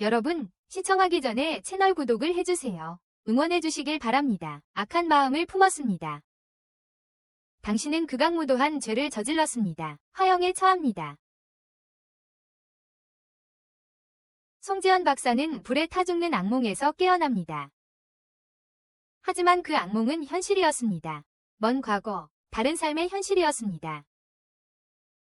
여러분, 시청하기 전에 채널 구독을 해주세요. 응원해주시길 바랍니다. 악한 마음을 품었습니다. 당신은 극악무도한 죄를 저질렀습니다. 화형에 처합니다. 송지연 박사는 불에 타 죽는 악몽에서 깨어납니다. 하지만 그 악몽은 현실이었습니다. 먼 과거, 다른 삶의 현실이었습니다.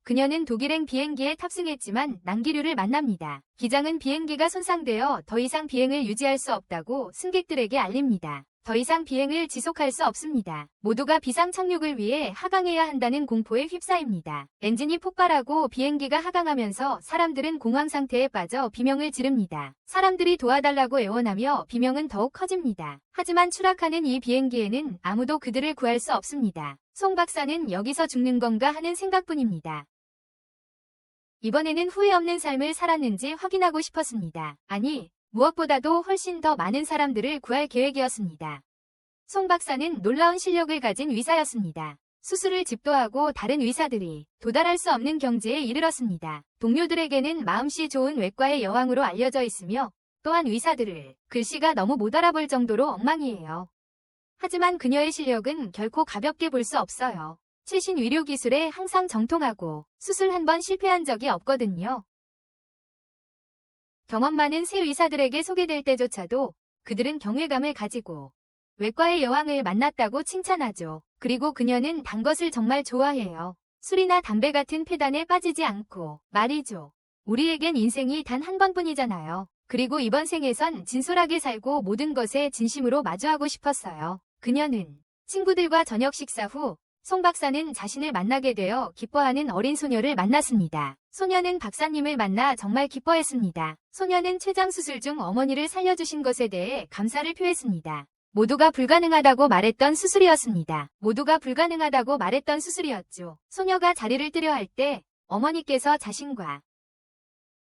그녀는 독일행 비행기에 탑승했지만 난기류를 만납니다. 기장은 비행기가 손상되어 더 이상 비행을 유지할 수 없다고 승객들에게 알립니다. 더 이상 비행을 지속할 수 없습니다. 모두가 비상 착륙을 위해 하강해야 한다는 공포에 휩싸입니다. 엔진이 폭발하고 비행기가 하강하면서 사람들은 공황 상태에 빠져 비명을 지릅니다. 사람들이 도와달라고 애원하며 비명은 더욱 커집니다. 하지만 추락하는 이 비행기에는 아무도 그들을 구할 수 없습니다. 송 박사는 여기서 죽는 건가 하는 생각뿐입니다. 이번에는 후회 없는 삶을 살았는지 확인하고 싶었습니다. 아니, 무엇보다도 훨씬 더 많은 사람들을 구할 계획이었습니다. 송 박사는 놀라운 실력을 가진 의사였습니다. 수술을 집도하고 다른 의사들이 도달할 수 없는 경지에 이르렀습니다. 동료들에게는 마음씨 좋은 외과의 여왕으로 알려져 있으며 또한 의사들을 글씨가 너무 못 알아볼 정도로 엉망이에요. 하지만 그녀의 실력은 결코 가볍게 볼 수 없어요. 최신 의료 기술에 항상 정통하고 수술 한 번 실패한 적이 없거든요. 경험 많은 새 의사들에게 소개될 때조차도 그들은 경외감을 가지고 외과의 여왕을 만났다고 칭찬하죠. 그리고 그녀는 단 것을 정말 좋아해요. 술이나 담배 같은 폐단에 빠지지 않고 말이죠. 우리에겐 인생이 단 한 번뿐이잖아요. 그리고 이번 생에선 진솔하게 살고 모든 것에 진심으로 마주하고 싶었어요. 그녀는 친구들과 저녁 식사 후 송 박사는 자신을 만나게 되어 기뻐하는 어린 소녀를 만났습니다. 소녀는 박사님을 만나 정말 기뻐했습니다. 소녀는 췌장 수술 중 어머니를 살려주신 것에 대해 감사를 표했습니다. 모두가 불가능하다고 말했던 수술이었습니다. 모두가 불가능하다고 말했던 수술이었죠. 소녀가 자리를 뜨려 할 때 어머니께서 자신과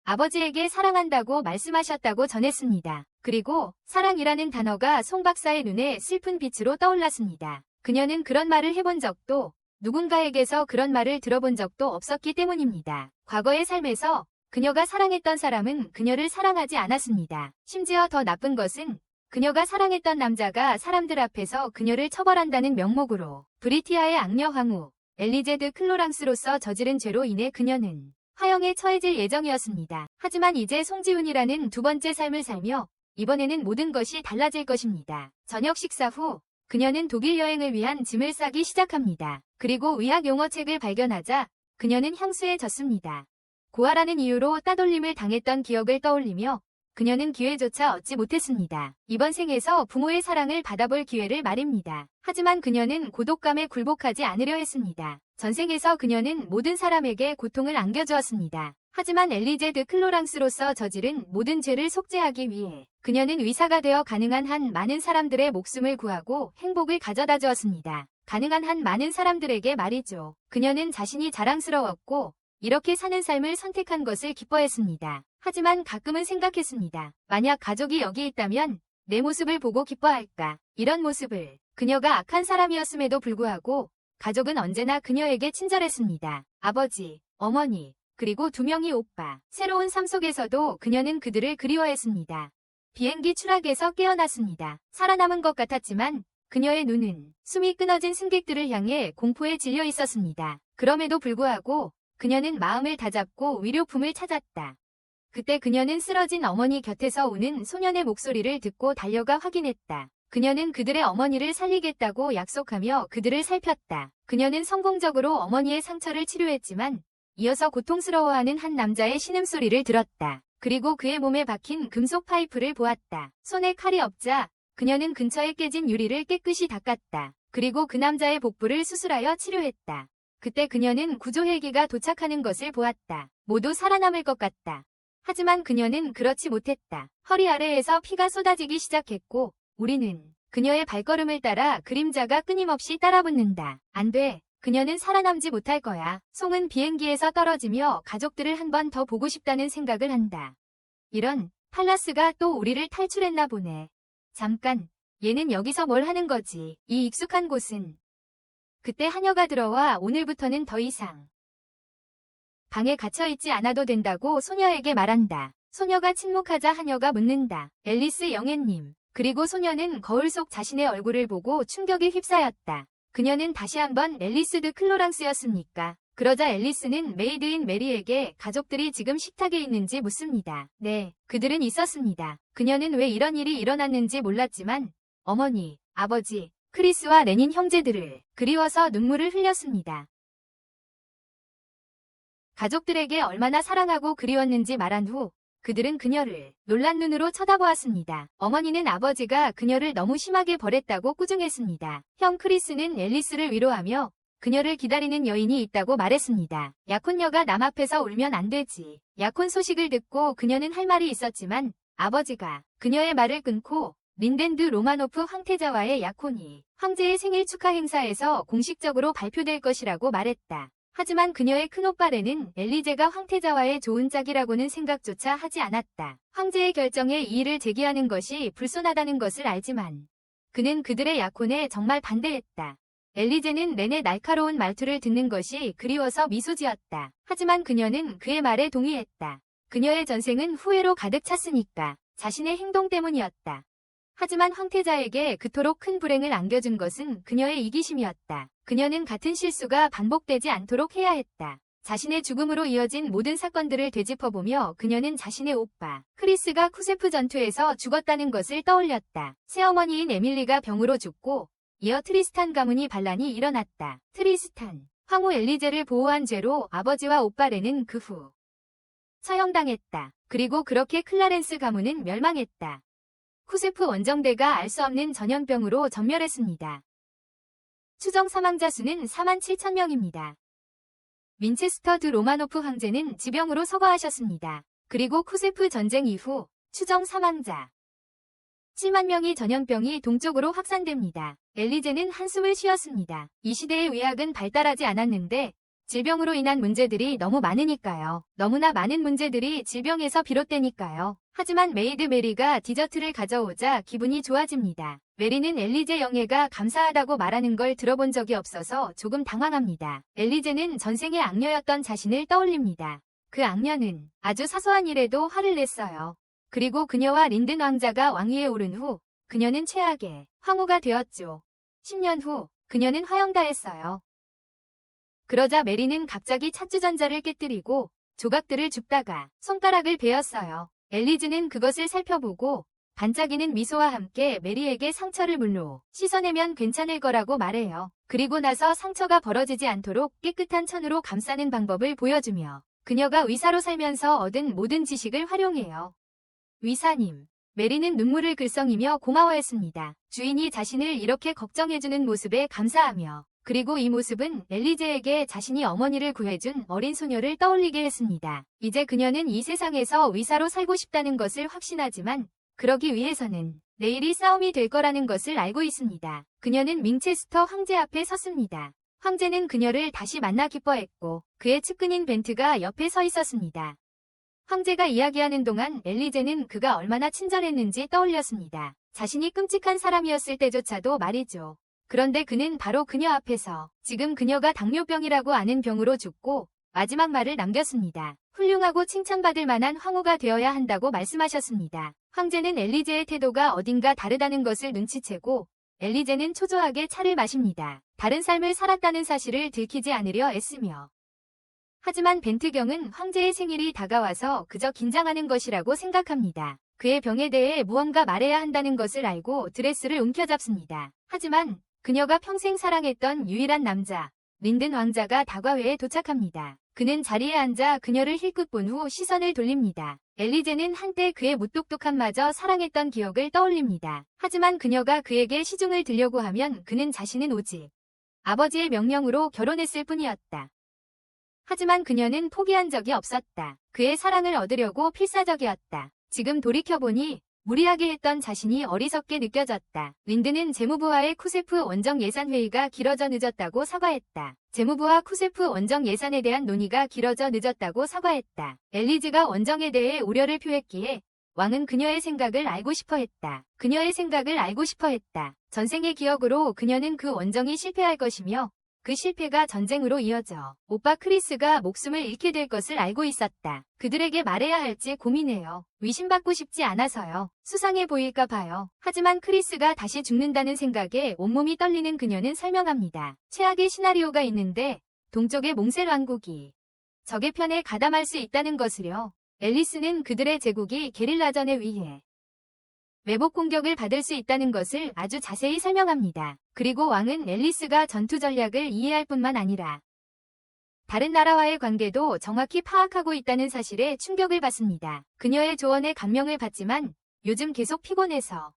아버지에게 사랑한다고 말씀하셨다고 전했습니다. 그리고 사랑이라는 단어가 송 박사의 눈에 슬픈 빛으로 떠올랐습니다. 그녀는 그런 말을 해본 적도 누군가에게서 그런 말을 들어본 적도 없었기 때문입니다. 과거의 삶에서 그녀가 사랑했던 사람은 그녀를 사랑하지 않았습니다. 심지어 더 나쁜 것은 그녀가 사랑했던 남자가 사람들 앞에서 그녀를 처벌한다는 명목으로 브리티아의 악녀 황후 엘리제드 클로랑스로서 저지른 죄로 인해 그녀는 화형에 처해질 예정이었습니다. 하지만 이제 송지훈이라는 두 번째 삶을 살며 이번에는 모든 것이 달라질 것입니다. 저녁 식사 후 그녀는 독일 여행을 위한 짐을 싸기 시작합니다. 그리고 의학 용어책을 발견하자 그녀는 향수에 젖습니다. 고아라는 이유로 따돌림을 당했던 기억을 떠올리며 그녀는 기회조차 얻지 못했습니다. 이번 생에서 부모의 사랑을 받아볼 기회를 말입니다. 하지만 그녀는 고독감에 굴복하지 않으려 했습니다. 전생에서 그녀는 모든 사람에게 고통을 안겨주었습니다. 하지만 엘리제드 클로랑스로서 저지른 모든 죄를 속죄하기 위해 그녀는 의사가 되어 가능한 한 많은 사람들의 목숨을 구하고 행복을 가져다 주었습니다. 가능한 한 많은 사람들에게 말이죠. 그녀는 자신이 자랑스러웠고 이렇게 사는 삶을 선택한 것을 기뻐했습니다. 하지만 가끔은 생각했습니다. 만약 가족이 여기 있다면 내 모습을 보고 기뻐할까? 이런 모습을 그녀가 악한 사람이었음에도 불구하고 가족은 언제나 그녀에게 친절했습니다. 아버지, 어머니, 그리고 두 명의 오빠. 새로운 삶 속에서도 그녀는 그들을 그리워했습니다. 비행기 추락에서 깨어났습니다. 살아남은 것 같았지만 그녀의 눈은 숨이 끊어진 승객들을 향해 공포에 질려 있었습니다. 그럼에도 불구하고 그녀는 마음을 다잡고 위로품을 찾았다. 그때 그녀는 쓰러진 어머니 곁에서 우는 소년의 목소리를 듣고 달려가 확인했다. 그녀는 그들의 어머니를 살리겠다고 약속하며 그들을 살폈다. 그녀는 성공적으로 어머니의 상처를 치료했지만 이어서 고통스러워하는 한 남자의 신음소리를 들었다. 그리고 그의 몸에 박힌 금속 파이프를 보았다. 손에 칼이 없자 그녀는 근처에 깨진 유리를 깨끗이 닦았다. 그리고 그 남자의 복부를 수술하여 치료했다. 그때 그녀는 구조 헬기가 도착하는 것을 보았다. 모두 살아남을 것 같다. 하지만 그녀는 그렇지 못했다. 허리 아래에서 피가 쏟아지기 시작했고 우리는 그녀의 발걸음을 따라 그림자가 끊임없이 따라붙는다. 안 돼. 그녀는 살아남지 못할 거야. 송은 비행기에서 떨어지며 가족들을 한 번 더 보고 싶다는 생각을 한다. 이런, 팔라스가 또 우리를 탈출했나 보네. 잠깐, 얘는 여기서 뭘 하는 거지? 이 익숙한 곳은. 그때 하녀가 들어와 오늘부터는 더 이상 방에 갇혀있지 않아도 된다고 소녀에게 말한다. 소녀가 침묵하자 하녀가 묻는다. 앨리스 영애님. 그리고 소녀는 거울 속 자신의 얼굴을 보고 충격에 휩싸였다. 그녀는 다시 한번 앨리스 드 클로랑스였습니까? 그러자 앨리스는 메이드 인 메리에게 가족들이 지금 식탁에 있는지 묻습니다. 네, 그들은 있었습니다. 그녀는 왜 이런 일이 일어났는지 몰랐지만 어머니, 아버지, 크리스와 레닌 형제들을 그리워서 눈물을 흘렸습니다. 가족들에게 얼마나 사랑하고 그리웠는지 말한 후 그들은 그녀를 놀란 눈으로 쳐다보았습니다. 어머니는 아버지가 그녀를 너무 심하게 벌했다고 꾸중했습니다. 형 크리스는 앨리스를 위로하며 그녀를 기다리는 여인이 있다고 말했습니다. 약혼녀가 남 앞에서 울면 안 되지. 약혼 소식을 듣고 그녀는 할 말이 있었지만 아버지가 그녀의 말을 끊고 린덴드 로마노프 황태자와의 약혼이 황제의 생일 축하 행사에서 공식적으로 발표될 것이라고 말했다. 하지만 그녀의 큰오빠 레는 엘리제가 황태자와의 좋은 짝이라고는 생각조차 하지 않았다. 황제의 결정에 이의를 제기하는 것이 불손하다는 것을 알지만 그는 그들의 약혼에 정말 반대했다. 엘리제는 렌의 날카로운 말투를 듣는 것이 그리워서 미소 지었다. 하지만 그녀는 그의 말에 동의했다. 그녀의 전생은 후회로 가득 찼으니까 자신의 행동 때문이었다. 하지만 황태자에게 그토록 큰 불행을 안겨준 것은 그녀의 이기심이었다. 그녀는 같은 실수가 반복되지 않도록 해야 했다. 자신의 죽음으로 이어진 모든 사건들을 되짚어보며 그녀는 자신의 오빠 크리스가 쿠세프 전투에서 죽었다는 것을 떠올렸다. 새어머니인 에밀리가 병으로 죽고 이어 트리스탄 가문이 반란이 일어났다. 트리스탄, 황후 엘리제를 보호한 죄로 아버지와 오빠 레는 그 후 처형당했다. 그리고 그렇게 클라렌스 가문은 멸망했다. 쿠세프 원정대가 알 수 없는 전염병으로 전멸했습니다. 추정 사망자 수는 47,000명입니다. 윈체스터 드 로마노프 황제는 지병으로 서거하셨습니다. 그리고 쿠세프 전쟁 이후 추정 사망자 7만 명이 전염병이 동쪽으로 확산됩니다. 엘리제는 한숨을 쉬었습니다. 이 시대의 의학은 발달하지 않았는데 질병으로 인한 문제들이 너무 많으니까요. 너무나 많은 문제들이 질병에서 비롯되니까요. 하지만 메이드 메리가 디저트를 가져오자 기분이 좋아집니다. 메리는 엘리제 영예가 감사하다고 말하는 걸 들어본 적이 없어서 조금 당황합니다. 엘리제는 전생의 악녀였던 자신을 떠올립니다. 그 악녀는 아주 사소한 일에도 화를 냈어요. 그리고 그녀와 린든 왕자가 왕위에 오른 후 그녀는 최악의 황후가 되었죠. 10년 후 그녀는 화형당했어요. 그러자 메리는 갑자기 찻주전자를 깨뜨리고 조각들을 줍다가 손가락을 베었어요. 엘리즈는 그것을 살펴보고 반짝이는 미소와 함께 메리에게 상처를 물로 씻어내면 괜찮을 거라고 말해요. 그리고 나서 상처가 벌어지지 않도록 깨끗한 천으로 감싸는 방법을 보여주며 그녀가 의사로 살면서 얻은 모든 지식을 활용해요. 의사님. 메리는 눈물을 글썽이며 고마워했습니다. 주인이 자신을 이렇게 걱정해주는 모습에 감사하며 그리고 이 모습은 엘리제에게 자신이 어머니를 구해준 어린 소녀를 떠올리게 했습니다. 이제 그녀는 이 세상에서 의사로 살고 싶다는 것을 확신하지만 그러기 위해서는 내일이 싸움이 될 거라는 것을 알고 있습니다. 그녀는 밍체스터 황제 앞에 섰습니다. 황제는 그녀를 다시 만나 기뻐했고 그의 측근인 벤트가 옆에 서 있었습니다. 황제가 이야기하는 동안 엘리제는 그가 얼마나 친절했는지 떠올렸습니다. 자신이 끔찍한 사람이었을 때조차도 말이죠. 그런데 그는 바로 그녀 앞에서 지금 그녀가 당뇨병이라고 아는 병으로 죽고 마지막 말을 남겼습니다. 훌륭하고 칭찬받을 만한 황후가 되어야 한다고 말씀하셨습니다. 황제는 엘리제의 태도가 어딘가 다르다는 것을 눈치채고 엘리제는 초조하게 차를 마십니다. 다른 삶을 살았다는 사실을 들키지 않으려 애쓰며 하지만 벤트경은 황제의 생일이 다가와서 그저 긴장하는 것이라고 생각합니다. 그의 병에 대해 무언가 말해야 한다는 것을 알고 드레스를 움켜잡습니다. 하지만 그녀가 평생 사랑했던 유일한 남자, 린든 왕자가 다과회에 도착합니다. 그는 자리에 앉아 그녀를 힐끗 본 후 시선을 돌립니다. 엘리제는 한때 그의 무뚝뚝함 마저 사랑했던 기억을 떠올립니다. 하지만 그녀가 그에게 시중을 들려고 하면 그는 자신은 오직 아버지의 명령으로 결혼했을 뿐이었다. 하지만 그녀는 포기한 적이 없었다. 그의 사랑을 얻으려고 필사적이었다. 지금 돌이켜보니 무리하게 했던 자신이 어리석게 느껴졌다. 린드는 재무부와의 쿠세프 원정 예산 회의가 길어져 늦었다고 사과했다. 재무부와 쿠세프 원정 예산에 대한 논의가 길어져 늦었다고 사과했다. 엘리즈가 원정에 대해 우려를 표했기에 왕은 그녀의 생각을 알고 싶어 했다. 그녀의 생각을 알고 싶어 했다. 전생의 기억으로 그녀는 그 원정이 실패할 것이며 그 실패가 전쟁으로 이어져 오빠 크리스가 목숨을 잃게 될 것을 알고 있었다. 그들에게 말해야 할지 고민해요. 의심받고 싶지 않아서요. 수상해 보일까 봐요. 하지만 크리스가 다시 죽는다는 생각에 온몸이 떨리는 그녀는 설명합니다. 최악의 시나리오가 있는데 동쪽의 몽셀 왕국이 적의 편에 가담할 수 있다는 것을요. 앨리스는 그들의 제국이 게릴라전에 의해 매복 공격을 받을 수 있다는 것을 아주 자세히 설명합니다. 그리고 왕은 앨리스가 전투 전략을 이해할 뿐만 아니라 다른 나라와의 관계도 정확히 파악하고 있다는 사실에 충격을 받습니다. 그녀의 조언에 감명을 받지만 요즘 계속 피곤해서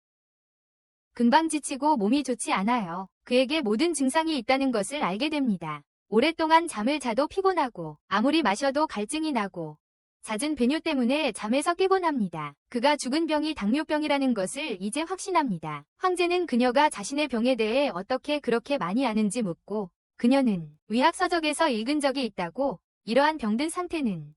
금방 지치고 몸이 좋지 않아요. 그에게 모든 증상이 있다는 것을 알게 됩니다. 오랫동안 잠을 자도 피곤하고 아무리 마셔도 갈증이 나고 잦은 배뇨 때문에 잠에서 깨곤 합니다. 그가 죽은 병이 당뇨병이라는 것을 이제 확신합니다. 황제는 그녀가 자신의 병에 대해 어떻게 그렇게 많이 아는지 묻고 그녀는 의학서적에서 읽은 적이 있다고 이러한 병든 상태는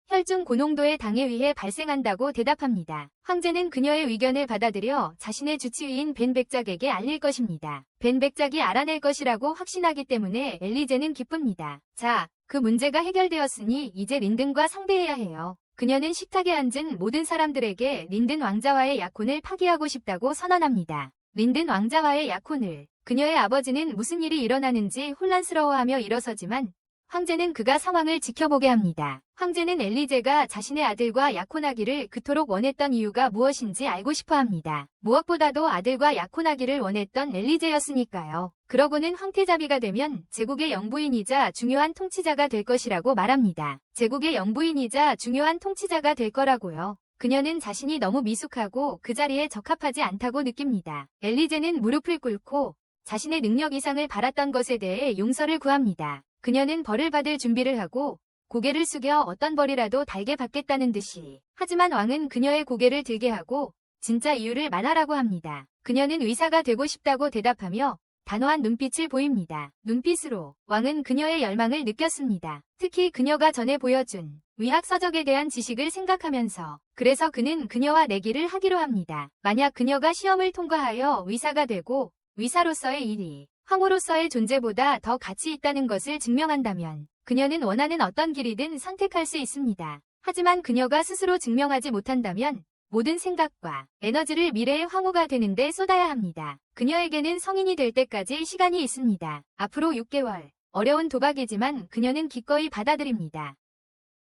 혈중 고농도의 당에 의해 발생한다고 대답합니다. 황제는 그녀의 의견을 받아들여 자신의 주치의인 벤 백작에게 알릴 것입니다. 벤 백작이 알아낼 것이라고 확신하기 때문에 엘리제는 기쁩니다. 자, 그 문제가 해결되었으니 이제 린든과 상대해야 해요. 그녀는 식탁에 앉은 모든 사람들에게 린든 왕자와의 약혼을 파기하고 싶다고 선언합니다. 린든 왕자와의 약혼을. 그녀의 아버지는 무슨 일이 일어나는지 혼란스러워하며 일어서지만 황제는 그가 상황을 지켜보게 합니다. 황제는 엘리제가 자신의 아들과 약혼하기를 그토록 원했던 이유가 무엇인지 알고 싶어 합니다. 무엇보다도 아들과 약혼하기를 원했던 엘리제였으니까요. 그러고는 황태자비가 되면 제국의 영부인이자 중요한 통치자가 될 것이라고 말합니다. 제국의 영부인이자 중요한 통치자가 될 거라고요. 그녀는 자신이 너무 미숙하고 그 자리에 적합하지 않다고 느낍니다. 엘리제는 무릎을 꿇고 자신의 능력 이상을 바랐던 것에 대해 용서를 구합니다. 그녀는 벌을 받을 준비를 하고 고개를 숙여 어떤 벌이라도 달게 받겠다는 듯이. 하지만 왕은 그녀의 고개를 들게 하고 진짜 이유를 말하라고 합니다. 그녀는 의사가 되고 싶다고 대답하며 단호한 눈빛을 보입니다. 눈빛으로 왕은 그녀의 열망을 느꼈습니다. 특히 그녀가 전에 보여준 의학서적에 대한 지식을 생각하면서. 그래서 그는 그녀와 내기를 하기로 합니다. 만약 그녀가 시험을 통과하여 의사가 되고 의사로서의 일이 황후로서의 존재보다 더 가치 있다는 것을 증명한다면 그녀는 원하는 어떤 길이든 선택할 수 있습니다. 하지만 그녀가 스스로 증명하지 못한다면 모든 생각과 에너지를 미래의 황후가 되는데 쏟아야 합니다. 그녀에게는 성인이 될 때까지 시간이 있습니다. 앞으로 6개월. 어려운 도박이지만 그녀는 기꺼이 받아들입니다.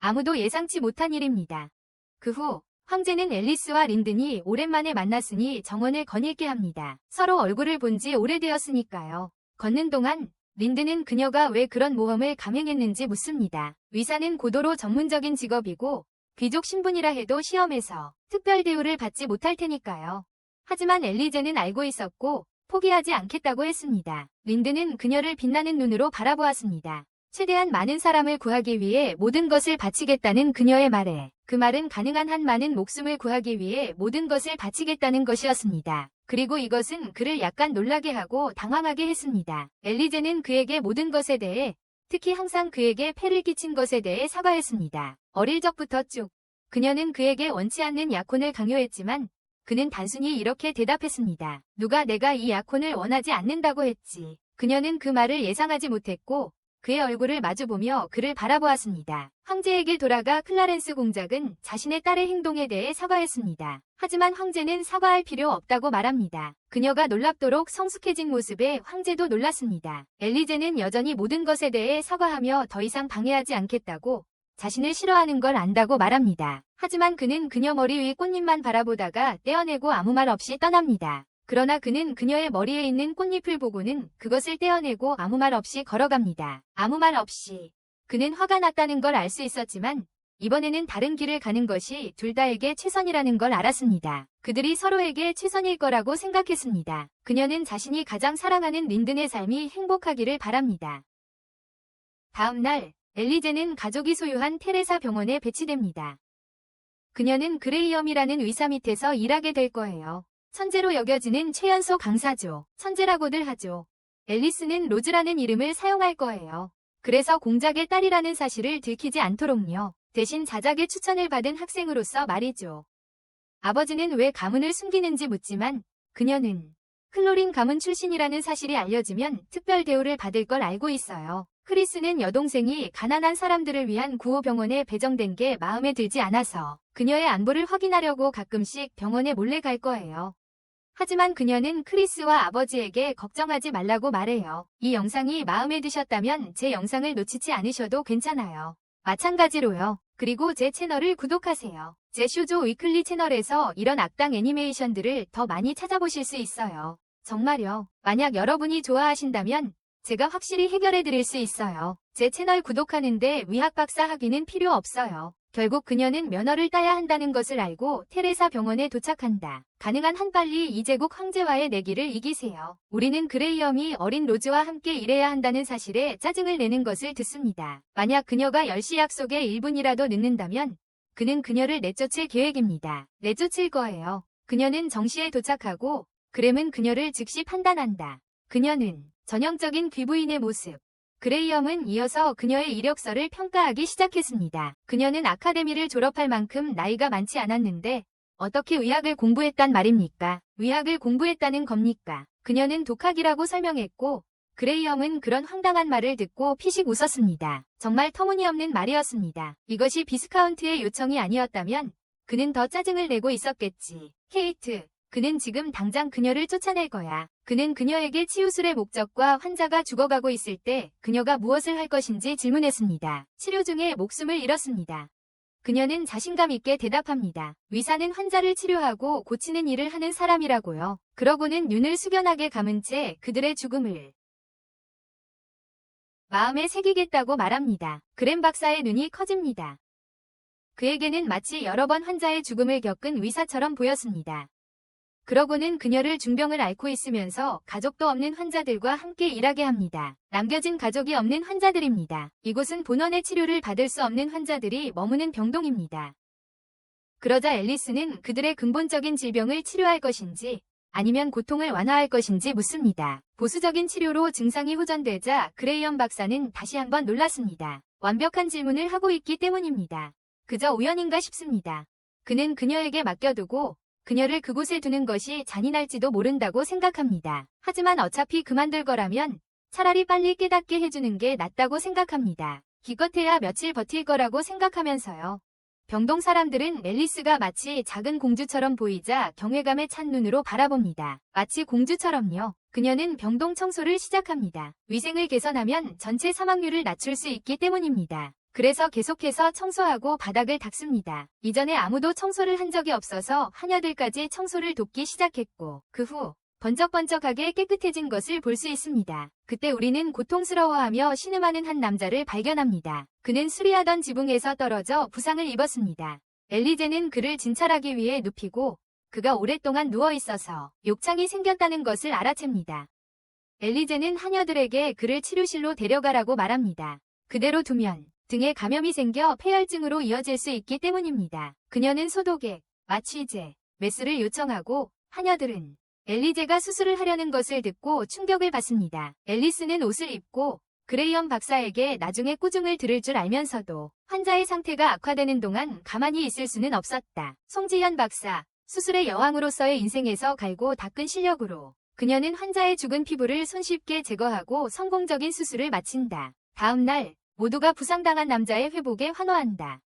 아무도 예상치 못한 일입니다. 그 후 황제는 앨리스와 린든이 오랜만에 만났으니 정원을 거닐게 합니다. 서로 얼굴을 본 지 오래되었으니까요. 걷는 동안 린든은 그녀가 왜 그런 모험을 감행했는지 묻습니다. 의사는 고도로 전문적인 직업이고 귀족 신분이라 해도 시험에서 특별 대우를 받지 못할 테니까요. 하지만 엘리제는 알고 있었고 포기하지 않겠다고 했습니다. 린든은 그녀를 빛나는 눈으로 바라보았습니다. 최대한 많은 사람을 구하기 위해 모든 것을 바치겠다는 그녀의 말에 그 말은 가능한 한 많은 목숨을 구하기 위해 모든 것을 바치겠다는 것이었습니다. 그리고 이것은 그를 약간 놀라게 하고 당황하게 했습니다. 엘리제는 그에게 모든 것에 대해 특히 항상 그에게 폐를 끼친 것에 대해 사과했습니다. 어릴 적부터 쭉 그녀는 그에게 원치 않는 약혼을 강요했지만 그는 단순히 이렇게 대답했습니다. 누가 내가 이 약혼을 원하지 않는다고 했지. 그녀는 그 말을 예상하지 못했고 그의 얼굴을 마주보며 그를 바라보았습니다. 황제에게 돌아가 클라렌스 공작은 자신의 딸의 행동에 대해 사과했습니다. 하지만 황제는 사과할 필요 없다고 말합니다. 그녀가 놀랍도록 성숙해진 모습에 황제도 놀랐습니다. 엘리제는 여전히 모든 것에 대해 사과하며 더 이상 방해하지 않겠다고 자신을 싫어하는 걸 안다고 말합니다. 하지만 그는 그녀 머리 위 꽃잎만 바라보다가 떼어내고 아무 말 없이 떠납니다. 그러나 그는 그녀의 머리에 있는 꽃잎을 보고는 그것을 떼어내고 아무 말 없이 걸어갑니다. 아무 말 없이. 그는 화가 났다는 걸 알 수 있었지만 이번에는 다른 길을 가는 것이 둘 다에게 최선이라는 걸 알았습니다. 그들이 서로에게 최선일 거라고 생각했습니다. 그녀는 자신이 가장 사랑하는 린든의 삶이 행복하기를 바랍니다. 다음 날 엘리제는 가족이 소유한 테레사 병원에 배치됩니다. 그녀는 그레이엄이라는 의사 밑에서 일하게 될 거예요. 천재로 여겨지는 최연소 강사죠. 천재라고들 하죠. 앨리스는 로즈라는 이름을 사용할 거예요. 그래서 공작의 딸이라는 사실을 들키지 않도록요. 대신 자작의 추천을 받은 학생으로서 말이죠. 아버지는 왜 가문을 숨기는지 묻지만 그녀는 클로린 가문 출신이라는 사실이 알려지면 특별 대우를 받을 걸 알고 있어요. 크리스는 여동생이 가난한 사람들을 위한 구호병원에 배정된 게 마음에 들지 않아서 그녀의 안부를 확인하려고 가끔씩 병원에 몰래 갈 거예요. 하지만 그녀는 크리스와 아버지에게 걱정하지 말라고 말해요. 이 영상이 마음에 드셨다면 제 영상을 놓치지 않으셔도 괜찮아요. 마찬가지로요. 그리고 제 채널을 구독하세요. 제 쇼조 위클리 채널에서 이런 악당 애니메이션들을 더 많이 찾아보실 수 있어요. 정말요. 만약 여러분이 좋아하신다면 제가 확실히 해결해 드릴 수 있어요. 제 채널 구독하는데 위학박사 학위는 필요 없어요. 결국 그녀는 면허를 따야 한다는 것을 알고 테레사 병원에 도착한다. 가능한 한 빨리 이제국 황제와의 내기를 이기세요. 우리는 그레이엄이 어린 로즈와 함께 일해야 한다는 사실에 짜증을 내는 것을 듣습니다. 만약 그녀가 10시 약속에 1분이라도 늦는다면 그는 그녀를 내쫓을 계획입니다. 내쫓을 거예요. 그녀는 정시에 도착하고 그램은 그녀를 즉시 판단한다. 그녀는 전형적인 귀부인의 모습. 그레이엄은 이어서 그녀의 이력서를 평가하기 시작했습니다. 그녀는 아카데미를 졸업할 만큼 나이가 많지 않았는데 어떻게 의학을 공부했단 말입니까? 의학을 공부했다는 겁니까? 그녀는 독학이라고 설명했고 그레이엄은 그런 황당한 말을 듣고 피식 웃었습니다. 정말 터무니없는 말이었습니다. 이것이 비스카운트의 요청이 아니었다면 그는 더 짜증을 내고 있었겠지. 케이트, 그는 지금 당장 그녀를 쫓아낼 거야. 그는 그녀에게 치유술의 목적과 환자가 죽어가고 있을 때 그녀가 무엇을 할 것인지 질문했습니다. 치료 중에 목숨을 잃었습니다. 그녀는 자신감 있게 대답합니다. 의사는 환자를 치료하고 고치는 일을 하는 사람이라고요. 그러고는 눈을 숙연하게 감은 채 그들의 죽음을 마음에 새기겠다고 말합니다. 그램 박사의 눈이 커집니다. 그에게는 마치 여러 번 환자의 죽음을 겪은 의사처럼 보였습니다. 그러고는 그녀를 중병을 앓고 있으면서 가족도 없는 환자들과 함께 일하게 합니다. 남겨진 가족이 없는 환자들입니다. 이곳은 본원의 치료를 받을 수 없는 환자들이 머무는 병동입니다. 그러자 앨리스는 그들의 근본적인 질병을 치료할 것인지 아니면 고통을 완화할 것인지 묻습니다. 보수적인 치료로 증상이 호전되자 그레이엄 박사는 다시 한번 놀랐습니다. 완벽한 질문을 하고 있기 때문입니다. 그저 우연인가 싶습니다. 그는 그녀에게 맡겨두고 그녀를 그곳에 두는 것이 잔인할지도 모른다고 생각합니다. 하지만 어차피 그만둘 거라면 차라리 빨리 깨닫게 해주는 게 낫다고 생각합니다. 기껏해야 며칠 버틸 거라고 생각하면서요. 병동 사람들은 앨리스가 마치 작은 공주처럼 보이자 경외감에 찬 눈으로 바라봅니다. 마치 공주처럼요. 그녀는 병동 청소를 시작합니다. 위생을 개선하면 전체 사망률을 낮출 수 있기 때문입니다. 그래서 계속해서 청소하고 바닥을 닦습니다. 이전에 아무도 청소를 한 적이 없어서 하녀들까지 청소를 돕기 시작했고 그 후 번쩍번쩍하게 깨끗해진 것을 볼 수 있습니다. 그때 우리는 고통스러워하며 신음하는 한 남자를 발견합니다. 그는 수리하던 지붕에서 떨어져 부상을 입었습니다. 엘리제는 그를 진찰하기 위해 눕히고 그가 오랫동안 누워있어서 욕창이 생겼다는 것을 알아챕니다. 엘리제는 하녀들에게 그를 치료실로 데려가라고 말합니다. 그대로 두면 등에 감염이 생겨 폐혈증으로 이어질 수 있기 때문입니다. 그녀는 소독액, 마취제, 메스를 요청하고 하녀들은 엘리제가 수술을 하려는 것을 듣고 충격을 받습니다. 앨리스는 옷을 입고 그레이엄 박사에게 나중에 꾸중을 들을 줄 알면서도 환자의 상태가 악화되는 동안 가만히 있을 수는 없었다. 송지현 박사, 수술의 여왕으로서의 인생에서 갈고 닦은 실력으로 그녀는 환자의 죽은 피부를 손쉽게 제거하고 성공적인 수술을 마친다. 다음 날 모두가 부상당한 남자의 회복에 환호한다.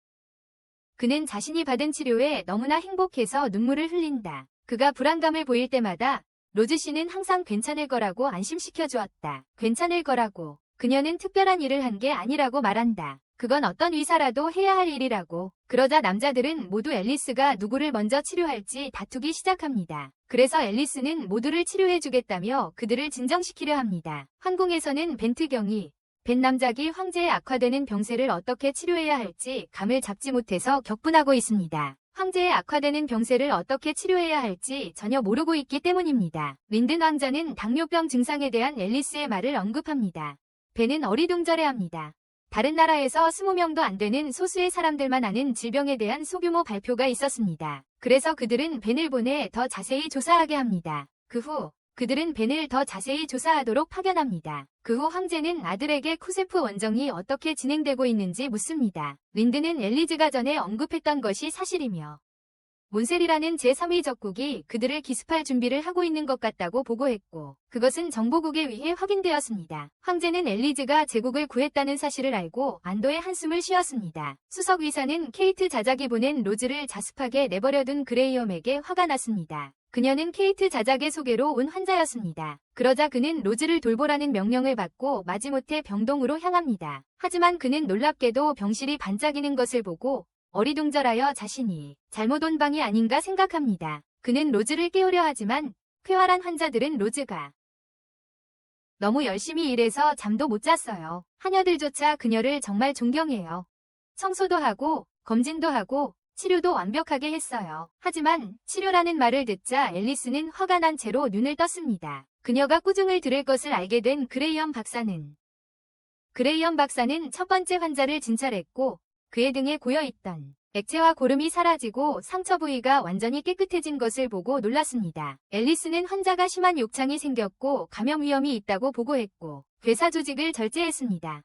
그는 자신이 받은 치료에 너무나 행복해서 눈물을 흘린다. 그가 불안감을 보일 때마다 로즈 씨는 항상 괜찮을 거라고 안심시켜 주었다. 괜찮을 거라고. 그녀는 특별한 일을 한 게 아니라고 말한다. 그건 어떤 의사라도 해야 할 일이라고. 그러자 남자들은 모두 앨리스가 누구를 먼저 치료할지 다투기 시작합니다. 그래서 앨리스는 모두를 치료해주겠다며 그들을 진정시키려 합니다. 황궁에서는 벤트경이 벤 남작이 황제의 악화되는 병세를 어떻게 치료해야 할지 감을 잡지 못해서 격분하고 있습니다. 황제의 악화되는 병세를 어떻게 치료해야 할지 전혀 모르고 있기 때문입니다. 린든 왕자는 당뇨병 증상에 대한 앨리스의 말을 언급합니다. 벤은 어리둥절해합니다. 다른 나라에서 20명도 안 되는 소수의 사람들만 아는 질병에 대한 소규모 발표가 있었습니다. 그래서 그들은 벤을 보내 더 자세히 조사하게 합니다. 그 후 그들은 벤을 더 자세히 조사하도록 파견합니다. 그 후 황제는 아들에게 쿠세프 원정이 어떻게 진행되고 있는지 묻습니다. 린드는 엘리즈가 전에 언급했던 것이 사실이며 몬셀이라는 제3위 적국이 그들을 기습할 준비를 하고 있는 것 같다고 보고했고 그것은 정보국에 의해 확인되었습니다. 황제는 엘리즈가 제국을 구했다는 사실을 알고 안도의 한숨을 쉬었습니다. 수석 의사는 케이트 자작이 보낸 로즈를 자습하게 내버려둔 그레이엄에게 화가 났습니다. 그녀는 케이트 자작의 소개로 온 환자였습니다. 그러자 그는 로즈를 돌보라는 명령을 받고 마지못해 병동으로 향합니다. 하지만 그는 놀랍게도 병실이 반짝이는 것을 보고 어리둥절하여 자신이 잘못 온 방이 아닌가 생각합니다. 그는 로즈를 깨우려 하지만 쾌활한 환자들은 로즈가 너무 열심히 일해서 잠도 못 잤어요. 하녀들조차 그녀를 정말 존경해요. 청소도 하고 검진도 하고 치료도 완벽하게 했어요. 하지만 치료라는 말을 듣자 앨리스는 화가 난 채로 눈을 떴습니다. 그녀가 꾸중을 들을 것을 알게 된 그레이엄 박사는 첫 번째 환자를 진찰했고 그의 등에 고여있던 액체와 고름이 사라지고 상처 부위가 완전히 깨끗해진 것을 보고 놀랐습니다. 앨리스는 환자가 심한 욕창이 생겼고 감염 위험이 있다고 보고했고 괴사 조직을 절제했습니다.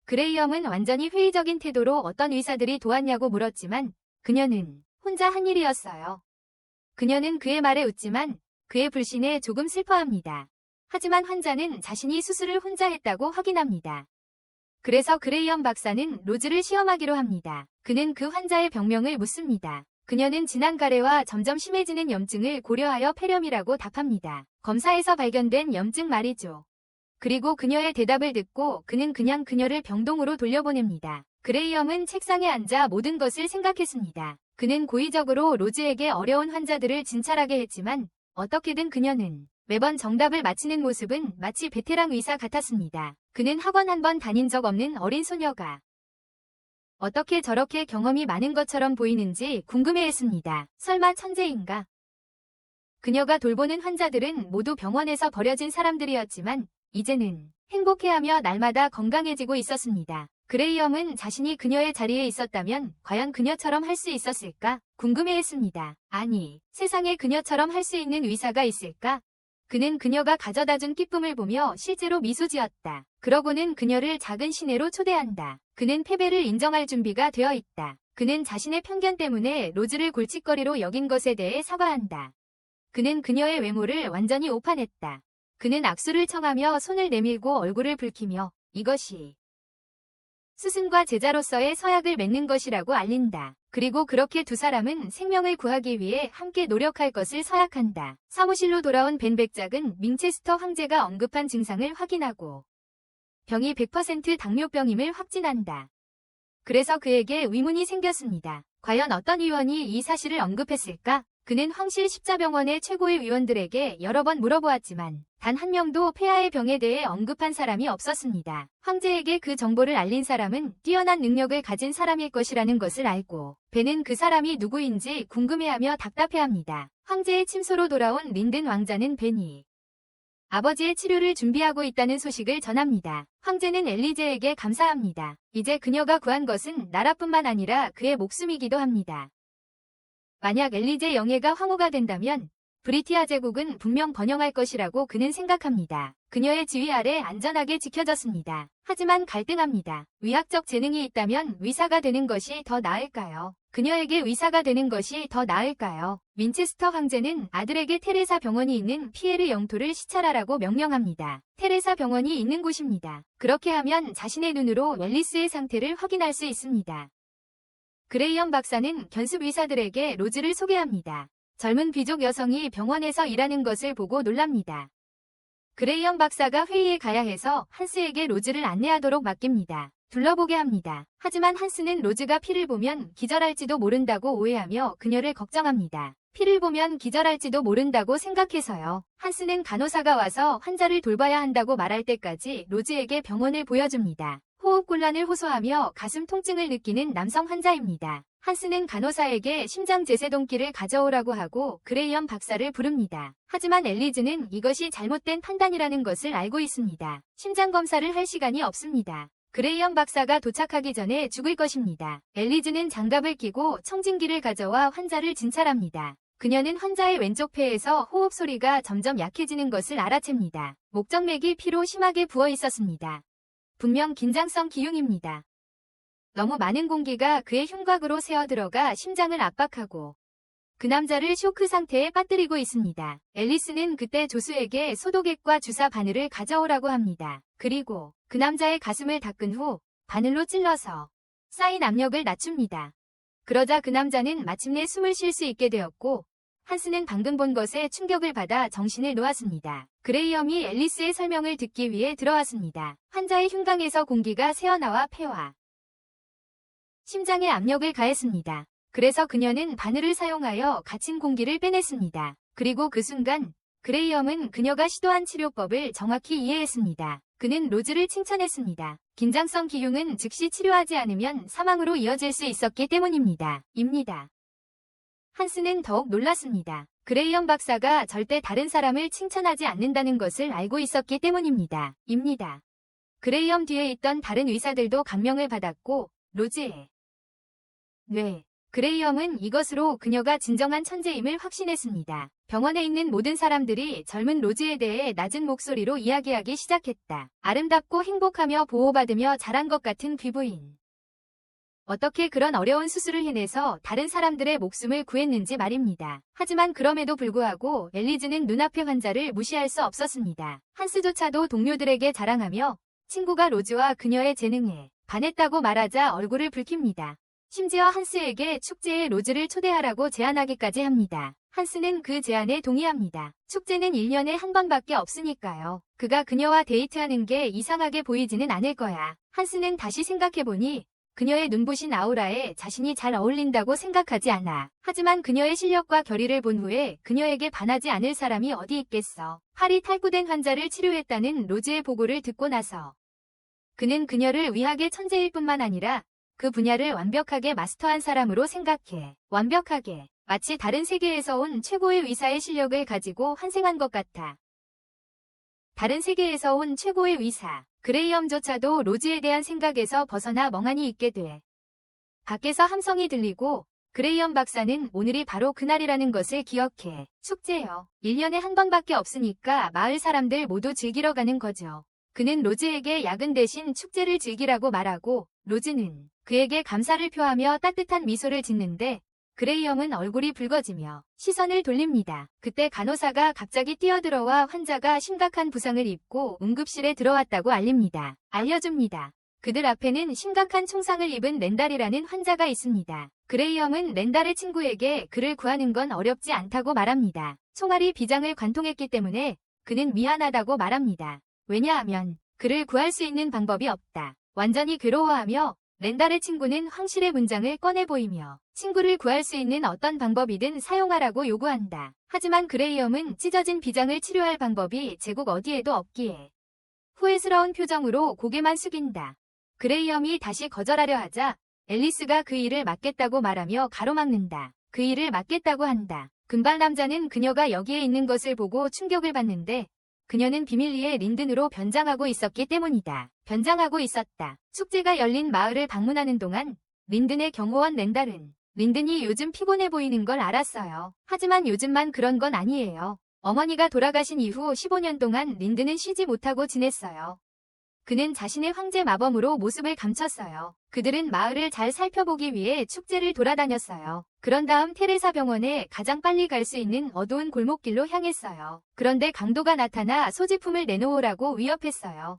그레이엄은 완전히 회의적인 태도로 어떤 의사들이 도왔냐고 물었지만 그녀는 혼자 한 일이었어요. 그녀는 그의 말에 웃지만 그의 불신에 조금 슬퍼합니다. 하지만 환자는 자신이 수술을 혼자 했다고 확인합니다. 그래서 그레이엄 박사는 로즈를 시험하기로 합니다. 그는 그 환자의 병명을 묻습니다. 그녀는 진한 가래와 점점 심해지는 염증을 고려하여 폐렴이라고 답합니다. 검사에서 발견된 염증 말이죠. 그리고 그녀의 대답을 듣고 그는 그냥 그녀를 병동으로 돌려보냅니다. 그레이엄은 책상에 앉아 모든 것을 생각했습니다. 그는 고의적으로 로즈에게 어려운 환자들을 진찰하게 했지만 어떻게든 그녀는 매번 정답을 맞히는 모습은 마치 베테랑 의사 같았습니다. 그는 학원 한 번 다닌 적 없는 어린 소녀가 어떻게 저렇게 경험이 많은 것처럼 보이는지 궁금해했습니다. 설마 천재인가? 그녀가 돌보는 환자들은 모두 병원에서 버려진 사람들이었지만 이제는 행복해하며 날마다 건강해지고 있었습니다. 그레이엄은 자신이 그녀의 자리에 있었다면 과연 그녀처럼 할 수 있었을까? 궁금해했습니다. 아니, 세상에 그녀처럼 할 수 있는 의사가 있을까? 그는 그녀가 가져다준 기쁨을 보며 실제로 미소 지었다. 그러고는 그녀를 작은 시내로 초대한다. 그는 패배를 인정할 준비가 되어 있다. 그는 자신의 편견 때문에 로즈를 골칫거리로 여긴 것에 대해 사과한다. 그는 그녀의 외모를 완전히 오판했다. 그는 악수를 청하며 손을 내밀고 얼굴을 붉히며 이것이 스승과 제자로서의 서약을 맺는 것이라고 알린다. 그리고 그렇게 두 사람은 생명을 구하기 위해 함께 노력할 것을 서약한다. 사무실로 돌아온 벤 백작은 밍체스터 황제가 언급한 증상을 확인하고 병이 100% 당뇨병임을 확진한다. 그래서 그에게 의문이 생겼습니다. 과연 어떤 의원이 이 사실을 언급했을까? 그는 황실 십자병원의 최고의 의원들에게 여러 번 물어보았지만 단 한 명도 폐하의 병에 대해 언급한 사람이 없었습니다. 황제에게 그 정보를 알린 사람은 뛰어난 능력을 가진 사람일 것이라는 것을 알고 벤은 그 사람이 누구인지 궁금해하며 답답해합니다. 황제의 침소로 돌아온 린든 왕자는 벤이 아버지의 치료를 준비하고 있다는 소식을 전합니다. 황제는 엘리제에게 감사합니다. 이제 그녀가 구한 것은 나라뿐만 아니라 그의 목숨이기도 합니다. 만약 엘리제 영예가 황후가 된다면 브리티아 제국은 분명 번영할 것이라고 그는 생각합니다. 그녀의 지휘 아래 안전하게 지켜졌습니다. 하지만 갈등합니다. 의학적 재능이 있다면 의사가 되는 것이 더 나을까요? 그녀에게 의사가 되는 것이 더 나을까요? 윈체스터 황제는 아들에게 테레사 병원이 있는 피에르 영토를 시찰하라고 명령합니다. 테레사 병원이 있는 곳입니다. 그렇게 하면 자신의 눈으로 앨리스의 상태를 확인할 수 있습니다. 그레이엄 박사는 견습 의사들에게 로즈를 소개합니다. 젊은 귀족 여성이 병원에서 일하는 것을 보고 놀랍니다. 그레이엄 박사가 회의에 가야 해서 한스에게 로즈를 안내하도록 맡깁니다. 둘러보게 합니다. 하지만 한스는 로즈가 피를 보면 기절할지도 모른다고 오해하며 그녀를 걱정합니다. 피를 보면 기절할지도 모른다고 생각해서요. 한스는 간호사가 와서 환자를 돌봐야 한다고 말할 때까지 로즈에게 병원을 보여줍니다. 호흡곤란을 호소하며 가슴 통증을 느끼는 남성 환자입니다. 한스는 간호사에게 심장 제세동기를 가져오라고 하고 그레이엄 박사를 부릅니다. 하지만 엘리즈는 이것이 잘못된 판단이라는 것을 알고 있습니다. 심장 검사를 할 시간이 없습니다. 그레이엄 박사가 도착하기 전에 죽을 것입니다. 엘리즈는 장갑을 끼고 청진기를 가져와 환자를 진찰합니다. 그녀는 환자의 왼쪽 폐에서 호흡 소리가 점점 약해지는 것을 알아챕니다. 목정맥이 피로 심하게 부어 있었습니다. 분명 긴장성 기흉입니다. 너무 많은 공기가 그의 흉곽으로 새어들어가 심장을 압박하고 그 남자를 쇼크 상태에 빠뜨리고 있습니다. 앨리스는 그때 조수에게 소독액과 주사 바늘을 가져오라고 합니다. 그리고 그 남자의 가슴을 닦은 후 바늘로 찔러서 쌓인 압력을 낮춥니다. 그러자 그 남자는 마침내 숨을 쉴 수 있게 되었고 한스는 방금 본 것에 충격을 받아 정신을 놓았습니다. 그레이엄이 앨리스의 설명을 듣기 위해 들어왔습니다. 환자의 흉곽에서 공기가 새어나와 폐와 심장에 압력을 가했습니다. 그래서 그녀는 바늘을 사용하여 갇힌 공기를 빼냈습니다. 그리고 그 순간 그레이엄은 그녀가 시도한 치료법을 정확히 이해했습니다. 그는 로즈를 칭찬했습니다. 긴장성 기흉은 즉시 치료하지 않으면 사망으로 이어질 수 있었기 때문입니다. 한스는 더욱 놀랐습니다. 그레이엄 박사가 절대 다른 사람을 칭찬하지 않는다는 것을 알고 있었기 때문입니다. 그레이엄 뒤에 있던 다른 의사들도 감명을 받았고 로즈의 그레이엄은 이것으로 그녀가 진정한 천재임을 확신했습니다. 병원에 있는 모든 사람들이 젊은 로즈에 대해 낮은 목소리로 이야기하기 시작했다. 아름답고 행복하며 보호받으며 자란 것 같은 귀부인. 어떻게 그런 어려운 수술을 해내서 다른 사람들의 목숨을 구했는지 말입니다. 하지만 그럼에도 불구하고 엘리즈는 눈앞의 환자를 무시할 수 없었습니다. 한스조차도 동료들에게 자랑하며 친구가 로즈와 그녀의 재능에 반했다고 말하자 얼굴을 붉힙니다. 심지어 한스에게 축제에 로즈를 초대하라고 제안하기까지 합니다. 한스는 그 제안에 동의합니다. 축제는 1년에 한 번밖에 없으니까요. 그가 그녀와 데이트하는 게 이상하게 보이지는 않을 거야. 한스는 다시 생각해보니 그녀의 눈부신 아우라에 자신이 잘 어울린다고 생각하지 않아. 하지만 그녀의 실력과 결의를 본 후에 그녀에게 반하지 않을 사람이 어디 있겠어. 팔이 탈구된 환자를 치료했다는 로즈의 보고를 듣고 나서 그는 그녀를 의학의 천재일 뿐만 아니라 그 분야를 완벽하게 마스터한 사람으로 생각해. 완벽하게. 마치 다른 세계에서 온 최고의 의사의 실력을 가지고 환생한 것 같아. 다른 세계에서 온 최고의 의사. 그레이엄조차도 로즈에 대한 생각에서 벗어나 멍하니 있게 돼. 밖에서 함성이 들리고 그레이엄 박사는 오늘이 바로 그날이라는 것을 기억해. 축제요. 1년에 한 번밖에 없으니까 마을 사람들 모두 즐기러 가는 거죠. 그는 로즈에게 야근 대신 축제를 즐기라고 말하고 로즈는 그에게 감사를 표하며 따뜻한 미소를 짓는데 그레이엄은 얼굴이 붉어지며 시선을 돌립니다. 그때 간호사가 갑자기 뛰어들어와 환자가 심각한 부상을 입고 응급실에 들어왔다고 알려줍니다. 그들 앞에는 심각한 총상을 입은 렌달이라는 환자가 있습니다. 그레이엄은 렌달의 친구에게 그를 구하는 건 어렵지 않다고 말합니다. 총알이 비장을 관통했기 때문에 그는 미안하다고 말합니다. 왜냐하면 그를 구할 수 있는 방법이 없다. 완전히 괴로워하며 렌달의 친구는 황실의 문장을 꺼내 보이며 친구를 구할 수 있는 어떤 방법이든 사용하라고 요구한다. 하지만 그레이엄은 찢어진 비장을 치료할 방법이 제국 어디에도 없기에 후회스러운 표정으로 고개만 숙인다. 그레이엄이 다시 거절하려 하자 앨리스가 그 일을 맡겠다고 말하며 가로막는다. 그 일을 맡겠다고 한다. 금발 남자는 그녀가 여기에 있는 것을 보고 충격을 받는데 그녀는 비밀리에 린든으로 변장하고 있었기 때문이다. 변장하고 있었다. 축제가 열린 마을을 방문하는 동안 린든의 경호원 렌달은 린든이 요즘 피곤해 보이는 걸 알았어요. 하지만 요즘만 그런 건 아니에요. 어머니가 돌아가신 이후 15년 동안 린든은 쉬지 못하고 지냈어요. 그는 자신의 황제 마범으로 모습을 감췄어요. 그들은 마을을 잘 살펴보기 위해 축제를 돌아다녔어요. 그런 다음 테레사 병원에 가장 빨리 갈 수 있는 어두운 골목길로 향했어요. 그런데 강도가 나타나 소지품을 내놓으라고 위협했어요.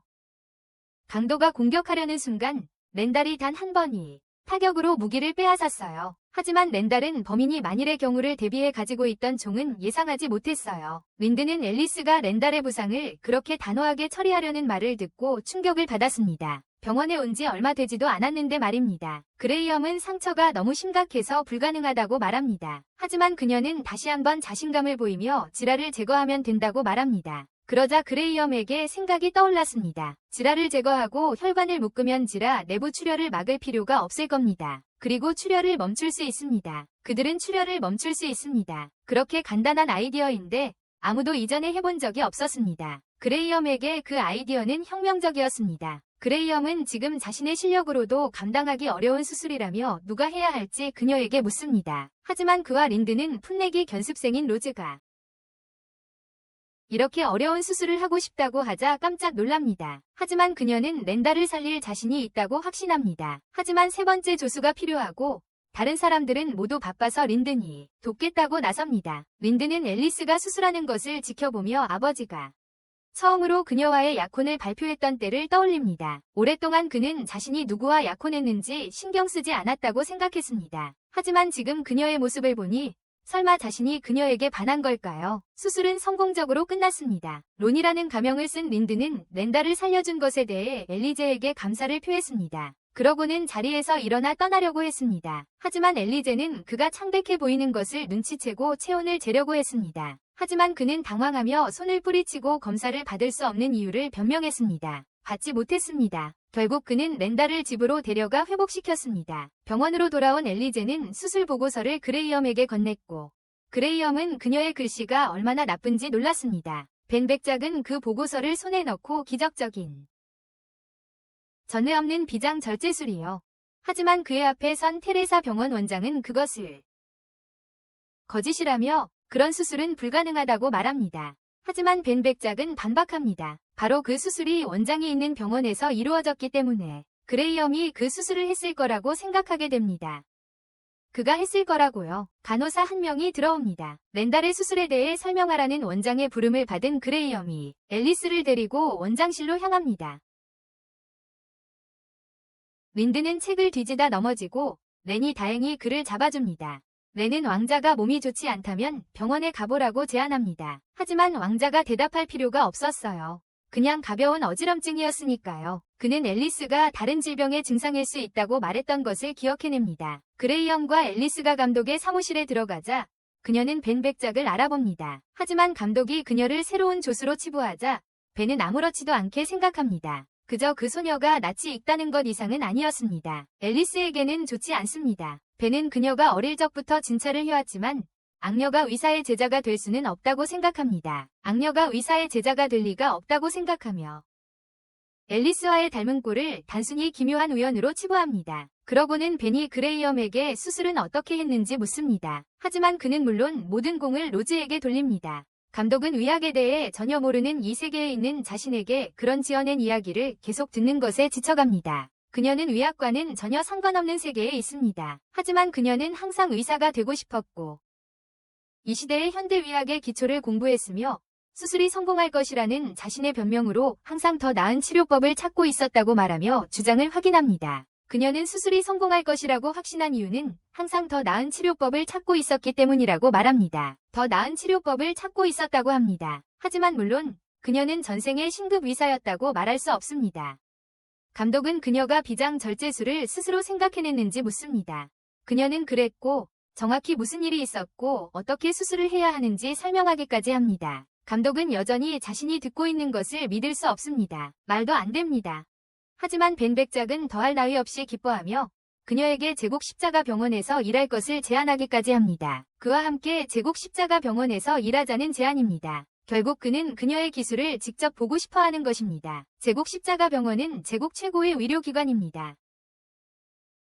강도가 공격하려는 순간 렌달이 단 한 번이 타격으로 무기를 빼앗았어요. 하지만 렌달은 범인이 만일의 경우를 대비해 가지고 있던 총은 예상하지 못했어요. 린든은 앨리스가 렌달의 부상을 그렇게 단호하게 처리하려는 말을 듣고 충격을 받았습니다. 병원에 온 지 얼마 되지도 않았는데 말입니다. 그레이엄은 상처가 너무 심각해서 불가능하다고 말합니다. 하지만 그녀는 다시 한번 자신감을 보이며 질환을 제거하면 된다고 말합니다. 그러자 그레이엄에게 생각이 떠올랐습니다. 질환을 제거하고 혈관을 묶으면 질환 내부 출혈을 막을 필요가 없을 겁니다. 그리고 출혈을 멈출 수 있습니다. 그들은 출혈을 멈출 수 있습니다. 그렇게 간단한 아이디어인데 아무도 이전에 해본 적이 없었습니다. 그레이엄에게 그 아이디어는 혁명적이었습니다. 그레이엄은 지금 자신의 실력으로도 감당하기 어려운 수술이라며 누가 해야 할지 그녀에게 묻습니다. 하지만 그와 린드는 풋내기 견습생인 로즈가 이렇게 어려운 수술을 하고 싶다고 하자 깜짝 놀랍니다. 하지만 그녀는 렌다를 살릴 자신이 있다고 확신합니다. 하지만 세 번째 조수가 필요하고 다른 사람들은 모두 바빠서 린든이 돕겠다고 나섭니다. 린든은 앨리스가 수술하는 것을 지켜보며 아버지가 처음으로 그녀와의 약혼을 발표했던 때를 떠올립니다. 오랫동안 그는 자신이 누구와 약혼했는지 신경 쓰지 않았다고 생각했습니다. 하지만 지금 그녀의 모습을 보니 설마 자신이 그녀에게 반한 걸까요? 수술은 성공적으로 끝났습니다. 론이라는 가명을 쓴 린드는 렌다를 살려준 것에 대해 엘리제에게 감사를 표했습니다. 그러고는 자리에서 일어나 떠나려고 했습니다. 하지만 엘리제는 그가 창백해 보이는 것을 눈치채고 체온을 재려고 했습니다. 하지만 그는 당황하며 손을 뿌리치고 검사를 받을 수 없는 이유를 변명했습니다. 받지 못했습니다. 결국 그는 렌다를 집으로 데려가 회복시켰습니다. 병원으로 돌아온 엘리제는 수술 보고서를 그레이엄에게 건넸고 그레이엄은 그녀의 글씨가 얼마나 나쁜지 놀랐습니다. 벤 백작은 그 보고서를 손에 넣고 기적적인 전례 없는 비장 절제술이요. 하지만 그의 앞에 선 테레사 병원 원장은 그것을 거짓이라며 그런 수술은 불가능하다고 말합니다. 하지만 벤 백작은 반박합니다. 바로 그 수술이 원장이 있는 병원에서 이루어졌기 때문에 그레이엄이 그 수술을 했을 거라고 생각하게 됩니다. 그가 했을 거라고요. 간호사 한 명이 들어옵니다. 렌달의 수술에 대해 설명하라는 원장의 부름을 받은 그레이엄이 앨리스를 데리고 원장실로 향합니다. 린드는 책을 뒤지다 넘어지고 렌이 다행히 그를 잡아줍니다. 렌은 왕자가 몸이 좋지 않다면 병원에 가보라고 제안합니다. 하지만 왕자가 대답할 필요가 없었어요. 그냥 가벼운 어지럼증이었으니까요. 그는 앨리스가 다른 질병의 증상일 수 있다고 말했던 것을 기억해냅니다. 그레이엄과 앨리스가 감독의 사무실에 들어가자 그녀는 벤 백작을 알아봅니다. 하지만 감독이 그녀를 새로운 조수로 치부하자 벤은 아무렇지도 않게 생각합니다. 그저 그 소녀가 낯이 익다는 것 이상은 아니었습니다. 앨리스에게는 좋지 않습니다. 벤은 그녀가 어릴 적부터 진찰을 해왔지만 악녀가 의사의 제자가 될 수는 없다고 생각합니다. 악녀가 의사의 제자가 될 리가 없다고 생각하며 앨리스와의 닮은 꼴을 단순히 기묘한 우연으로 치부합니다. 그러고는 벤이 그레이엄에게 수술은 어떻게 했는지 묻습니다. 하지만 그는 물론 모든 공을 로즈에게 돌립니다. 감독은 의학에 대해 전혀 모르는 이 세계에 있는 자신에게 그런 지어낸 이야기를 계속 듣는 것에 지쳐갑니다. 그녀는 의학과는 전혀 상관없는 세계에 있습니다. 하지만 그녀는 항상 의사가 되고 싶었고 이 시대의 현대의학의 기초를 공부했으며 수술이 성공할 것이라는 자신의 변명으로 항상 더 나은 치료법을 찾고 있었다고 말하며 주장을 확인합니다. 그녀는 수술이 성공할 것이라고 확신한 이유는 항상 더 나은 치료법을 찾고 있었기 때문이라고 말합니다. 더 나은 치료법을 찾고 있었다고 합니다. 하지만 물론 그녀는 전생의 신급 의사였다고 말할 수 없습니다. 감독은 그녀가 비장 절제술을 스스로 생각해냈는지 묻습니다. 그녀는 그랬고 정확히 무슨 일이 있었고 어떻게 수술을 해야 하는지 설명하기까지 합니다. 감독은 여전히 자신이 듣고 있는 것을 믿을 수 없습니다. 말도 안 됩니다. 하지만 벤 백작은 더할 나위 없이 기뻐하며 그녀에게 제국 십자가 병원에서 일할 것을 제안하기까지 합니다. 그와 함께 제국 십자가 병원에서 일하자는 제안입니다. 결국 그는 그녀의 기술을 직접 보고 싶어 하는 것입니다. 제국 십자가 병원은 제국 최고의 의료기관입니다.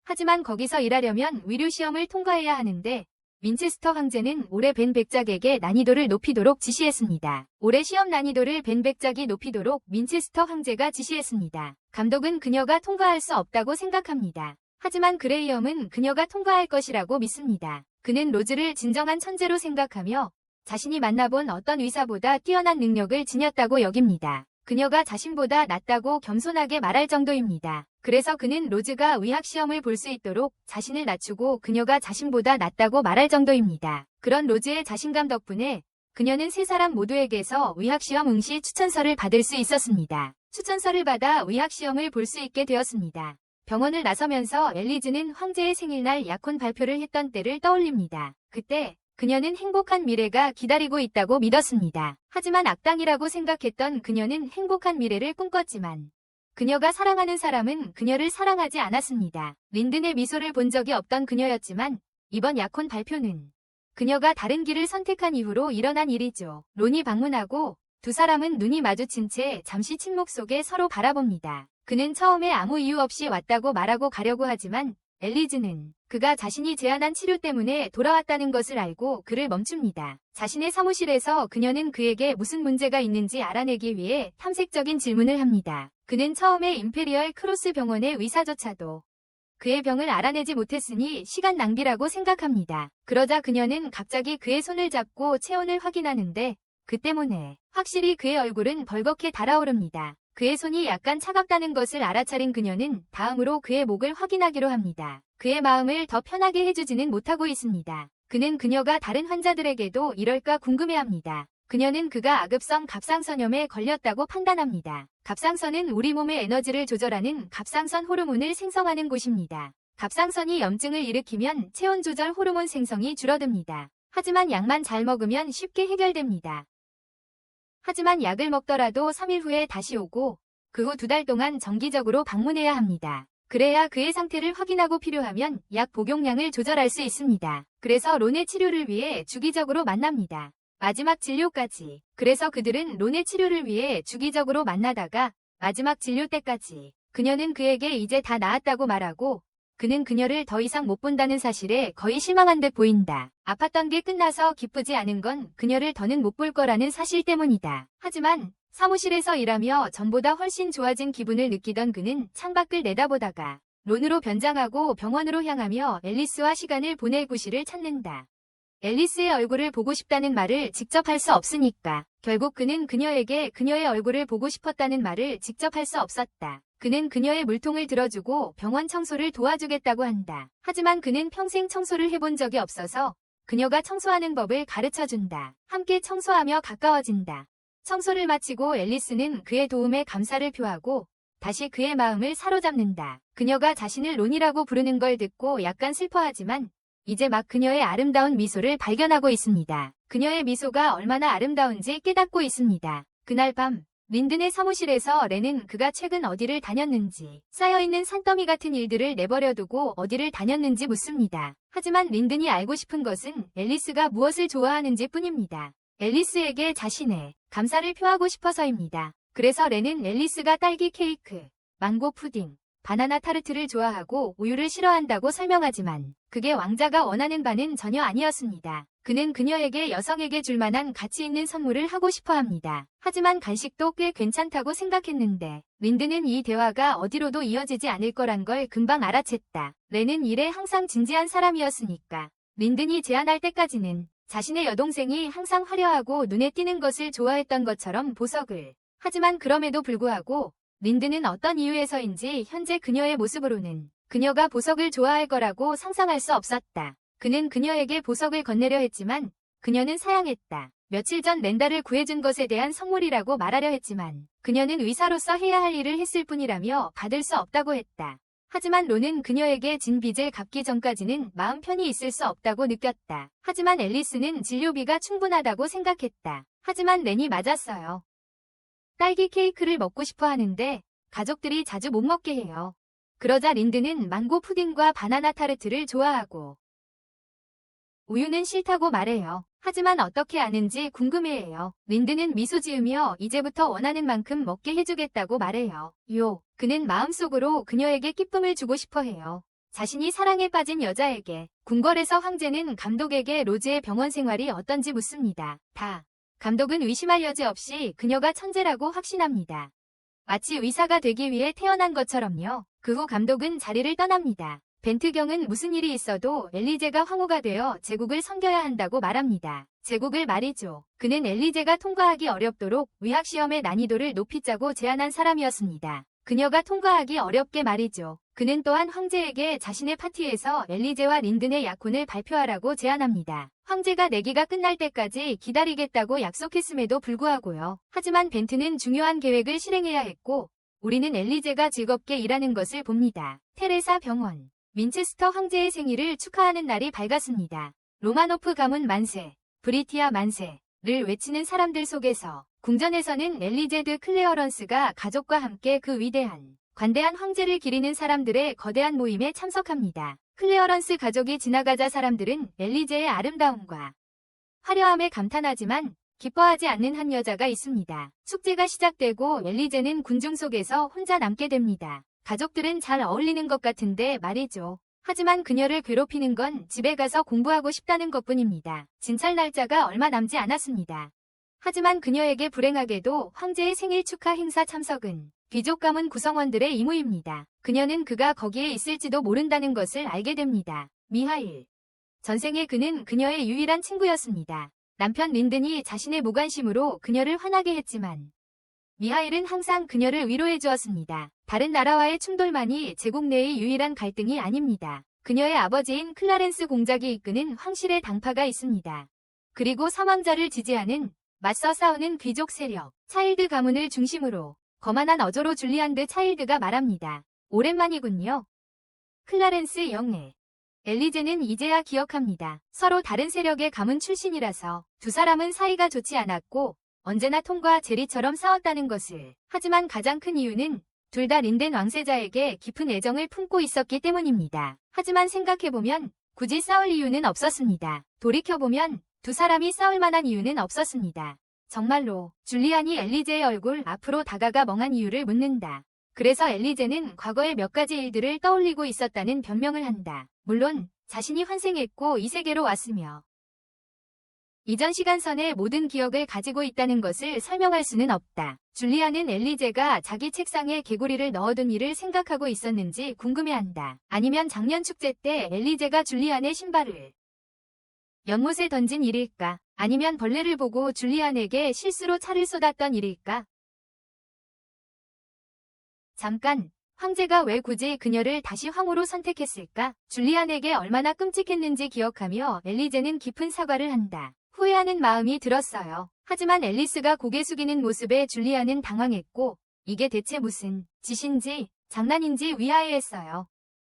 하지만 거기서 일하려면 의료시험을 통과해야 하는데 윈체스터 황제는 올해 벤 백작에게 난이도를 높이도록 지시했습니다. 올해 시험 난이도를 벤 백작이 높이도록 윈체스터 황제가 지시했습니다. 감독은 그녀가 통과할 수 없다고 생각합니다. 하지만 그레이엄은 그녀가 통과할 것이라고 믿습니다. 그는 로즈를 진정한 천재로 생각하며 자신이 만나본 어떤 의사보다 뛰어난 능력을 지녔다고 여깁니다. 그녀가 자신보다 낫다고 겸손하게 말할 정도입니다. 그래서 그는 로즈가 의학시험을 볼 수 있도록 자신을 낮추고 그녀가 자신보다 낫다고 말할 정도입니다. 그런 로즈의 자신감 덕분에 그녀는 세 사람 모두에게서 의학시험 응시 추천서를 받을 수 있었습니다. 추천서를 받아 의학시험을 볼 수 있게 되었습니다. 병원을 나서면서 엘리즈는 황제의 생일날 약혼 발표를 했던 때를 떠올립니다. 그때 그녀는 행복한 미래가 기다리고 있다고 믿었습니다. 하지만 악당이라고 생각했던 그녀는 행복한 미래를 꿈꿨지만 그녀가 사랑하는 사람은 그녀를 사랑하지 않았습니다. 린든의 미소를 본 적이 없던 그녀였지만 이번 약혼 발표는 그녀가 다른 길을 선택한 이후로 일어난 일이죠. 론이 방문하고 두 사람은 눈이 마주친 채 잠시 침묵 속에 서로 바라봅니다. 그는 처음에 아무 이유 없이 왔다고 말하고 가려고 하지만 엘리즈는 그가 자신이 제안한 치료 때문에 돌아왔다는 것을 알고 그를 멈춥니다. 자신의 사무실에서 그녀는 그에게 무슨 문제가 있는지 알아내기 위해 탐색적인 질문을 합니다. 그는 처음에 임페리얼 크로스 병원의 의사조차도 그의 병을 알아내지 못했으니 시간 낭비라고 생각합니다. 그러자 그녀는 갑자기 그의 손을 잡고 체온을 확인하는데 그 때문에 확실히 그의 얼굴은 벌겋게 달아오릅니다. 그의 손이 약간 차갑다는 것을 알아차린 그녀는 다음으로 그의 목을 확인하기로 합니다. 그의 마음을 더 편하게 해주지는 못하고 있습니다. 그는 그녀가 다른 환자들에게도 이럴까 궁금해합니다. 그녀는 그가 아급성 갑상선염에 걸렸다고 판단합니다. 갑상선은 우리 몸의 에너지를 조절하는 갑상선 호르몬을 생성하는 곳입니다. 갑상선이 염증을 일으키면 체온 조절 호르몬 생성이 줄어듭니다. 하지만 약만 잘 먹으면 쉽게 해결됩니다. 하지만 약을 먹더라도 3일 후에 다시 오고 그 후 2달 동안 정기적으로 방문해야 합니다. 그래야 그의 상태를 확인하고 필요하면 약 복용량을 조절할 수 있습니다. 그래서 론의 치료를 위해 주기적으로 만납니다. 마지막 진료까지. 그래서 그들은 론의 치료를 위해 주기적으로 만나다가 마지막 진료 때까지. 그녀는 그에게 이제 다 나았다고 말하고 그는 그녀를 더 이상 못 본다는 사실에 거의 실망한 듯 보인다. 아팠던 게 끝나서 기쁘지 않은 건 그녀를 더는 못 볼 거라는 사실 때문이다. 하지만 사무실에서 일하며 전보다 훨씬 좋아진 기분을 느끼던 그는 창밖을 내다보다가 론으로 변장하고 병원으로 향하며 앨리스와 시간을 보낼 구실을 찾는다. 앨리스의 얼굴을 보고 싶다는 말을 직접 할 수 없으니까. 결국 그는 그녀에게 그녀의 얼굴을 보고 싶었다는 말을 직접 할 수 없었다. 그는 그녀의 물통을 들어주고 병원 청소를 도와주겠다고 한다. 하지만 그는 평생 청소를 해본 적이 없어서 그녀가 청소하는 법을 가르쳐준다. 함께 청소하며 가까워진다. 청소를 마치고 앨리스는 그의 도움에 감사를 표하고 다시 그의 마음을 사로잡는다. 그녀가 자신을 론이라고 부르는 걸 듣고 약간 슬퍼하지만 이제 막 그녀의 아름다운 미소를 발견하고 있습니다. 그녀의 미소가 얼마나 아름다운지 깨닫고 있습니다. 그날 밤 린든의 사무실에서 렌은 그가 최근 어디를 다녔는지 쌓여있는 산더미 같은 일들을 내버려두고 어디를 다녔는지 묻습니다. 하지만 린든이 알고 싶은 것은 앨리스가 무엇을 좋아하는지 뿐입니다. 앨리스에게 자신의 감사를 표하고 싶어서입니다. 그래서 렌은 앨리스가 딸기 케이크, 망고 푸딩, 바나나 타르트를 좋아하고 우유를 싫어한다고 설명하지만 그게 왕자가 원하는 바는 전혀 아니었습니다. 그는 그녀에게 여성에게 줄 만한 가치 있는 선물을 하고 싶어 합니다. 하지만 간식도 꽤 괜찮다고 생각했는데 린드는 이 대화가 어디로도 이어지지 않을 거란 걸 금방 알아챘다. 렌은 일에 항상 진지한 사람이었으니까 린든이 제안할 때까지는 자신의 여동생이 항상 화려하고 눈에 띄는 것을 좋아했던 것처럼 보석을. 하지만 그럼에도 불구하고 린드는 어떤 이유에서인지 현재 그녀의 모습으로는 그녀가 보석을 좋아할 거라고 상상할 수 없었다. 그는 그녀에게 보석을 건네려 했지만 그녀는 사양했다. 며칠 전 렌다를 구해준 것에 대한 선물이라고 말하려 했지만 그녀는 의사로서 해야 할 일을 했을 뿐이라며 받을 수 없다고 했다. 하지만 론은 그녀에게 진 빚을 갚기 전까지는 마음 편히 있을 수 없다고 느꼈다. 하지만 앨리스는 진료비가 충분하다고 생각했다. 하지만 렌이 맞았어요. 딸기 케이크를 먹고 싶어 하는데 가족들이 자주 못 먹게 해요. 그러자 린드는 망고 푸딩과 바나나 타르트를 좋아하고 우유는 싫다고 말해요. 하지만 어떻게 아는지 궁금해해요. 린드는 미소 지으며 이제부터 원하는 만큼 먹게 해주겠다고 말해요. 그는 마음속으로 그녀에게 기쁨을 주고 싶어 해요. 자신이 사랑에 빠진 여자에게. 궁궐에서 황제는 감독에게 로즈의 병원 생활이 어떤지 묻습니다. 감독은 의심할 여지 없이 그녀가 천재라고 확신합니다. 마치 의사가 되기 위해 태어난 것처럼요. 그 후 감독은 자리를 떠납니다. 벤트경은 무슨 일이 있어도 엘리제가 황후가 되어 제국을 섬겨야 한다고 말합니다. 제국을 말이죠. 그는 엘리제가 통과하기 어렵도록 의학시험의 난이도를 높이 짜고 제안한 사람이었습니다. 그녀가 통과하기 어렵게 말이죠. 그는 또한 황제에게 자신의 파티에서 엘리제와 린든의 약혼을 발표하라고 제안합니다. 황제가 내기가 끝날 때까지 기다리겠다고 약속했음에도 불구하고요. 하지만 벤트는 중요한 계획을 실행해야 했고 우리는 엘리제가 즐겁게 일하는 것을 봅니다. 테레사 병원. 민체스터 황제의 생일을 축하하는 날이 밝았습니다. 로마노프 가문 만세, 브리티아 만세를 외치는 사람들 속에서 궁전에서는 엘리제 드 클레어런스가 가족과 함께 그 위대한, 관대한 황제를 기리는 사람들의 거대한 모임에 참석합니다. 클레어런스 가족이 지나가자 사람들은 엘리제의 아름다움과 화려함에 감탄하지만 기뻐하지 않는 한 여자가 있습니다. 축제가 시작되고 엘리제는 군중 속에서 혼자 남게 됩니다. 가족들은 잘 어울리는 것 같은데 말이죠. 하지만 그녀를 괴롭히는 건 집에 가서 공부하고 싶다는 것뿐입니다. 진찰 날짜가 얼마 남지 않았습니다. 하지만 그녀에게 불행하게도 황제의 생일 축하 행사 참석은 귀족 가문 구성원들의 임무입니다. 그녀는 그가 거기에 있을지도 모른다는 것을 알게 됩니다. 미하일. 전생에 그는 그녀의 유일한 친구였습니다. 남편 린든이 자신의 무관심으로 그녀를 화나게 했지만 미하일은 항상 그녀를 위로해 주었습니다. 다른 나라와의 충돌만이 제국 내의 유일한 갈등이 아닙니다. 그녀의 아버지인 클라렌스 공작이 이끄는 황실의 당파가 있습니다. 그리고 사망자를 지지하는 맞서 싸우는 귀족 세력, 차일드 가문을 중심으로 거만한 어조로 줄리안 드 차일드가 말합니다. 오랜만이군요. 클라렌스 영애. 엘리제는 이제야 기억합니다. 서로 다른 세력의 가문 출신이라서 두 사람은 사이가 좋지 않았고 언제나 톰과 제리처럼 싸웠다는 것을. 하지만 가장 큰 이유는 둘 다 린덴 왕세자에게 깊은 애정을 품고 있었기 때문입니다. 하지만 생각해보면 굳이 싸울 이유는 없었습니다. 돌이켜보면 두 사람이 싸울 만한 이유는 없었습니다. 정말로 줄리안이 엘리제의 얼굴 앞으로 다가가 멍한 이유를 묻는다. 그래서 엘리제는 과거의 몇 가지 일들을 떠올리고 있었다는 변명을 한다. 물론 자신이 환생했고 이 세계로 왔으며 이전 시간선의 모든 기억을 가지고 있다는 것을 설명할 수는 없다. 줄리안은 엘리제가 자기 책상에 개구리를 넣어둔 일을 생각하고 있었는지 궁금해한다. 아니면 작년 축제 때 엘리제가 줄리안의 신발을 연못에 던진 일일까? 아니면 벌레를 보고 줄리안에게 실수로 차를 쏟았던 일일까? 잠깐, 황제가 왜 굳이 그녀를 다시 황후로 선택했을까? 줄리안에게 얼마나 끔찍했는지 기억하며 엘리제는 깊은 사과를 한다. 후회하는 마음이 들었어요. 하지만 앨리스가 고개 숙이는 모습에 줄리안은 당황했고 이게 대체 무슨 짓인지 장난인지 위아해했어요.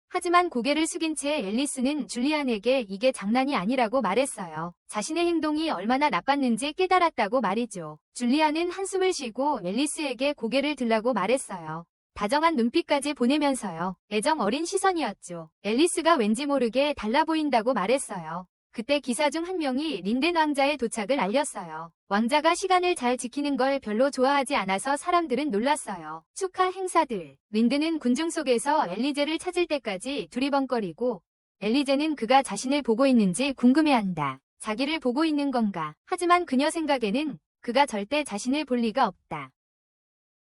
하지만 고개를 숙인 채 앨리스는 줄리안에게 이게 장난이 아니라고 말했어요. 자신의 행동이 얼마나 나빴는지 깨달았다고 말이죠. 줄리안은 한숨을 쉬고 앨리스에게 고개를 들라고 말했어요. 다정한 눈빛까지 보내면서요. 애정 어린 시선이었죠. 앨리스가 왠지 모르게 달라 보인다고 말했어요. 그때 기사 중 한 명이 린덴 왕자의 도착을 알렸어요. 왕자가 시간을 잘 지키는 걸 별로 좋아하지 않아서 사람들은 놀랐어요. 축하 행사들. 린든은 군중 속에서 엘리제를 찾을 때까지 두리번거리고 엘리제는 그가 자신을 보고 있는지 궁금해한다. 자기를 보고 있는 건가? 하지만 그녀 생각에는 그가 절대 자신을 볼 리가 없다.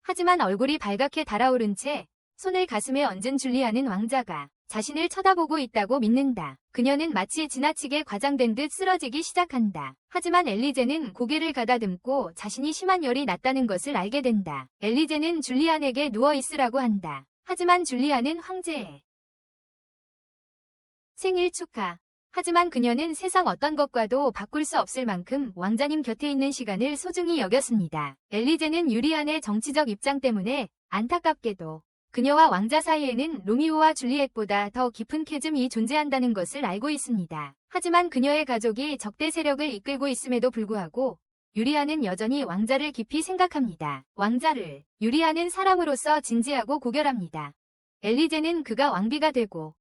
하지만 얼굴이 발갛게 달아오른 채 손을 가슴에 얹은 줄리안은 왕자가 자신을 쳐다보고 있다고 믿는다. 그녀는 마치 지나치게 과장된 듯 쓰러지기 시작한다. 하지만 엘리제는 고개를 가다듬고 자신이 심한 열이 났다는 것을 알게 된다. 엘리제는 줄리안에게 누워있으라고 한다. 하지만 줄리안은 황제의 생일 축하. 하지만 그녀는 세상 어떤 것과도 바꿀 수 없을 만큼 왕자님 곁에 있는 시간을 소중히 여겼습니다. 엘리제는 유리안의 정치적 입장 때문에 안타깝게도 그녀와 왕자 사이에는 로미오와 줄리엣보다 더 깊은 캐즘이 존재한다는 것을 알고 있습니다. 하지만 그녀의 가족이 적대 세력을 이끌고 있음에도 불구하고 유리안은 여전히 왕자를 깊이 생각합니다. 왕자를. 유리안은 사람으로서 진지하고 고결합니다. 엘리제는 그가 왕비가 되고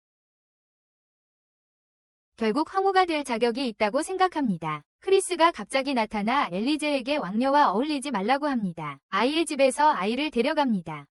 결국 황후가 될 자격이 있다고 생각합니다. 크리스가 갑자기 나타나 엘리제에게 왕녀와 어울리지 말라고 합니다. 아이의 집에서 아이를 데려갑니다.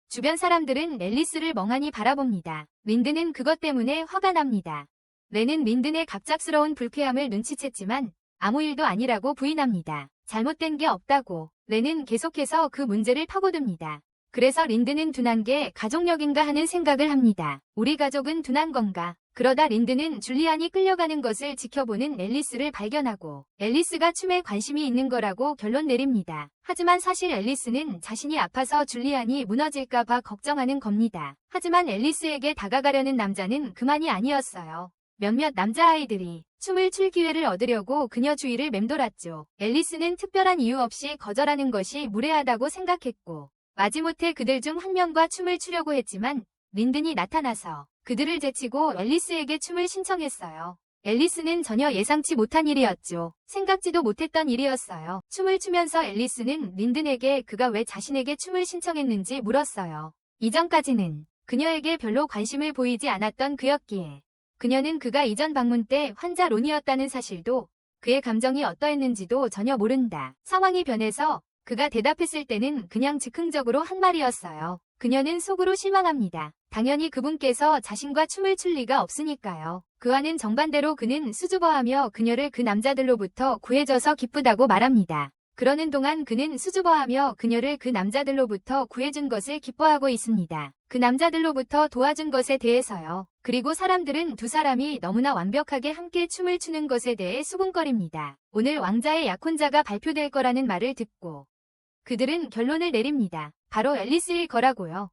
주변 사람들은 앨리스를 멍하니 바라봅니다. 린든은 그것 때문에 화가 납니다. 레는 린든의 갑작스러운 불쾌함을 눈치챘지만 아무 일도 아니라고 부인합니다. 잘못된 게 없다고. 레는 계속해서 그 문제를 파고듭니다. 그래서 린든은 둔한 게 가족력인가 하는 생각을 합니다. 우리 가족은 둔한 건가? 그러다 린든은 줄리안이 끌려가는 것을 지켜보는 앨리스를 발견하고 앨리스가 춤에 관심이 있는 거라고 결론 내립니다. 하지만 사실 앨리스는 자신이 아파서 줄리안이 무너질까 봐 걱정하는 겁니다. 하지만 앨리스에게 다가가려는 남자는 그만이 아니었어요. 몇몇 남자아이들이 춤을 출 기회를 얻으려고 그녀 주위를 맴돌았죠. 앨리스는 특별한 이유 없이 거절하는 것이 무례하다고 생각했고 마지못해 그들 중 한 명과 춤을 추려고 했지만 린든이 나타나서 그들을 제치고 앨리스에게 춤을 신청했어요. 앨리스는 전혀 예상치 못한 일이었죠. 생각지도 못했던 일이었어요. 춤을 추면서 앨리스는 린든에게 그가 왜 자신에게 춤을 신청했는지 물었어요. 이전까지는 그녀에게 별로 관심을 보이지 않았던 그였기에 그녀는 그가 이전 방문 때 환자 론이었다는 사실도 그의 감정이 어떠했는지도 전혀 모른다. 상황이 변해서 그가 대답했을 때는 그냥 즉흥적으로 한 말이었어요. 그녀는 속으로 실망합니다. 당연히 그분께서 자신과 춤을 출 리가 없으니까요. 그와는 정반대로 그는 수줍어하며 그녀를 그 남자들로부터 구해줘서 기쁘다고 말합니다. 그러는 동안 그는 수줍어하며 그녀를 그 남자들로부터 구해준 것을 기뻐하고 있습니다. 그 남자들로부터 도와준 것에 대해서요. 그리고 사람들은 두 사람이 너무나 완벽하게 함께 춤을 추는 것에 대해 수군거립니다. 오늘 왕자의 약혼자가 발표될 거라는 말을 듣고 그들은 결론을 내립니다. 바로 앨리스일 거라고요.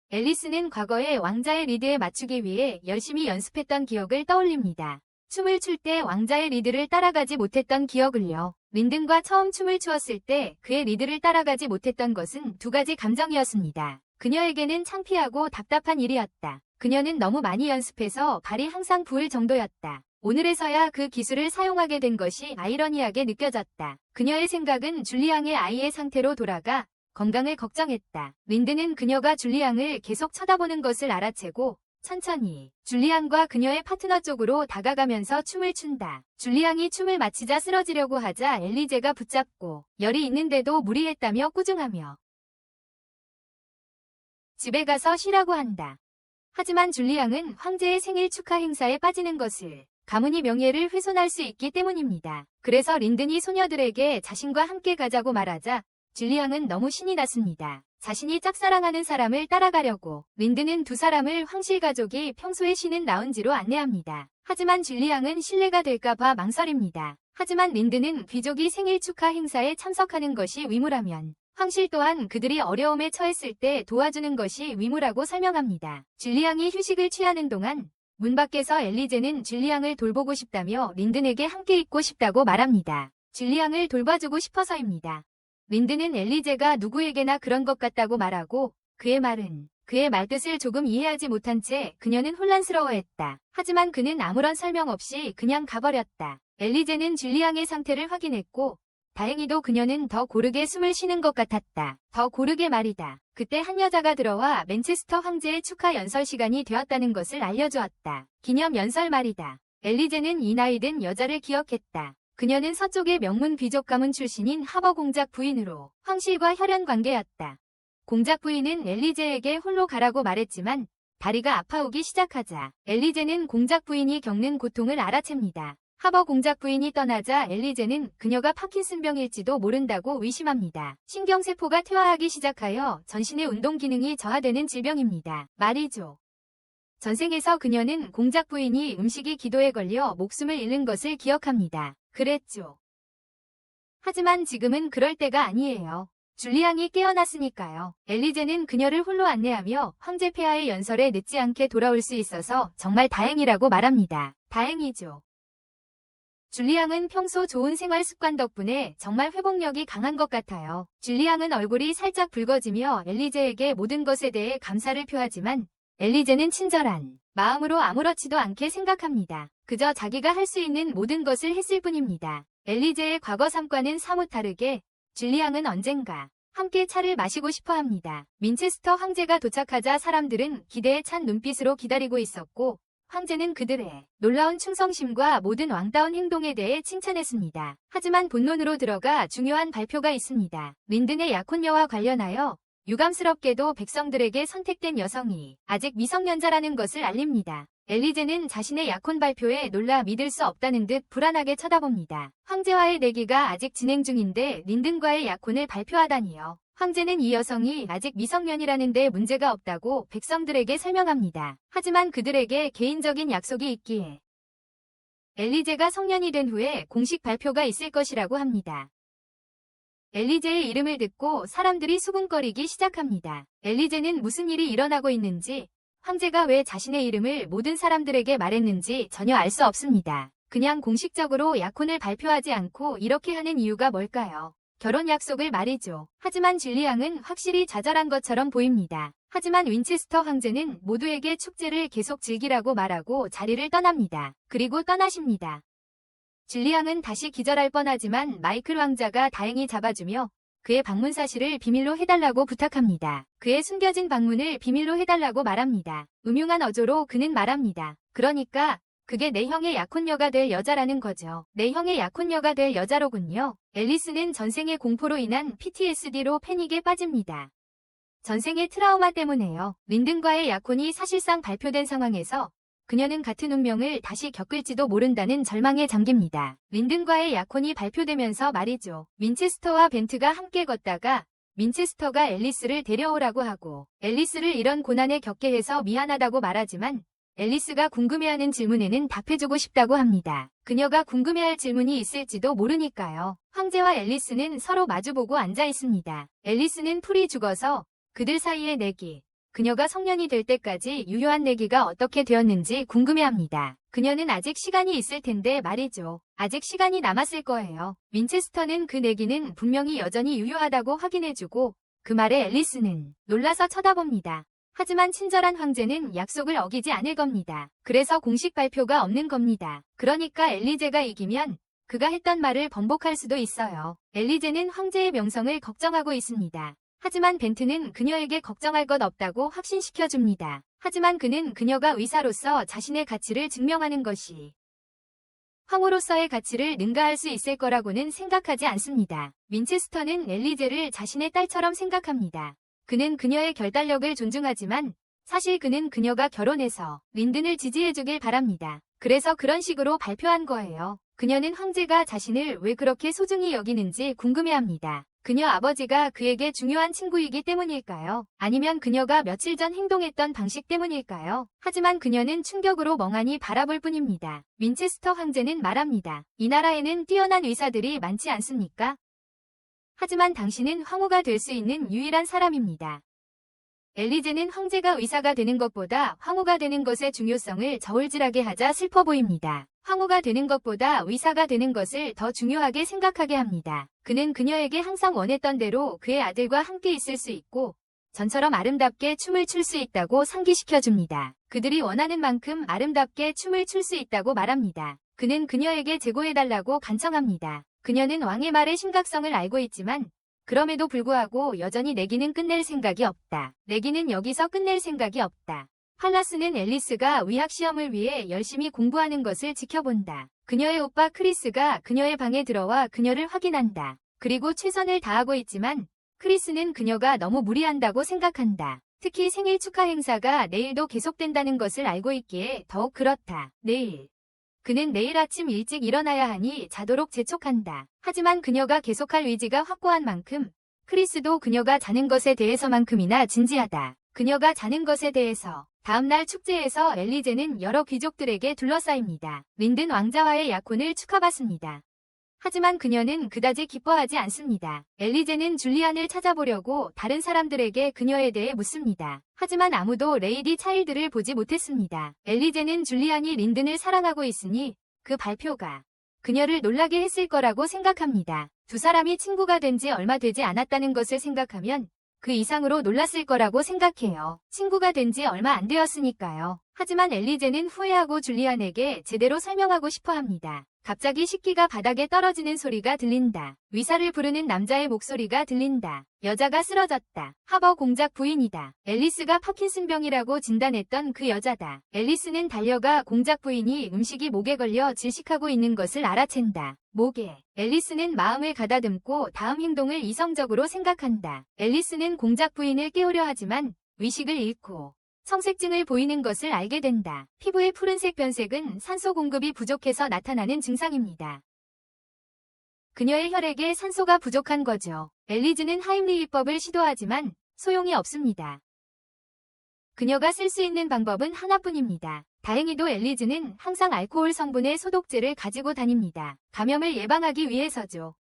앨리스는 과거에 왕자의 리드에 맞추기 위해 열심히 연습했던 기억을 떠올립니다. 춤을 출 때 왕자의 리드를 따라가지 못했던 기억을요. 린든과 처음 춤을 추었을 때 그의 리드를 따라가지 못했던 것은 두 가지 감정이었습니다. 그녀에게는 창피하고 답답한 일이었다. 그녀는 너무 많이 연습해서 발이 항상 부을 정도였다. 오늘에서야 그 기술을 사용하게 된 것이 아이러니하게 느껴졌다. 그녀의 생각은 줄리앙의 아이의 상태로 돌아가 건강을 걱정했다. 린드는 그녀가 줄리앙을 계속 쳐다보는 것을 알아채고 천천히 줄리앙과 그녀의 파트너 쪽으로 다가가면서 춤을 춘다. 줄리앙이 춤을 마치자 쓰러지려고 하자 엘리제가 붙잡고 열이 있는데도 무리했다며 꾸중하며 집에 가서 쉬라고 한다. 하지만 줄리앙은 황제의 생일 축하 행사에 빠지는 것을 가문이 명예를 훼손할 수 있기 때문입니다. 그래서 린든이 소녀들에게 자신과 함께 가자고 말하자 줄리앙은 너무 신이 났습니다. 자신이 짝사랑하는 사람을 따라가려고 린든은 두 사람을 황실 가족이 평소에 쉬는 라운지로 안내합니다. 하지만 줄리앙은 실례가 될까봐 망설입니다. 하지만 린든은 귀족이 생일 축하 행사에 참석하는 것이 위무라면 황실 또한 그들이 어려움에 처했을 때 도와주는 것이 위무라고 설명합니다. 줄리앙이 휴식을 취하는 동안 문 밖에서 엘리제는 줄리앙을 돌보고 싶다며 린든에게 함께 있고 싶다고 말합니다. 줄리앙을 돌봐주고 싶어서입니다. 린든은 엘리제가 누구에게나 그런 것 같다고 말하고 그의 말뜻을 조금 이해하지 못한 채 그녀는 혼란스러워했다. 하지만 그는 아무런 설명 없이 그냥 가버렸다. 엘리제는 줄리앙의 상태를 확인했고 다행히도 그녀는 더 고르게 숨을 쉬는 것 같았다. 더 고르게 말이다. 그때 한 여자가 들어와 맨체스터 황제의 축하 연설 시간이 되었다는 것을 알려주었다. 기념 연설 말이다. 엘리제는 이 나이든 여자를 기억했다. 그녀는 서쪽의 명문 귀족 가문 출신인 하버 공작 부인으로 황실과 혈연 관계였다. 공작 부인은 엘리제에게 홀로 가라고 말했지만 다리가 아파오기 시작하자 엘리제는 공작 부인이 겪는 고통을 알아챕니다. 하버 공작 부인이 떠나자 엘리제는 그녀가 파킨슨병일지도 모른다고 의심합니다. 신경세포가 퇴화하기 시작하여 전신의 운동 기능이 저하되는 질병입니다. 말이죠. 전생에서 그녀는 공작 부인이 음식이 기도에 걸려 목숨을 잃는 것을 기억합니다. 그랬죠. 하지만 지금은 그럴 때가 아니에요. 줄리앙이 깨어났으니까요. 엘리제는 그녀를 홀로 안내하며 황제 폐하의 연설에 늦지 않게 돌아올 수 있어서 정말 다행이라고 말합니다. 다행이죠. 줄리앙은 평소 좋은 생활 습관 덕분에 정말 회복력이 강한 것 같아요. 줄리앙은 얼굴이 살짝 붉어지며 엘리제에게 모든 것에 대해 감사를 표하지만 엘리제는 친절한 마음으로 아무렇지도 않게 생각합니다. 그저 자기가 할 수 있는 모든 것을 했을 뿐입니다. 엘리제의 과거 삶과는 사뭇 다르게 줄리앙은 언젠가 함께 차를 마시고 싶어 합니다. 민체스터 황제가 도착하자 사람들은 기대에 찬 눈빛으로 기다리고 있었고 황제는 그들의 놀라운 충성심과 모든 왕다운 행동에 대해 칭찬했습니다. 하지만 본론으로 들어가 중요한 발표가 있습니다. 린든의 약혼녀와 관련하여 유감스럽게도 백성들에게 선택된 여성이 아직 미성년자라는 것을 알립니다. 엘리제는 자신의 약혼 발표에 놀라 믿을 수 없다는 듯 불안하게 쳐다봅니다. 황제와의 내기가 아직 진행 중인데 린든과의 약혼을 발표하다니요. 황제는 이 여성이 아직 미성년이라는 데 문제가 없다고 백성들에게 설명합니다. 하지만 그들에게 개인적인 약속이 있기에 엘리제가 성년이 된 후에 공식 발표가 있을 것이라고 합니다. 엘리제의 이름을 듣고 사람들이 수군거리기 시작합니다. 엘리제는 무슨 일이 일어나고 있는지, 황제가 왜 자신의 이름을 모든 사람들에게 말했는지 전혀 알 수 없습니다. 그냥 공식적으로 약혼을 발표하지 않고 이렇게 하는 이유가 뭘까요? 결혼 약속을 말이죠. 하지만 줄리앙은 확실히 좌절한 것처럼 보입니다. 하지만 윈체스터 황제는 모두에게 축제를 계속 즐기라고 말하고 자리를 떠납니다. 그리고 떠나십니다. 줄리앙은 다시 기절할 뻔하지만 마이클 왕자가 다행히 잡아주며 그의 방문 사실을 비밀로 해달라고 부탁합니다. 그의 숨겨진 방문을 비밀로 해달라고 말합니다. 음흉한 어조로 그는 말합니다. 그러니까 그게 내 형의 약혼녀가 될 여자라는 거죠. 내 형의 약혼녀가 될 여자로군요. 앨리스는 전생의 공포로 인한 PTSD로 패닉에 빠집니다. 전생의 트라우마 때문에요. 린든과의 약혼이 사실상 발표된 상황에서 그녀는 같은 운명을 다시 겪을지도 모른다는 절망에 잠깁니다. 린든과의 약혼이 발표되면서 말이죠. 민체스터와 벤트가 함께 걷다가 민체스터가 앨리스를 데려오라고 하고 앨리스를 이런 고난에 겪게 해서 미안하다고 말하지만 앨리스가 궁금해하는 질문에는 답해주고 싶다고 합니다. 그녀가 궁금해할 질문이 있을지도 모르니까요. 황제와 앨리스는 서로 마주보고 앉아 있습니다. 앨리스는 풀이 죽어서 그들 사이의 내기, 그녀가 성년이 될 때까지 유효한 내기가 어떻게 되었는지 궁금해합니다. 그녀는 아직 시간이 있을 텐데 말이죠. 아직 시간이 남았을 거예요. 민체스터는 그 내기는 분명히 여전히 유효하다고 확인해주고 그 말에 앨리스는 놀라서 쳐다봅니다. 하지만 친절한 황제는 약속을 어기지 않을 겁니다. 그래서 공식 발표가 없는 겁니다. 그러니까 엘리제가 이기면 그가 했던 말을 번복할 수도 있어요. 엘리제는 황제의 명성을 걱정하고 있습니다. 하지만 벤트는 그녀에게 걱정할 것 없다고 확신시켜줍니다. 하지만 그는 그녀가 의사로서 자신의 가치를 증명하는 것이 황후로서의 가치를 능가할 수 있을 거라고는 생각하지 않습니다. 민체스터는 엘리제를 자신의 딸처럼 생각합니다. 그는 그녀의 결단력을 존중하지만 사실 그는 그녀가 결혼해서 린든을 지지해주길 바랍니다. 그래서 그런 식으로 발표한 거예요. 그녀는 황제가 자신을 왜 그렇게 소중히 여기는지 궁금해합니다. 그녀 아버지가 그에게 중요한 친구이기 때문일까요? 아니면 그녀가 며칠 전 행동했던 방식 때문일까요? 하지만 그녀는 충격으로 멍하니 바라볼 뿐입니다. 민체스터 황제는 말합니다. 이 나라에는 뛰어난 의사들이 많지 않습니까? 하지만 당신은 황후가 될 수 있는 유일한 사람입니다. 엘리제는 황제가 의사가 되는 것보다 황후가 되는 것의 중요성을 저울질하게 하자 슬퍼 보입니다. 황후가 되는 것보다 의사가 되는 것을 더 중요하게 생각하게 합니다. 그는 그녀에게 항상 원했던 대로 그의 아들과 함께 있을 수 있고 전처럼 아름답게 춤을 출 수 있다고 상기시켜줍니다. 그들이 원하는 만큼 아름답게 춤을 출 수 있다고 말합니다. 그는 그녀에게 제고해달라고 간청합니다. 그녀는 왕의 말의 심각성을 알고 있지만 그럼에도 불구하고 여전히 내기는 끝낼 생각이 없다. 내기는 여기서 끝낼 생각이 없다. 팔라스는 앨리스가 의학시험을 위해 열심히 공부하는 것을 지켜본다. 그녀의 오빠 크리스가 그녀의 방에 들어와 그녀를 확인한다. 그리고 최선을 다하고 있지만 크리스는 그녀가 너무 무리한다고 생각한다. 특히 생일 축하 행사가 내일도 계속된다는 것을 알고 있기에 더욱 그렇다. 내일. 그는 내일 아침 일찍 일어나야 하니 자도록 재촉한다. 하지만 그녀가 계속할 의지가 확고한 만큼 크리스도 그녀가 자는 것에 대해서만큼이나 진지하다. 그녀가 자는 것에 대해서 다음날 축제에서 엘리제는 여러 귀족들에게 둘러싸입니다. 린든 왕자와의 약혼을 축하받습니다. 하지만 그녀는 그다지 기뻐하지 않습니다. 엘리제는 줄리안을 찾아보려고 다른 사람들에게 그녀에 대해 묻습니다. 하지만 아무도 레이디 차일드를 보지 못했습니다. 엘리제는 줄리안이 린든을 사랑하고 있으니 그 발표가 그녀를 놀라게 했을 거라고 생각합니다. 두 사람이 친구가 된 지 얼마 되지 않았다는 것을 생각하면 그 이상으로 놀랐을 거라고 생각해요. 친구가 된 지 얼마 안 되었으니까요. 하지만 엘리제는 후회하고 줄리안에게 제대로 설명하고 싶어 합니다. 갑자기 식기가 바닥에 떨어지는 소리가 들린다. 의사를 부르는 남자의 목소리가 들린다. 여자가 쓰러졌다. 하버 공작 부인이다. 앨리스가 파킨슨병이라고 진단했던 그 여자다. 앨리스는 달려가 공작 부인이 음식이 목에 걸려 질식하고 있는 것을 알아챈다. 목에. 앨리스는 마음을 가다듬고 다음 행동을 이성적으로 생각한다. 앨리스는 공작 부인을 깨우려 하지만 의식을 잃고 성색증을 보이는 것을 알게 된다. 피부의 푸른색 변색은 산소 공급이 부족해서 나타나는 증상입니다. 그녀의 혈액에 산소가 부족한 거죠. 엘리즈는 하임리히법을 시도하지만 소용이 없습니다. 그녀가 쓸 수 있는 방법은 하나뿐입니다. 다행히도 엘리즈는 항상 알코올 성분의 소독제를 가지고 다닙니다. 감염을 예방하기 위해서죠.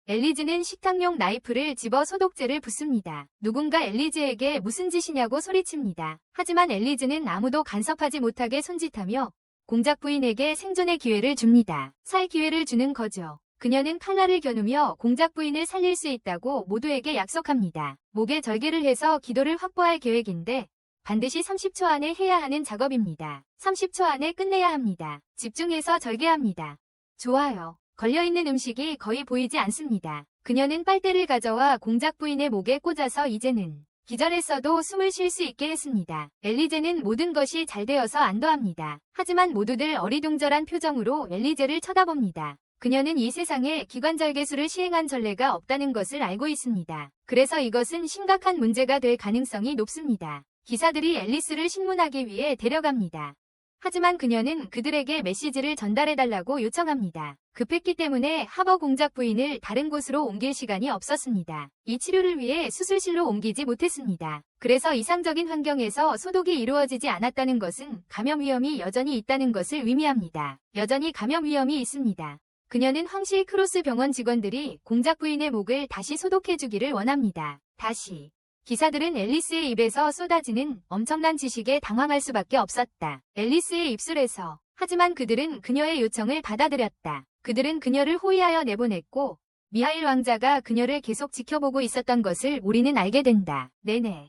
엘리즈는 식탁용 나이프를 집어 소독제를 붓습니다. 누군가 엘리즈에게 무슨 짓이냐고 소리칩니다. 하지만 엘리즈는 아무도 간섭하지 못하게 손짓하며 공작 부인에게 생존의 기회를 줍니다. 살 기회를 주는 거죠. 그녀는 칼날을 겨누며 공작 부인을 살릴 수 있다고 모두에게 약속합니다. 목에 절개를 해서 기도를 확보할 계획인데 반드시 30초 안에 해야 하는 작업입니다. 30초 안에 끝내야 합니다. 집중해서 절개합니다. 좋아요. 걸려있는 음식이 거의 보이지 않습니다. 그녀는 빨대를 가져와 공작 부인의 목에 꽂아서 이제는 기절했어도 숨을 쉴 수 있게 했습니다. 엘리제는 모든 것이 잘 되어서 안도합니다. 하지만 모두들 어리둥절한 표정으로 엘리제를 쳐다봅니다. 그녀는 이 세상에 기관절개술을 시행한 전례가 없다는 것을 알고 있습니다. 그래서 이것은 심각한 문제가 될 가능성이 높습니다. 기사들이 앨리스를 신문하기 위해 데려갑니다. 하지만 그녀는 그들에게 메시지를 전달해달라고 요청합니다. 급했기 때문에 하버 공작 부인을 다른 곳으로 옮길 시간이 없었습니다. 이 치료를 위해 수술실로 옮기지 못했습니다. 그래서 이상적인 환경에서 소독이 이루어지지 않았다는 것은 감염 위험이 여전히 있다는 것을 의미합니다. 여전히 감염 위험이 있습니다. 그녀는 황실 크로스 병원 직원들이 공작 부인의 목을 다시 소독해주기를 원합니다. 다시. 기사들은 앨리스의 입에서 쏟아지는 엄청난 지식에 당황할 수밖에 없었다. 앨리스의 입술에서. 하지만 그들은 그녀의 요청을 받아들였다. 그들은 그녀를 호위하여 내보냈고 미하일 왕자가 그녀를 계속 지켜보고 있었던 것을 우리는 알게 된다. 네네.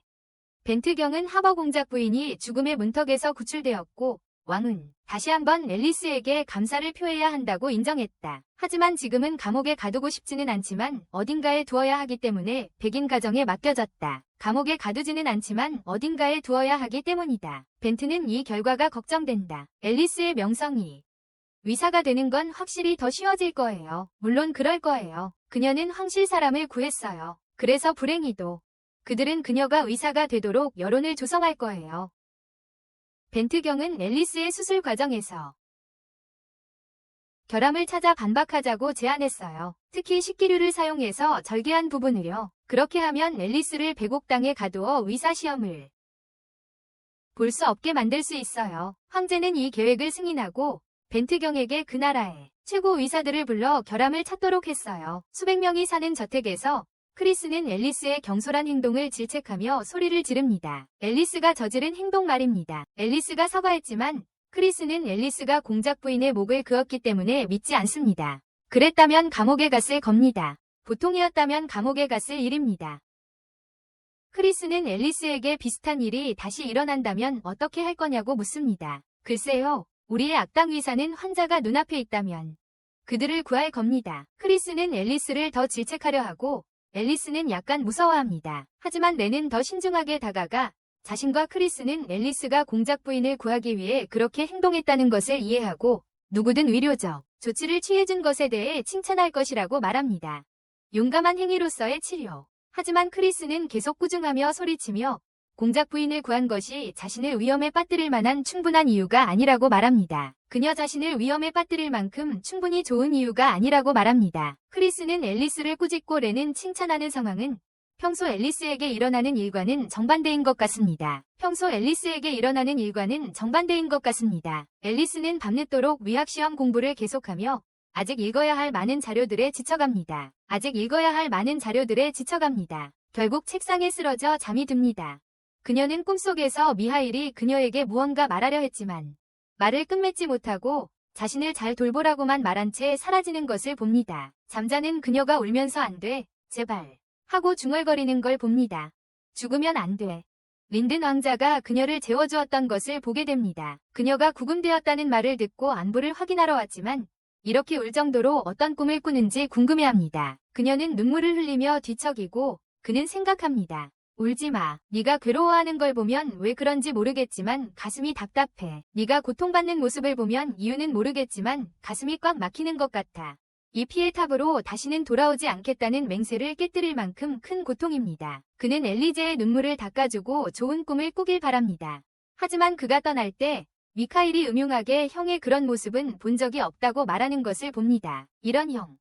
벤트경은 하버 공작 부인이 죽음의 문턱에서 구출되었고 왕은 다시 한번 앨리스에게 감사를 표해야 한다고 인정했다. 하지만 지금은 감옥에 가두고 싶지는 않지만 어딘가에 두어야 하기 때문에 백인 가정에 맡겨졌다. 감옥에 가두지는 않지만 어딘가에 두어야 하기 때문이다. 벤트는 이 결과가 걱정된다. 앨리스의 명성이 의사가 되는 건 확실히 더 쉬워질 거예요. 물론 그럴 거예요. 그녀는 황실 사람을 구했어요. 그래서 불행히도 그들은 그녀가 의사가 되도록 여론을 조성할 거예요. 벤트경은 앨리스의 수술 과정에서 결함을 찾아 반박하자고 제안했어요. 특히 식기류를 사용해서 절개한 부분을요. 그렇게 하면 앨리스를 백옥당에 가두어 의사시험을 볼 수 없게 만들 수 있어요. 황제는 이 계획을 승인하고 벤트경에게 그 나라의 최고 의사들을 불러 결함을 찾도록 했어요. 수백 명이 사는 저택에서 크리스는 앨리스의 경솔한 행동을 질책하며 소리를 지릅니다. 앨리스가 저지른 행동 말입니다. 앨리스가 사과했지만 크리스는 앨리스가 공작 부인의 목을 그었기 때문에 믿지 않습니다. 그랬다면 감옥에 갔을 겁니다. 보통이었다면 감옥에 갔을 일입니다. 크리스는 앨리스에게 비슷한 일이 다시 일어난다면 어떻게 할 거냐고 묻습니다. 글쎄요. 우리의 악당 의사는 환자가 눈앞에 있다면 그들을 구할 겁니다. 크리스는 앨리스를 더 질책하려 하고 앨리스는 약간 무서워합니다. 하지만 렌은 더 신중하게 다가가 자신과 크리스는 앨리스가 공작 부인을 구하기 위해 그렇게 행동했다는 것을 이해하고 누구든 의료적 조치를 취해준 것에 대해 칭찬할 것이라고 말합니다. 용감한 행위로서의 치료. 하지만 크리스는 계속 꾸중하며 소리치며 공작 부인을 구한 것이 자신을 위험에 빠뜨릴 만한 충분한 이유가 아니라고 말합니다. 그녀 자신을 위험에 빠뜨릴 만큼 충분히 좋은 이유가 아니라고 말합니다. 크리스는 앨리스를 꾸짖고 렌은 칭찬하는 상황은 평소 앨리스에게 일어나는 일과는 정반대인 것 같습니다. 앨리스는 밤늦도록 의학시험 공부를 계속하며 아직 읽어야 할 많은 자료들에 지쳐갑니다. 결국 책상에 쓰러져 잠이 듭니다. 그녀는 꿈속에서 미하일이 그녀에게 무언가 말하려 했지만 말을 끝맺지 못하고 자신을 잘 돌보라고만 말한 채 사라지는 것을 봅니다. 잠자는 그녀가 울면서 안 돼, 제발 하고 중얼거리는 걸 봅니다. 죽으면 안 돼. 린든 왕자가 그녀를 재워주었던 것을 보게 됩니다. 그녀가 구금되었다는 말을 듣고 안부를 확인하러 왔지만 이렇게 울 정도로 어떤 꿈을 꾸는지 궁금해합니다. 그녀는 눈물을 흘리며 뒤척이고 그는 생각합니다. 울지 마. 네가 괴로워하는 걸 보면 왜 그런지 모르겠지만 가슴이 답답해. 네가 고통받는 모습을 보면 이유는 모르겠지만 가슴이 꽉 막히는 것 같아. 이 피의 탑으로 다시는 돌아오지 않겠다는 맹세를 깨뜨릴 만큼 큰 고통입니다. 그는 엘리제의 눈물을 닦아주고 좋은 꿈을 꾸길 바랍니다. 하지만 그가 떠날 때 미카일이 음흉하게 형의 그런 모습은 본 적이 없다고 말하는 것을 봅니다. 이런 형.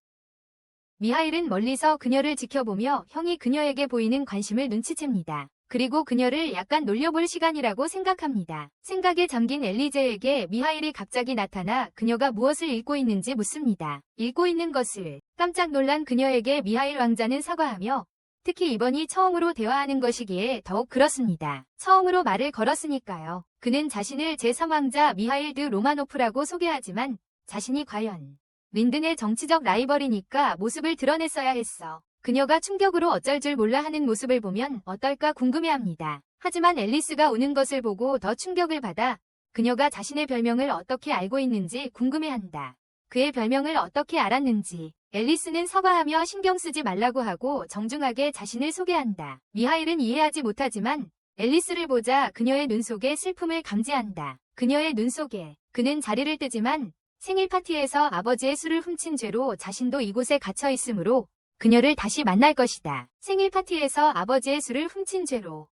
미하일은 멀리서 그녀를 지켜보며 형이 그녀에게 보이는 관심을 눈치챕니다. 그리고 그녀를 약간 놀려볼 시간이라고 생각합니다. 생각에 잠긴 엘리제에게 미하일이 갑자기 나타나 그녀가 무엇을 읽고 있는지 묻습니다. 읽고 있는 것을 깜짝 놀란 그녀에게 미하일 왕자는 사과하며 특히 이번이 처음으로 대화하는 것이기에 더욱 그렇습니다. 처음으로 말을 걸었으니까요. 그는 자신을 제3왕자 미하일 드 로마노프라고 소개하지만 자신이 과연 린든의 정치적 라이벌이니까 모습을 드러냈어야 했어. 그녀가 충격으로 어쩔 줄 몰라 하는 모습을 보면 어떨까 궁금해합니다. 하지만 앨리스가 우는 것을 보고 더 충격을 받아 그녀가 자신의 별명을 어떻게 알고 있는지 궁금해한다. 그의 별명을 어떻게 알았는지. 앨리스는 사과하며 신경 쓰지 말라고 하고 정중하게 자신을 소개한다. 미하일은 이해하지 못하지만 앨리스를 보자 그녀의 눈 속에 슬픔을 감지한다. 그녀의 눈 속에 그는 자리를 뜨지만 생일 파티에서 아버지의 술을 훔친 죄로 자신도 이곳에 갇혀 있으므로 그녀를 다시 만날 것이다. 생일 파티에서 아버지의 술을 훔친 죄로.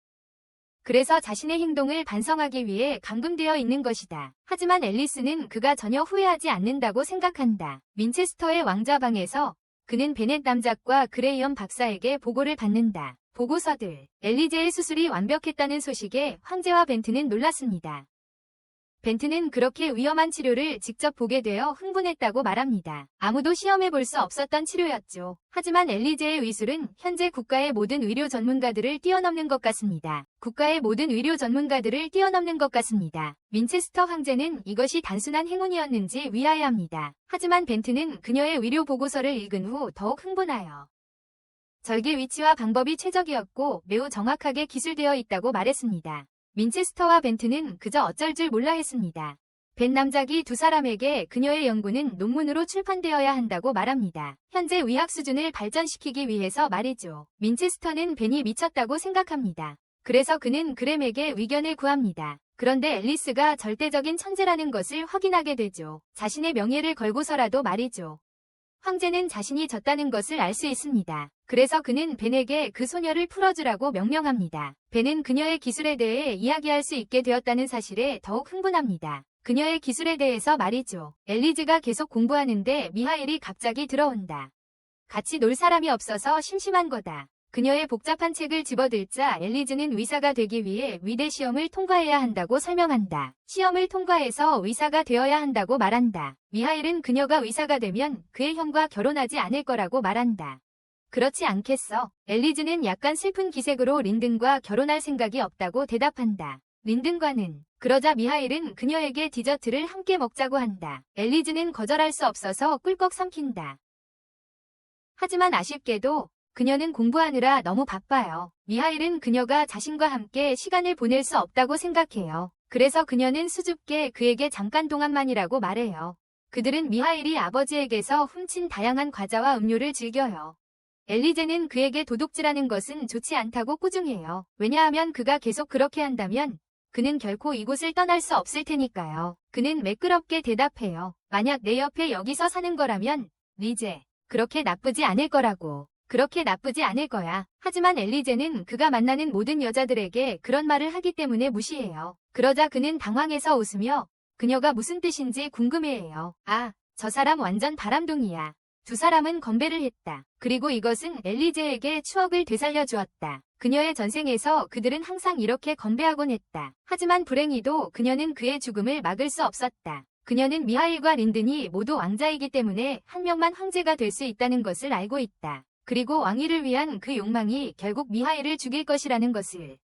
그래서 자신의 행동을 반성하기 위해 감금되어 있는 것이다. 하지만 앨리스는 그가 전혀 후회하지 않는다고 생각한다. 민체스터의 왕좌방에서 그는 베넷 남작과 그레이엄 박사에게 보고를 받는다. 보고서들. 엘리제의 수술이 완벽했다는 소식에 황제와 벤트는 놀랐습니다. 벤트는 그렇게 위험한 치료를 직접 보게 되어 흥분했다고 말합니다. 아무도 시험해 볼 수 없었던 치료였죠. 하지만 엘리제의 의술은 현재 국가의 모든 의료 전문가들을 뛰어넘는 것 같습니다. 국가의 모든 의료 전문가들을 뛰어넘는 것 같습니다. 민체스터 황제는 이것이 단순한 행운이었는지 위하여합니다. 하지만 벤트는 그녀의 의료 보고서를 읽은 후 더욱 흥분하여 절개 위치와 방법이 최적이었고 매우 정확하게 기술되어 있다고 말했습니다. 민체스터와 벤트는 그저 어쩔 줄 몰라 했습니다. 벤 남작이 두 사람에게 그녀의 연구는 논문으로 출판되어야 한다고 말합니다. 현재 의학 수준을 발전시키기 위해서 말이죠. 민체스터는 벤이 미쳤다고 생각합니다. 그래서 그는 그램에게 의견을 구합니다. 그런데 앨리스가 절대적인 천재라는 것을 확인하게 되죠. 자신의 명예를 걸고서라도 말이죠. 황제는 자신이 졌다는 것을 알 수 있습니다. 그래서 그는 벤에게 그 소녀를 풀어주라고 명령합니다. 벤은 그녀의 기술에 대해 이야기할 수 있게 되었다는 사실에 더욱 흥분합니다. 그녀의 기술에 대해서 말이죠. 엘리즈가 계속 공부하는데 미하일이 갑자기 들어온다. 같이 놀 사람이 없어서 심심한 거다. 그녀의 복잡한 책을 집어들자 엘리즈는 의사가 되기 위해 위대 시험을 통과해야 한다고 설명한다. 시험을 통과해서 의사가 되어야 한다고 말한다. 미하일은 그녀가 의사가 되면 그의 형과 결혼하지 않을 거라고 말한다. 그렇지 않겠어. 엘리즈는 약간 슬픈 기색으로 린든과 결혼할 생각이 없다고 대답한다. 린든과는. 그러자 미하일은 그녀에게 디저트를 함께 먹자고 한다. 엘리즈는 거절할 수 없어서 꿀꺽 삼킨다. 하지만 아쉽게도 그녀는 공부하느라 너무 바빠요. 미하일은 그녀가 자신과 함께 시간을 보낼 수 없다고 생각해요. 그래서 그녀는 수줍게 그에게 잠깐 동안만이라고 말해요. 그들은 미하일이 아버지에게서 훔친 다양한 과자와 음료를 즐겨요. 엘리제는 그에게 도둑질하는 것은 좋지 않다고 꾸중해요. 왜냐하면 그가 계속 그렇게 한다면 그는 결코 이곳을 떠날 수 없을 테니까요. 그는 매끄럽게 대답해요. 만약 내 옆에 여기서 사는 거라면 리제, 그렇게 나쁘지 않을 거라고. 그렇게 나쁘지 않을 거야. 하지만 엘리제는 그가 만나는 모든 여자들에게 그런 말을 하기 때문에 무시해요. 그러자 그는 당황해서 웃으며 그녀가 무슨 뜻인지 궁금해해요. 아, 저 사람 완전 바람둥이야. 두 사람은 건배를 했다. 그리고 이것은 엘리제에게 추억을 되살려 주었다. 그녀의 전생에서 그들은 항상 이렇게 건배하곤 했다. 하지만 불행히도 그녀는 그의 죽음을 막을 수 없었다. 그녀는 미하일과 린든이 모두 왕자이기 때문에 한 명만 황제가 될 수 있다는 것을 알고 있다. 그리고 왕위를 위한 그 욕망이 결국 미하일을 죽일 것이라는 것을.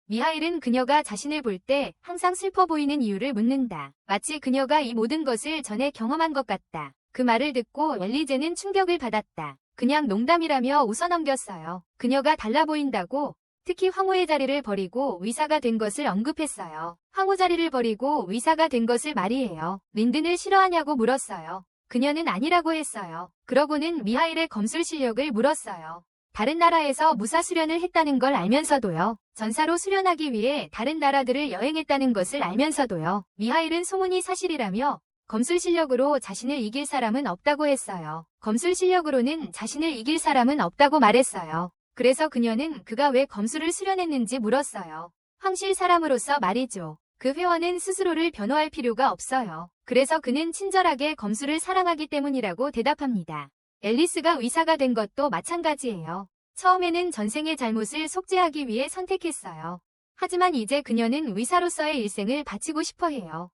미하일은 그녀가 자신을 볼 때 항상 슬퍼 보이는 이유를 묻는다. 마치 그녀가 이 모든 것을 전에 경험한 것 같다. 그 말을 듣고 엘리제는 충격을 받았다. 그냥 농담이라며 웃어넘겼어요. 그녀가 달라 보인다고, 특히 황후의 자리를 버리고 의사가 된 것을 언급했어요. 황후 자리를 버리고 의사가 된 것을 말이에요. 린든을 싫어하냐고 물었어요. 그녀는 아니라고 했어요. 그러고는 미하일의 검술 실력을 물었어요. 다른 나라에서 무사 수련을 했다는 걸 알면서도요. 전사로 수련하기 위해 다른 나라들을 여행했다는 것을 알면서도요. 미하일은 소문이 사실이라며 검술 실력으로 자신을 이길 사람은 없다고 했어요. 검술 실력으로는 자신을 이길 사람은 없다고 말했어요. 그래서 그녀는 그가 왜 검술을 수련했는지 물었어요. 황실 사람으로서 말이죠. 그 회원은 스스로를 변호할 필요가 없어요. 그래서 그는 친절하게 검술을 사랑하기 때문이라고 대답합니다. 앨리스가 의사가 된 것도 마찬가지예요. 처음에는 전생의 잘못을 속죄하기 위해 선택했어요. 하지만 이제 그녀는 의사로서의 일생을 바치고 싶어 해요.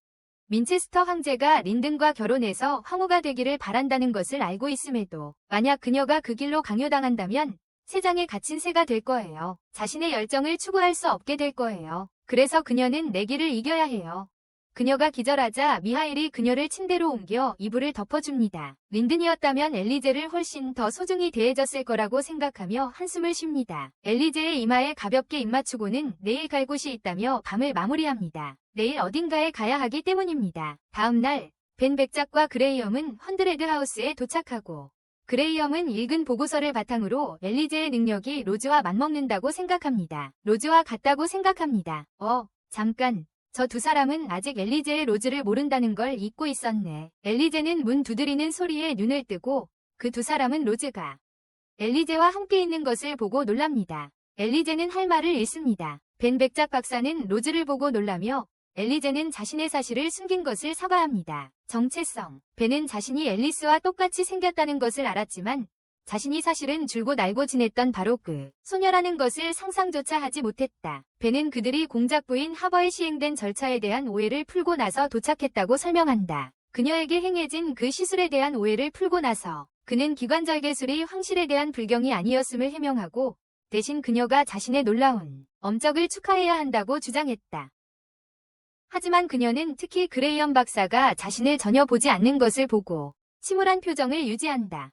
민체스터 황제가 린든과 결혼해서 황후가 되기를 바란다는 것을 알고 있음에도 만약 그녀가 그 길로 강요당한다면 세상에 갇힌 새가 될 거예요. 자신의 열정을 추구할 수 없게 될 거예요. 그래서 그녀는 내기를 이겨야 해요. 그녀가 기절하자 미하일이 그녀를 침대로 옮겨 이불을 덮어줍니다. 린든이었다면 엘리제를 훨씬 더 소중히 대해줬을 거라고 생각하며 한숨을 쉽니다. 엘리제의 이마에 가볍게 입맞추고는 내일 갈 곳이 있다며 밤을 마무리합니다. 내일 어딘가에 가야 하기 때문입니다. 다음 날 벤 백작과 그레이엄은 헌드레드 하우스에 도착하고 그레이엄은 읽은 보고서를 바탕으로 엘리제의 능력이 로즈와 맞먹는다고 생각합니다. 로즈와 같다고 생각합니다. 잠깐. 저 두 사람은 아직 엘리제의 로즈를 모른다는 걸 잊고 있었네. 엘리제는 문 두드리는 소리에 눈을 뜨고 그 두 사람은 로즈가 엘리제와 함께 있는 것을 보고 놀랍니다. 엘리제는 할 말을 잃습니다. 벤 백작 박사는 로즈를 보고 놀라며 엘리제는 자신의 사실을 숨긴 것을 사과합니다. 정체성. 벤은 자신이 앨리스와 똑같이 생겼다는 것을 알았지만 자신이 사실은 줄곧 알고 지냈던 바로 그 소녀라는 것을 상상조차 하지 못했다. 벤은 그들이 공작부인 하버에 시행된 절차에 대한 오해를 풀고 나서 도착했다고 설명한다. 그녀에게 행해진 그 시술에 대한 오해를 풀고 나서 그는 기관절개술이 황실에 대한 불경이 아니었음을 해명하고 대신 그녀가 자신의 놀라운 엄적을 축하해야 한다고 주장했다. 하지만 그녀는 특히 그레이엄 박사가 자신을 전혀 보지 않는 것을 보고 침울한 표정을 유지한다.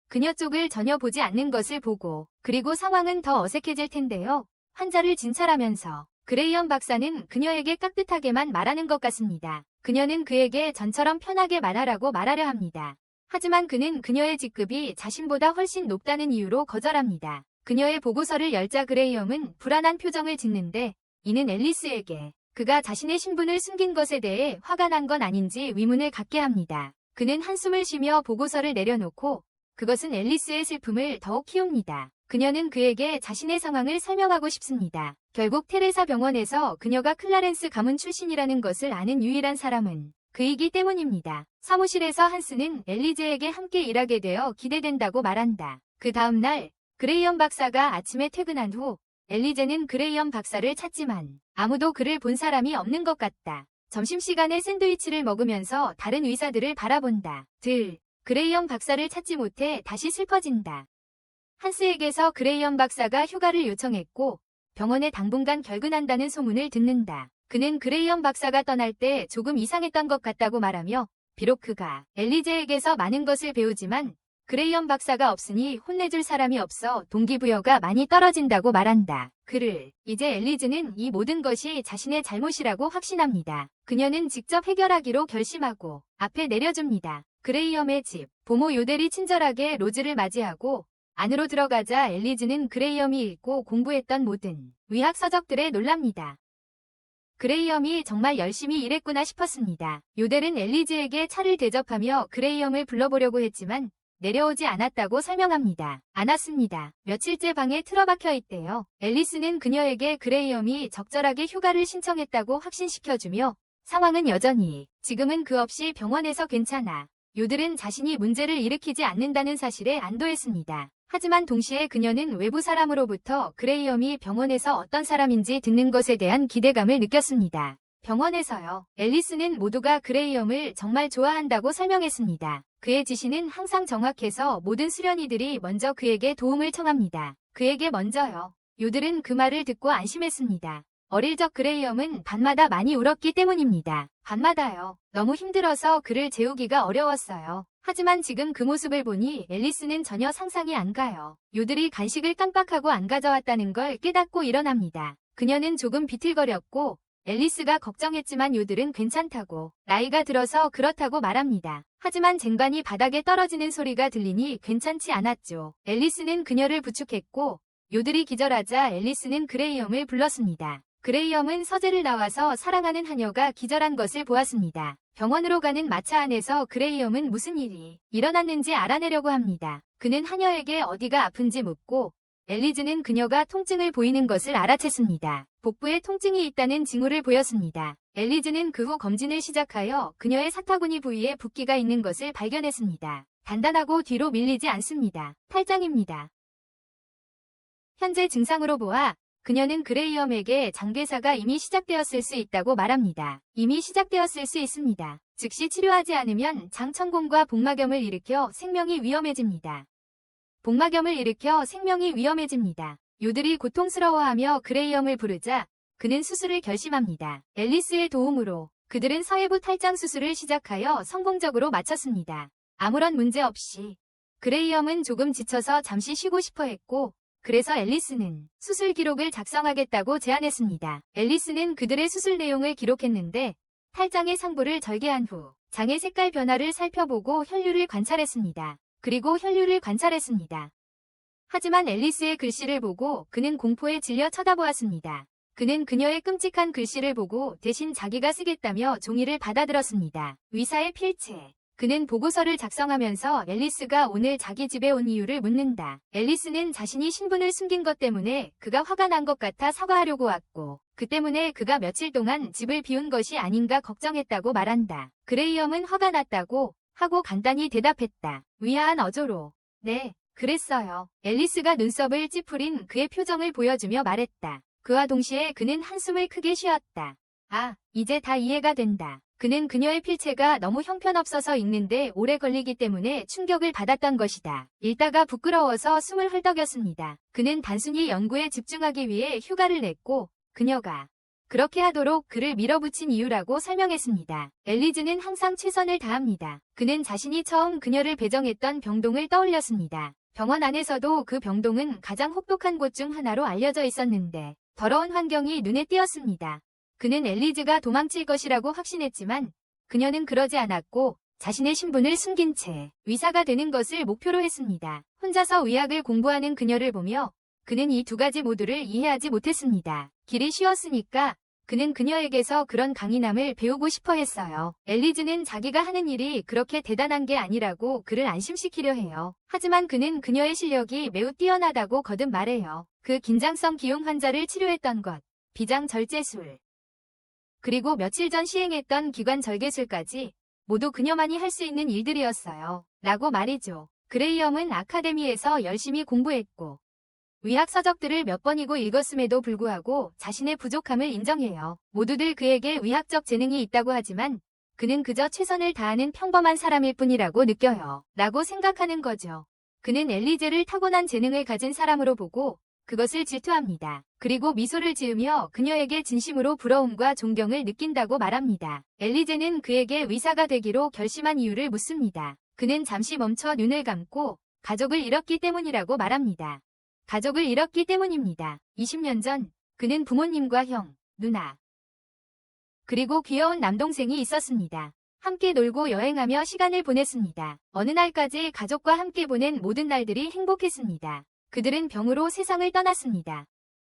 그녀 쪽을 전혀 보지 않는 것을 보고 그리고 상황은 더 어색해질 텐데요. 환자를 진찰하면서 그레이엄 박사는 그녀에게 깍듯하게만 말하는 것 같습니다. 그녀는 그에게 전처럼 편하게 말하라고 말하려 합니다. 하지만 그는 그녀의 직급이 자신보다 훨씬 높다는 이유로 거절합니다. 그녀의 보고서를 열자 그레이엄은 불안한 표정을 짓는데 이는 앨리스에게 그가 자신의 신분을 숨긴 것에 대해 화가 난 건 아닌지 의문을 갖게 합니다. 그는 한숨을 쉬며 보고서를 내려놓고 그것은 앨리스의 슬픔을 더욱 키웁니다. 그녀는 그에게 자신의 상황을 설명하고 싶습니다. 결국 테레사 병원에서 그녀가 클라렌스 가문 출신이라는 것을 아는 유일한 사람은 그이기 때문입니다. 사무실에서 한스는 엘리제에게 함께 일하게 되어 기대된다고 말한다. 그 다음날 그레이엄 박사가 아침에 퇴근한 후 엘리제는 그레이엄 박사를 찾지만 아무도 그를 본 사람이 없는 것 같다. 점심시간에 샌드위치를 먹으면서 다른 의사들을 바라본다. 그레이엄 박사를 찾지 못해 다시 슬퍼진다. 한스에게서 그레이엄 박사가 휴가를 요청했고 병원에 당분간 결근한다는 소문을 듣는다. 그는 그레이엄 박사가 떠날 때 조금 이상했던 것 같다고 말하며 비록 그가 엘리제에게서 많은 것을 배우지만 그레이엄 박사가 없으니 혼내줄 사람이 없어 동기부여가 많이 떨어진다고 말한다. 이제 엘리즈는 이 모든 것이 자신의 잘못이라고 확신합니다. 그녀는 직접 해결하기로 결심하고 앞에 내려줍니다. 그레이엄의 집. 보모 요델이 친절하게 로즈를 맞이하고 안으로 들어가자 엘리즈는 그레이엄이 읽고 공부했던 모든 의학 서적들에 놀랍니다. 그레이엄이 정말 열심히 일했구나 싶었습니다. 요델은 엘리즈에게 차를 대접하며 그레이엄을 불러보려고 했지만 내려오지 않았다고 설명합니다. 않았습니다. 며칠째 방에 틀어박혀 있대요. 앨리스는 그녀에게 그레이엄이 적절하게 휴가를 신청했다고 확신시켜주며 상황은 여전히 지금은 그 없이 병원에서 괜찮아. 요들은 자신이 문제를 일으키지 않는다는 사실에 안도했습니다. 하지만 동시에 그녀는 외부 사람으로부터 그레이엄이 병원에서 어떤 사람인지 듣는 것에 대한 기대감을 느꼈습니다. 병원에서요. 앨리스는 모두가 그레이엄을 정말 좋아한다고 설명했습니다. 그의 지시는 항상 정확해서 모든 수련이들이 먼저 그에게 도움을 청합니다. 그에게 먼저요. 요들은 그 말을 듣고 안심했습니다. 어릴 적 그레이엄은 밤마다 많이 울었기 때문입니다. 밤마다요. 너무 힘들어서 그를 재우기가 어려웠어요. 하지만 지금 그 모습을 보니 앨리스는 전혀 상상이 안 가요. 요들이 간식을 깜빡하고 안 가져왔다는 걸 깨닫고 일어납니다. 그녀는 조금 비틀거렸고 앨리스가 걱정했지만 요들은 괜찮다고 나이가 들어서 그렇다고 말합니다. 하지만 쟁반이 바닥에 떨어지는 소리가 들리니 괜찮지 않았죠. 앨리스는 그녀를 부축했고 요들이 기절하자 앨리스는 그레이엄을 불렀습니다. 그레이엄은 서재를 나와서 사랑하는 하녀가 기절한 것을 보았습니다. 병원으로 가는 마차 안에서 그레이엄은 무슨 일이 일어났는지 알아내려고 합니다. 그는 하녀에게 어디가 아픈지 묻고 엘리즈는 그녀가 통증을 보이는 것을 알아챘습니다. 복부에 통증이 있다는 징후를 보였습니다. 엘리즈는 그 후 검진을 시작하여 그녀의 사타구니 부위에 붓기가 있는 것을 발견했습니다. 단단하고 뒤로 밀리지 않습니다. 탈장입니다. 현재 증상으로 보아 그녀는 그레이엄에게 장괴사가 이미 시작되었을 수 있다고 말합니다. 이미 시작되었을 수 있습니다. 즉시 치료하지 않으면 장천공과 복막염을 일으켜 생명이 위험해집니다. 복막염을 일으켜 생명이 위험해집니다. 요들이 고통스러워하며 그레이엄을 부르자 그는 수술을 결심합니다. 앨리스의 도움으로 그들은 서해부 탈장 수술을 시작하여 성공적으로 마쳤습니다. 아무런 문제 없이. 그레이엄은 조금 지쳐서 잠시 쉬고 싶어 했고 그래서 앨리스는 수술 기록을 작성하겠다고 제안했습니다. 앨리스는 그들의 수술 내용을 기록했는데 탈장의 상부를 절개한 후 장의 색깔 변화를 살펴보고 혈류를 관찰했습니다. 그리고 혈류를 관찰했습니다. 하지만 앨리스의 글씨를 보고 그는 공포에 질려 쳐다보았습니다. 그는 그녀의 끔찍한 글씨를 보고 대신 자기가 쓰겠다며 종이를 받아들었습니다. 위사의 필체. 그는 보고서를 작성하면서 앨리스가 오늘 자기 집에 온 이유를 묻는다. 앨리스는 자신이 신분을 숨긴 것 때문에 그가 화가 난 것 같아 사과하려고 왔고 그 때문에 그가 며칠 동안 집을 비운 것이 아닌가 걱정했다고 말한다. 그레이엄은 화가 났다고 하고 간단히 대답했다. 위아한 어조로. 네, 그랬어요. 앨리스가 눈썹을 찌푸린 그의 표정을 보여주며 말했다. 그와 동시에 그는 한숨을 크게 쉬었다. 아, 이제 다 이해가 된다. 그는 그녀의 필체가 너무 형편없어서 읽는데 오래 걸리기 때문에 충격을 받았던 것이다. 읽다가 부끄러워서 숨을 헐떡였습니다. 그는 단순히 연구에 집중하기 위해 휴가를 냈고 그녀가 그렇게 하도록 그를 밀어붙인 이유라고 설명했습니다. 엘리즈는 항상 최선을 다합니다. 그는 자신이 처음 그녀를 배정했던 병동을 떠올렸습니다. 병원 안에서도 그 병동은 가장 혹독한 곳 중 하나로 알려져 있었는데 더러운 환경이 눈에 띄었습니다. 그는 엘리즈가 도망칠 것이라고 확신했지만 그녀는 그러지 않았고 자신의 신분을 숨긴 채 의사가 되는 것을 목표로 했습니다. 혼자서 의학을 공부하는 그녀를 보며 그는 이 두 가지 모두를 이해하지 못했습니다. 길이 쉬웠으니까 그는 그녀에게서 그런 강인함을 배우고 싶어 했어요. 엘리즈는 자기가 하는 일이 그렇게 대단한 게 아니라고 그를 안심시키려 해요. 하지만 그는 그녀의 실력이 매우 뛰어나다고 거듭 말해요. 그 긴장성 기흉 환자를 치료했던 것, 비장절제술, 그리고 며칠 전 시행했던 기관 절개술까지 모두 그녀만이 할 수 있는 일들이었어요. 라고 말이죠. 그레이엄은 아카데미에서 열심히 공부했고 의학 서적들을 몇 번이고 읽었음에도 불구하고 자신의 부족함을 인정해요. 모두들 그에게 의학적 재능이 있다고 하지만 그는 그저 최선을 다하는 평범한 사람일 뿐이라고 느껴요. 라고 생각하는 거죠. 그는 엘리제를 타고난 재능을 가진 사람으로 보고 그것을 질투합니다. 그리고 미소를 지으며 그녀에게 진심으로 부러움과 존경을 느낀다고 말합니다. 엘리제는 그에게 의사가 되기로 결심한 이유를 묻습니다. 그는 잠시 멈춰 눈을 감고 가족을 잃었기 때문이라고 말합니다. 가족을 잃었기 때문입니다. 20년 전 그는 부모님과 형, 누나, 그리고 귀여운 남동생이 있었습니다. 함께 놀고 여행하며 시간을 보냈습니다. 어느 날까지 가족과 함께 보낸 모든 날들이 행복했습니다. 그들은 병으로 세상을 떠났습니다.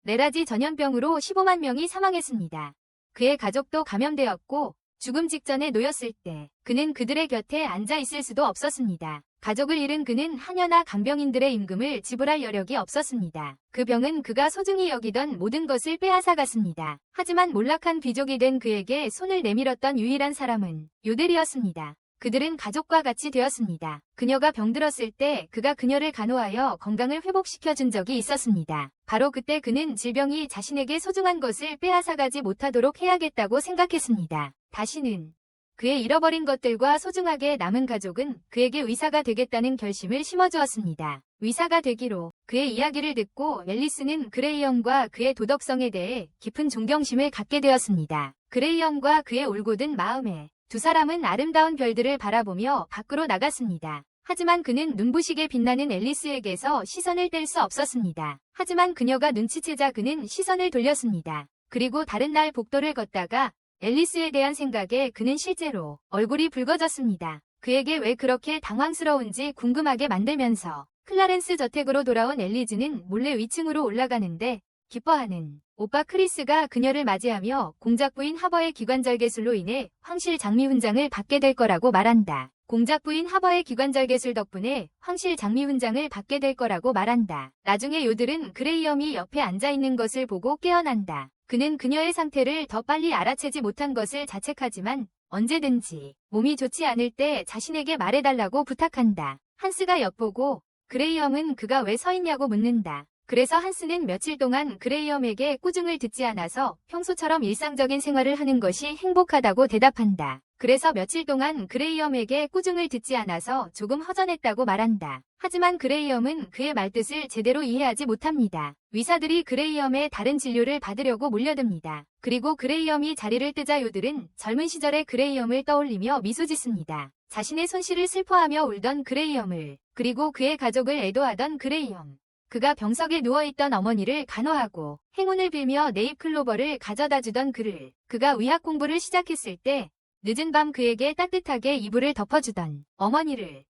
레라지 전염병으로 15만 명이 사망했습니다. 그의 가족도 감염되었고 죽음 직전에 놓였을 때 그는 그들의 곁에 앉아 있을 수도 없었습니다. 가족을 잃은 그는 하녀나 간병인들의 임금을 지불할 여력이 없었습니다. 그 병은 그가 소중히 여기던 모든 것을 빼앗아갔습니다. 하지만 몰락한 귀족이 된 그에게 손을 내밀었던 유일한 사람은 요델이었습니다. 그들은 가족과 같이 되었습니다. 그녀가 병들었을 때 그가 그녀를 간호하여 건강을 회복시켜준 적이 있었습니다. 바로 그때 그는 질병이 자신에게 소중한 것을 빼앗아가지 못하도록 해야겠다고 생각했습니다. 다시는 그의 잃어버린 것들과 소중하게 남은 가족은 그에게 의사가 되겠다는 결심을 심어주었습니다. 의사가 되기로 그의 이야기를 듣고 앨리스는 그레이엄과 그의 도덕성에 대해 깊은 존경심을 갖게 되었습니다. 그레이엄과 그의 올곧은 마음에 두 사람은 아름다운 별들을 바라보며 밖으로 나갔습니다. 하지만 그는 눈부시게 빛나는 앨리스에게서 시선을 뗄 수 없었습니다. 하지만 그녀가 눈치채자 그는 시선을 돌렸습니다. 그리고 다른 날 복도를 걷다가 앨리스에 대한 생각에 그는 실제로 얼굴이 붉어졌습니다. 그에게 왜 그렇게 당황스러운지 궁금하게 만들면서 클라렌스 저택으로 돌아온 엘리즈는 몰래 위층으로 올라가는데 기뻐하는 오빠 크리스가 그녀를 맞이하며 공작부인 하버의 기관절개술로 인해 황실 장미 훈장을 받게 될 거라고 말한다. 공작부인 하버의 기관절개술 덕분에 황실 장미 훈장을 받게 될 거라고 말한다. 나중에 요들은 그레이엄이 옆에 앉아있는 것을 보고 깨어난다. 그는 그녀의 상태를 더 빨리 알아채지 못한 것을 자책하지만 언제든지 몸이 좋지 않을 때 자신에게 말해달라고 부탁한다. 한스가 엿보고 그레이엄은 그가 왜 서 있냐고 묻는다. 그래서 한스는 며칠 동안 그레이엄에게 꾸중을 듣지 않아서 평소처럼 일상적인 생활을 하는 것이 행복하다고 대답한다. 그래서 며칠 동안 그레이엄에게 꾸중을 듣지 않아서 조금 허전했다고 말한다. 하지만 그레이엄은 그의 말뜻을 제대로 이해하지 못합니다. 의사들이 그레이엄의 다른 진료를 받으려고 몰려듭니다. 그리고 그레이엄이 자리를 뜨자 요들은 젊은 시절의 그레이엄을 떠올리며 미소 짓습니다. 자신의 손실을 슬퍼하며 울던 그레이엄을, 그리고 그의 가족을 애도하던 그레이엄. 그가 병석에 누워있던 어머니를 간호하고 행운을 빌며 네잎클로버를 가져다주던 그를, 그가 의학 공부를 시작했을 때 늦은 밤 그에게 따뜻하게 이불을 덮어주던 어머니를,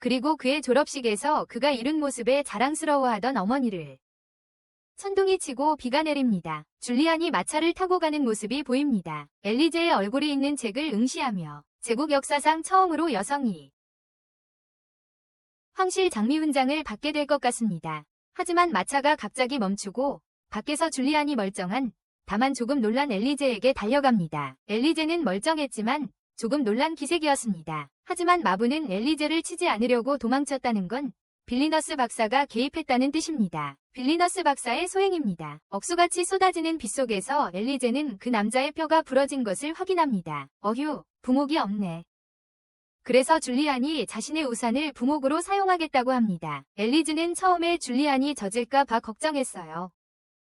그리고 그의 졸업식에서 그가 이룬 모습에 자랑스러워하던 어머니를, 천둥이 치고 비가 내립니다. 줄리안이 마차를 타고 가는 모습이 보입니다. 엘리제의 얼굴이 있는 책을 응시하며 제국 역사상 처음으로 여성이 황실 장미훈장을 받게 될 것 같습니다. 하지만 마차가 갑자기 멈추고 밖에서 줄리안이 멀쩡한 다만 조금 놀란 엘리제에게 달려갑니다. 엘리제는 멀쩡했지만 조금 놀란 기색이었습니다. 하지만 마부는 엘리제를 치지 않으려고 도망쳤다는 건 빌리너스 박사가 개입했다는 뜻입니다. 빌리너스 박사의 소행입니다. 억수같이 쏟아지는 빗속에서 엘리제는 그 남자의 뼈가 부러진 것을 확인합니다. 어휴, 부목이 없네. 그래서 줄리안이 자신의 우산을 부목으로 사용하겠다고 합니다. 엘리즈는 처음에 줄리안이 젖을까 봐 걱정했어요.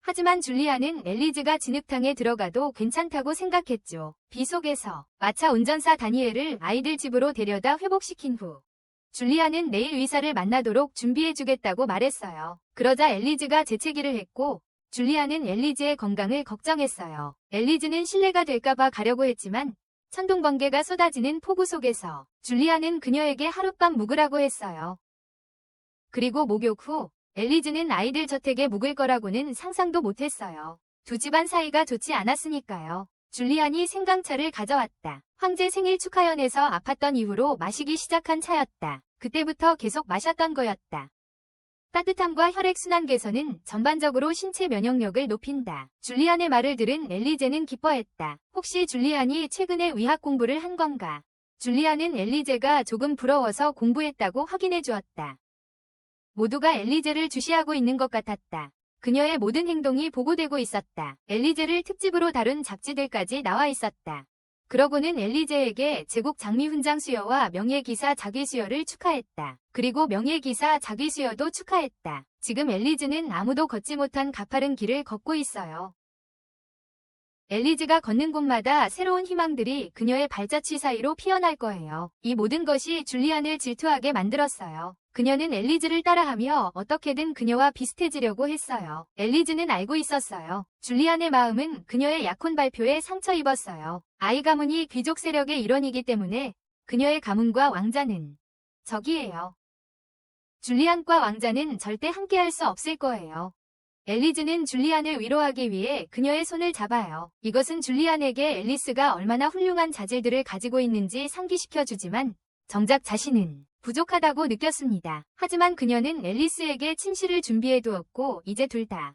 하지만 줄리안은 엘리즈가 진흙탕에 들어가도 괜찮다고 생각했죠. 비 속에서 마차 운전사 다니엘을 아이들 집으로 데려다 회복시킨 후 줄리안은 내일 의사를 만나도록 준비해주겠다고 말했어요. 그러자 엘리즈가 재채기를 했고 줄리안은 엘리즈의 건강을 걱정했어요. 엘리즈는 실례가 될까봐 가려고 했지만 천둥 번개가 쏟아지는 폭우 속에서 줄리안은 그녀에게 하룻밤 묵으라고 했어요. 그리고 목욕 후 엘리즈는 아이들 저택에 묵을 거라고는 상상도 못했어요. 두 집안 사이가 좋지 않았으니까요. 줄리안이 생강차를 가져왔다. 황제 생일 축하연에서 아팠던 이후로 마시기 시작한 차였다. 그때부터 계속 마셨던 거였다. 따뜻함과 혈액순환 개선은 전반적으로 신체 면역력을 높인다. 줄리안의 말을 들은 엘리제는 기뻐했다. 혹시 줄리안이 최근에 의학 공부를 한 건가? 줄리안은 엘리제가 조금 부러워서 공부했다고 확인해 주었다. 모두가 엘리제를 주시하고 있는 것 같았다. 그녀의 모든 행동이 보고되고 있었다. 엘리제를 특집으로 다룬 잡지들까지 나와 있었다. 그러고는 엘리제에게 제국 장미훈장 수여와 명예기사 자기 수여를 축하했다. 그리고 명예기사 자기 수여도 축하했다. 지금 엘리즈는 아무도 걷지 못한 가파른 길을 걷고 있어요. 엘리즈가 걷는 곳마다 새로운 희망들이 그녀의 발자취 사이로 피어날 거예요. 이 모든 것이 줄리안을 질투하게 만들었어요. 그녀는 엘리즈를 따라하며 어떻게든 그녀와 비슷해지려고 했어요. 엘리즈는 알고 있었어요. 줄리안의 마음은 그녀의 약혼 발표에 상처 입었어요. 아이 가문이 귀족 세력의 일원이기 때문에 그녀의 가문과 왕자는 적이에요. 줄리안과 왕자는 절대 함께할 수 없을 거예요. 엘리즈는 줄리안을 위로하기 위해 그녀의 손을 잡아요. 이것은 줄리안에게 앨리스가 얼마나 훌륭한 자질들을 가지고 있는지 상기시켜주지만 정작 자신은 부족하다고 느꼈습니다. 하지만 그녀는 앨리스에게 침실을 준비해 두었고 이제 둘 다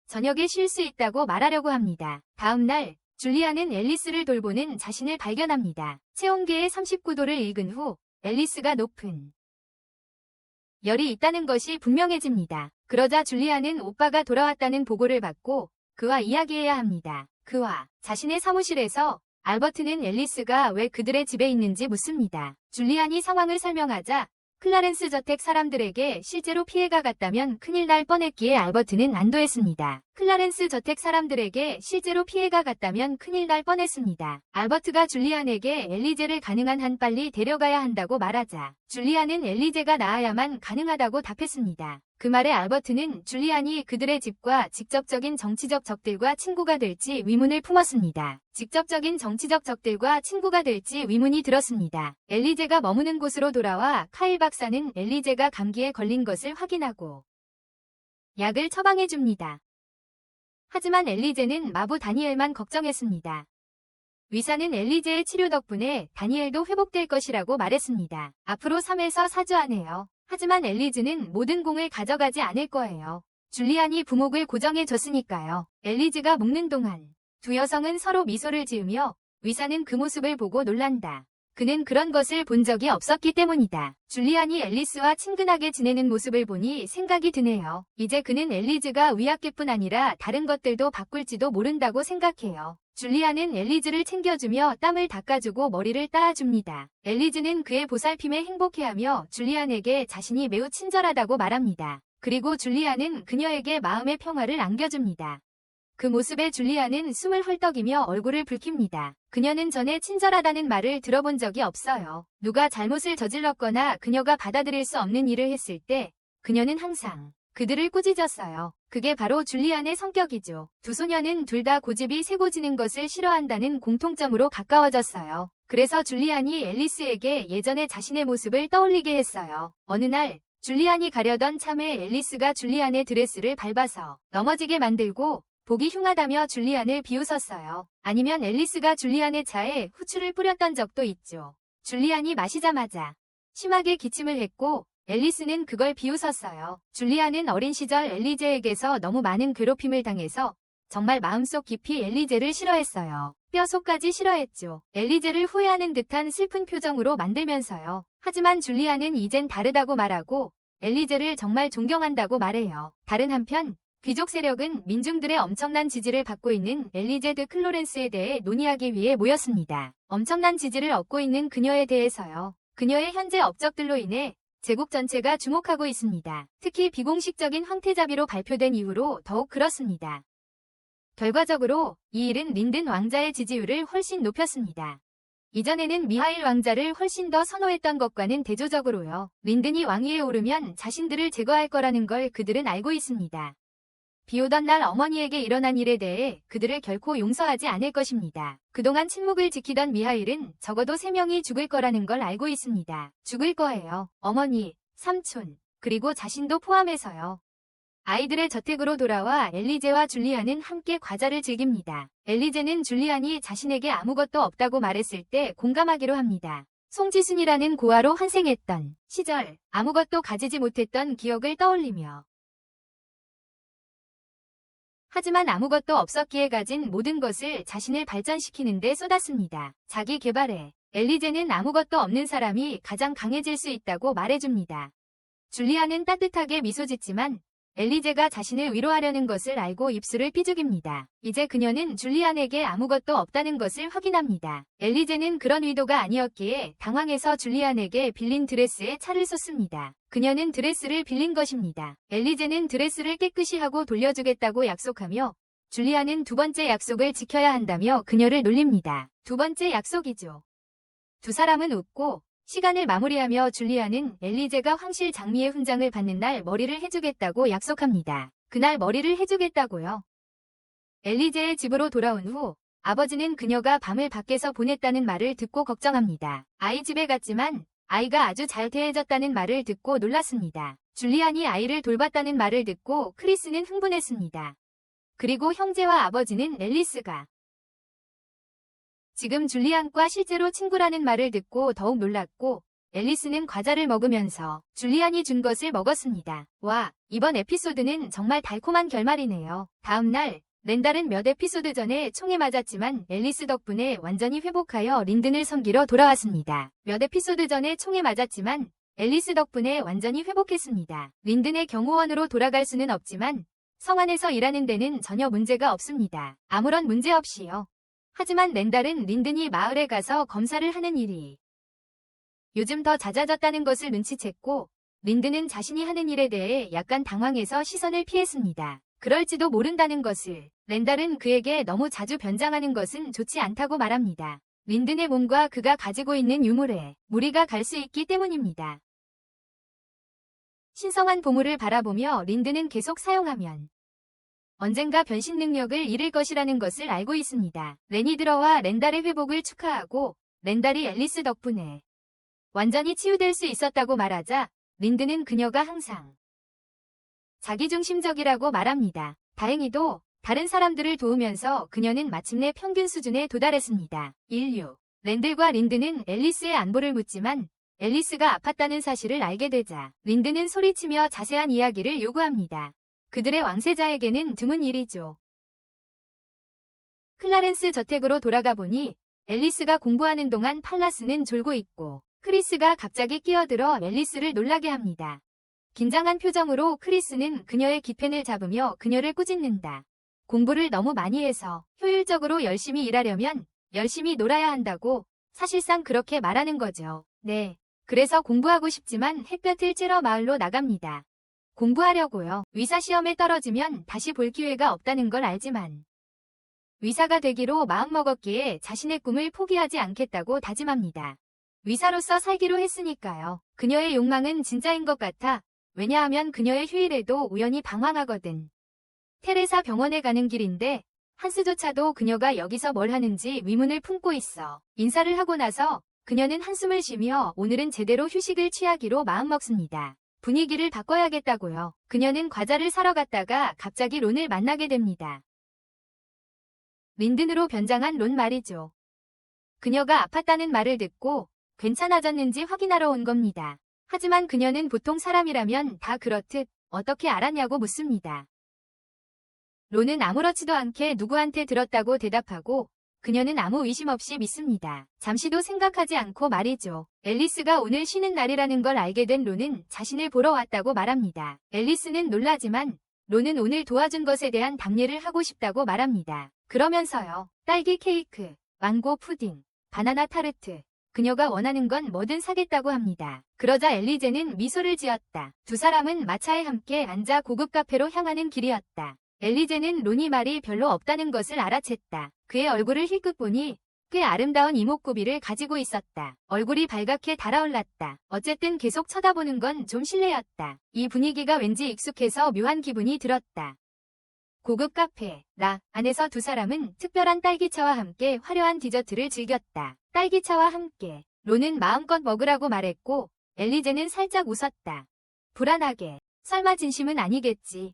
저녁에 쉴 수 있다고 말하려고 합니다. 다음 날 줄리안은 앨리스를 돌보는 자신을 발견합니다. 체온계의 39도를 읽은 후 앨리스가 높은 열이 있다는 것이 분명해집니다. 그러자 줄리안은 오빠가 돌아왔다는 보고를 받고 그와 이야기해야 합니다. 그와 자신의 사무실에서 알버트는 앨리스가 왜 그들의 집에 있는지 묻습니다. 줄리안이 상황을 설명하자 클라렌스 저택 사람들에게 실제로 피해가 갔다면 큰일 날 뻔했기에 알버트는 안도했습니다. 클라렌스 저택 사람들에게 실제로 피해가 갔다면 큰일 날 뻔했습니다. 알버트가 줄리안에게 엘리제를 가능한 한 빨리 데려가야 한다고 말하자 줄리안은 엘리제가 나아야만 가능하다고 답했습니다. 그 말에 알버트는 줄리안이 그들의 집과 직접적인 정치적 적들과 친구가 될지 의문을 품었습니다. 직접적인 정치적 적들과 친구가 될지 의문이 들었습니다. 엘리제가 머무는 곳으로 돌아와 카일 박사는 엘리제가 감기에 걸린 것을 확인하고 약을 처방해줍니다. 하지만 엘리제는 마부 다니엘만 걱정했습니다. 의사는 엘리제의 치료 덕분에 다니엘도 회복될 것이라고 말했습니다. 앞으로 3에서 4주 안에요. 하지만 엘리즈는 모든 공을 가져가지 않을 거예요. 줄리안이 부목을 고정해줬으니까요. 엘리즈가 묵는 동안 두 여성은 서로 미소를 지으며 의사는 그 모습을 보고 놀란다. 그는 그런 것을 본 적이 없었기 때문이다. 줄리안이 앨리스와 친근하게 지내는 모습을 보니 생각이 드네요. 이제 그는 엘리즈가 의학계뿐 아니라 다른 것들도 바꿀지도 모른다고 생각해요. 줄리안은 엘리즈를 챙겨주며 땀을 닦아주고 머리를 따아줍니다. 엘리즈는 그의 보살핌에 행복해하며 줄리안에게 자신이 매우 친절하다고 말합니다. 그리고 줄리안은 그녀에게 마음의 평화를 안겨줍니다. 그 모습에 줄리안은 숨을 헐떡이며 얼굴을 붉힙니다. 그녀는 전에 친절하다는 말을 들어본 적이 없어요. 누가 잘못을 저질렀거나 그녀가 받아들일 수 없는 일을 했을 때 그녀는 항상 그들을 꾸짖었어요. 그게 바로 줄리안의 성격이죠. 두 소녀는 둘 다 고집이 세고지는 것을 싫어한다는 공통점으로 가까워졌어요. 그래서 줄리안이 앨리스에게 예전의 자신의 모습을 떠올리게 했어요. 어느 날 줄리안이 가려던 참에 앨리스가 줄리안의 드레스를 밟아서 넘어지게 만들고 보기 흉하다며 줄리안을 비웃었어요. 아니면 앨리스가 줄리안의 차에 후추를 뿌렸던 적도 있죠. 줄리안이 마시자마자 심하게 기침을 했고 앨리스는 그걸 비웃었어요. 줄리안은 어린 시절 엘리제에게서 너무 많은 괴롭힘을 당해서 정말 마음속 깊이 엘리제를 싫어했어요. 뼛속까지 싫어했죠. 엘리제를 후회하는 듯한 슬픈 표정으로 만들면서요. 하지만 줄리안은 이젠 다르다고 말하고 엘리제를 정말 존경한다고 말해요. 다른 한편 귀족 세력은 민중들의 엄청난 지지를 받고 있는 엘리제 드 클로렌스에 대해 논의하기 위해 모였습니다. 엄청난 지지를 얻고 있는 그녀에 대해서요. 그녀의 현재 업적들로 인해 제국 전체가 주목하고 있습니다. 특히 비공식적인 황태자비로 발표된 이후로 더욱 그렇습니다. 결과적으로 이 일은 린든 왕자의 지지율을 훨씬 높였습니다. 이전에는 미하일 왕자를 훨씬 더 선호했던 것과는 대조적으로요. 린든이 왕위에 오르면 자신들을 제거할 거라는 걸 그들은 알고 있습니다. 비오던 날 어머니에게 일어난 일에 대해 그들을 결코 용서하지 않을 것입니다. 그동안 침묵을 지키던 미하일은 적어도 3명이 죽을 거라는 걸 알고 있습니다. 죽을 거예요. 어머니, 삼촌, 그리고 자신도 포함해서요. 아이들의 저택으로 돌아와 엘리제와 줄리안은 함께 과자를 즐깁니다. 엘리제는 줄리안이 자신에게 아무것도 없다고 말했을 때 공감하기로 합니다. 송지순이라는 고아로 환생했던 시절 아무것도 가지지 못했던 기억을 떠올리며 하지만 아무것도 없었기에 가진 모든 것을 자신을 발전시키는 데 쏟았습니다. 자기 개발에 엘리제는 아무것도 없는 사람이 가장 강해질 수 있다고 말해줍니다. 줄리안은 따뜻하게 미소 짓지만 엘리제가 자신을 위로하려는 것을 알고 입술을 삐죽입니다. 이제 그녀는 줄리안에게 아무것도 없다는 것을 확인합니다. 엘리제는 그런 의도가 아니었기에 당황해서 줄리안에게 빌린 드레스에 차를 쏟습니다. 그녀는 드레스를 빌린 것입니다. 엘리제는 드레스를 깨끗이 하고 돌려주겠다고 약속하며 줄리안은 두 번째 약속을 지켜야 한다며 그녀를 놀립니다. 두 번째 약속이죠. 두 사람은 웃고 시간을 마무리하며 줄리안은 엘리제가 황실 장미의 훈장을 받는 날 머리를 해주겠다고 약속합니다. 그날 머리를 해주겠다고요. 엘리제의 집으로 돌아온 후 아버지는 그녀가 밤을 밖에서 보냈다는 말을 듣고 걱정합니다. 아이 집에 갔지만 아이가 아주 잘 대해졌다는 말을 듣고 놀랐습니다. 줄리안이 아이를 돌봤다는 말을 듣고 크리스는 흥분했습니다. 그리고 형제와 아버지는 앨리스가 지금 줄리안과 실제로 친구라는 말을 듣고 더욱 놀랐고 앨리스는 과자를 먹으면서 줄리안이 준 것을 먹었습니다. 와, 이번 에피소드는 정말 달콤한 결말이네요. 다음날 렌달은 몇 에피소드 전에 총에 맞았지만 앨리스 덕분에 완전히 회복하여 린든을 섬기러 돌아왔습니다. 몇 에피소드 전에 총에 맞았지만 앨리스 덕분에 완전히 회복했습니다. 린든의 경호원으로 돌아갈 수는 없지만 성 안에서 일하는 데는 전혀 문제가 없습니다. 아무런 문제 없이요. 하지만 렌달은 린든이 마을에 가서 검사를 하는 일이 요즘 더 잦아졌다는 것을 눈치챘고 린든은 자신이 하는 일에 대해 약간 당황해서 시선을 피했습니다. 그럴지도 모른다는 것을 렌달은 그에게 너무 자주 변장하는 것은 좋지 않다고 말합니다. 린든의 몸과 그가 가지고 있는 유물에 무리가 갈 수 있기 때문입니다. 신성한 보물을 바라보며 린든은 계속 사용하면 언젠가 변신 능력을 잃을 것이라는 것을 알고 있습니다. 레니드러와 렌달의 회복을 축하하고 렌달이 앨리스 덕분에 완전히 치유될 수 있었다고 말하자 린든은 그녀가 항상 자기중심적이라고 말합니다. 다행히도 다른 사람들을 도우면서 그녀는 마침내 평균 수준에 도달했습니다. 인류 렌들과 린든은 앨리스의 안부를 묻지만 앨리스가 아팠다는 사실을 알게 되자 린든은 소리치며 자세한 이야기를 요구합니다. 그들의 왕세자에게는 드문 일이죠. 클라렌스 저택으로 돌아가 보니 앨리스가 공부하는 동안 팔라스는 졸고 있고 크리스가 갑자기 끼어들어 앨리스를 놀라게 합니다. 긴장한 표정으로 크리스는 그녀의 깃펜을 잡으며 그녀를 꾸짖는다. 공부를 너무 많이 해서 효율적으로 열심히 일하려면 열심히 놀아야 한다고 사실상 그렇게 말하는 거죠. 네. 그래서 공부하고 싶지만 햇볕을 쬐러 마을로 나갑니다. 공부하려고요. 의사시험에 떨어지면 다시 볼 기회가 없다는 걸 알지만 의사가 되기로 마음먹었기에 자신의 꿈을 포기하지 않겠다고 다짐합니다. 의사로서 살기로 했으니까요. 그녀의 욕망은 진짜인 것 같아. 왜냐하면 그녀의 휴일에도 우연히 방황하거든. 테레사 병원에 가는 길인데 한스조차도 그녀가 여기서 뭘 하는지 의문을 품고 있어. 인사를 하고 나서 그녀는 한숨을 쉬며 오늘은 제대로 휴식을 취하기로 마음먹습니다. 분위기를 바꿔야겠다고요. 그녀는 과자를 사러 갔다가 갑자기 론을 만나게 됩니다. 린든으로 변장한 론 말이죠. 그녀가 아팠다는 말을 듣고 괜찮아졌는지 확인하러 온 겁니다. 하지만 그녀는 보통 사람이라면 다 그렇듯 어떻게 알았냐고 묻습니다. 론은 아무렇지도 않게 누구한테 들었다고 대답하고 그녀는 아무 의심 없이 믿습니다. 잠시도 생각하지 않고 말이죠. 앨리스가 오늘 쉬는 날이라는 걸 알게 된 론은 자신을 보러 왔다고 말합니다. 앨리스는 놀라지만 론은 오늘 도와준 것에 대한 답례를 하고 싶다고 말합니다. 그러면서요. 딸기 케이크, 망고 푸딩, 바나나 타르트, 그녀가 원하는 건 뭐든 사겠다고 합니다. 그러자 엘리제는 미소를 지었다. 두 사람은 마차에 함께 앉아 고급 카페로 향하는 길이었다. 엘리제는 론이 말이 별로 없다는 것을 알아챘다. 그의 얼굴을 힐끗 보니 꽤 아름다운 이목구비를 가지고 있었다. 얼굴이 발갛게 달아올랐다. 어쨌든 계속 쳐다보는 건 좀 실례였다. 이 분위기가 왠지 익숙해서 묘한 기분이 들었다. 고급 카페, 라, 안에서 두 사람은 특별한 딸기차와 함께 화려한 디저트를 즐겼다. 딸기차와 함께 론은 마음껏 먹으라고 말했고 엘리제는 살짝 웃었다. 불안하게. 설마 진심은 아니겠지.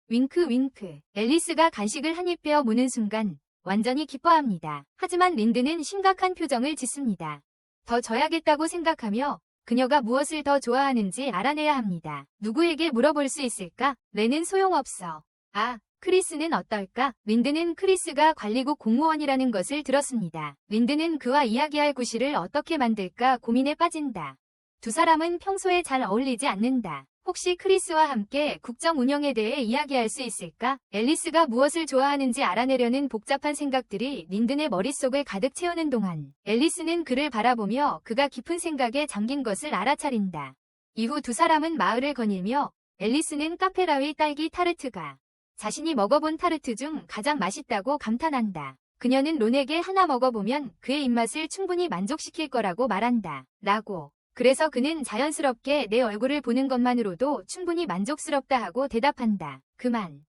윙크 윙크. 앨리스가 간식을 한 입 빼어 무는 순간 완전히 기뻐합니다. 하지만 린든은 심각한 표정을 짓습니다. 더 줘야겠다고 생각하며 그녀가 무엇을 더 좋아하는지 알아내야 합니다. 누구에게 물어볼 수 있을까? 레는 소용없어. 아, 크리스는 어떨까? 린든은 크리스가 관리국 공무원이라는 것을 들었습니다. 린든은 그와 이야기할 구실을 어떻게 만들까 고민에 빠진다. 두 사람은 평소에 잘 어울리지 않는다. 혹시 크리스와 함께 국정 운영에 대해 이야기할 수 있을까? 앨리스가 무엇을 좋아하는지 알아내려는 복잡한 생각들이 린든의 머릿속을 가득 채우는 동안 앨리스는 그를 바라보며 그가 깊은 생각에 잠긴 것을 알아차린다. 이후 두 사람은 마을을 거닐며 앨리스는 카페라위 딸기 타르트가 자신이 먹어본 타르트 중 가장 맛있다고 감탄한다. 그녀는 론에게 하나 먹어보면 그의 입맛을 충분히 만족시킬 거라고 말한다. 라고. 그래서 그는 자연스럽게 내 얼굴을 보는 것만으로도 충분히 만족스럽다 하고 대답한다. 그만.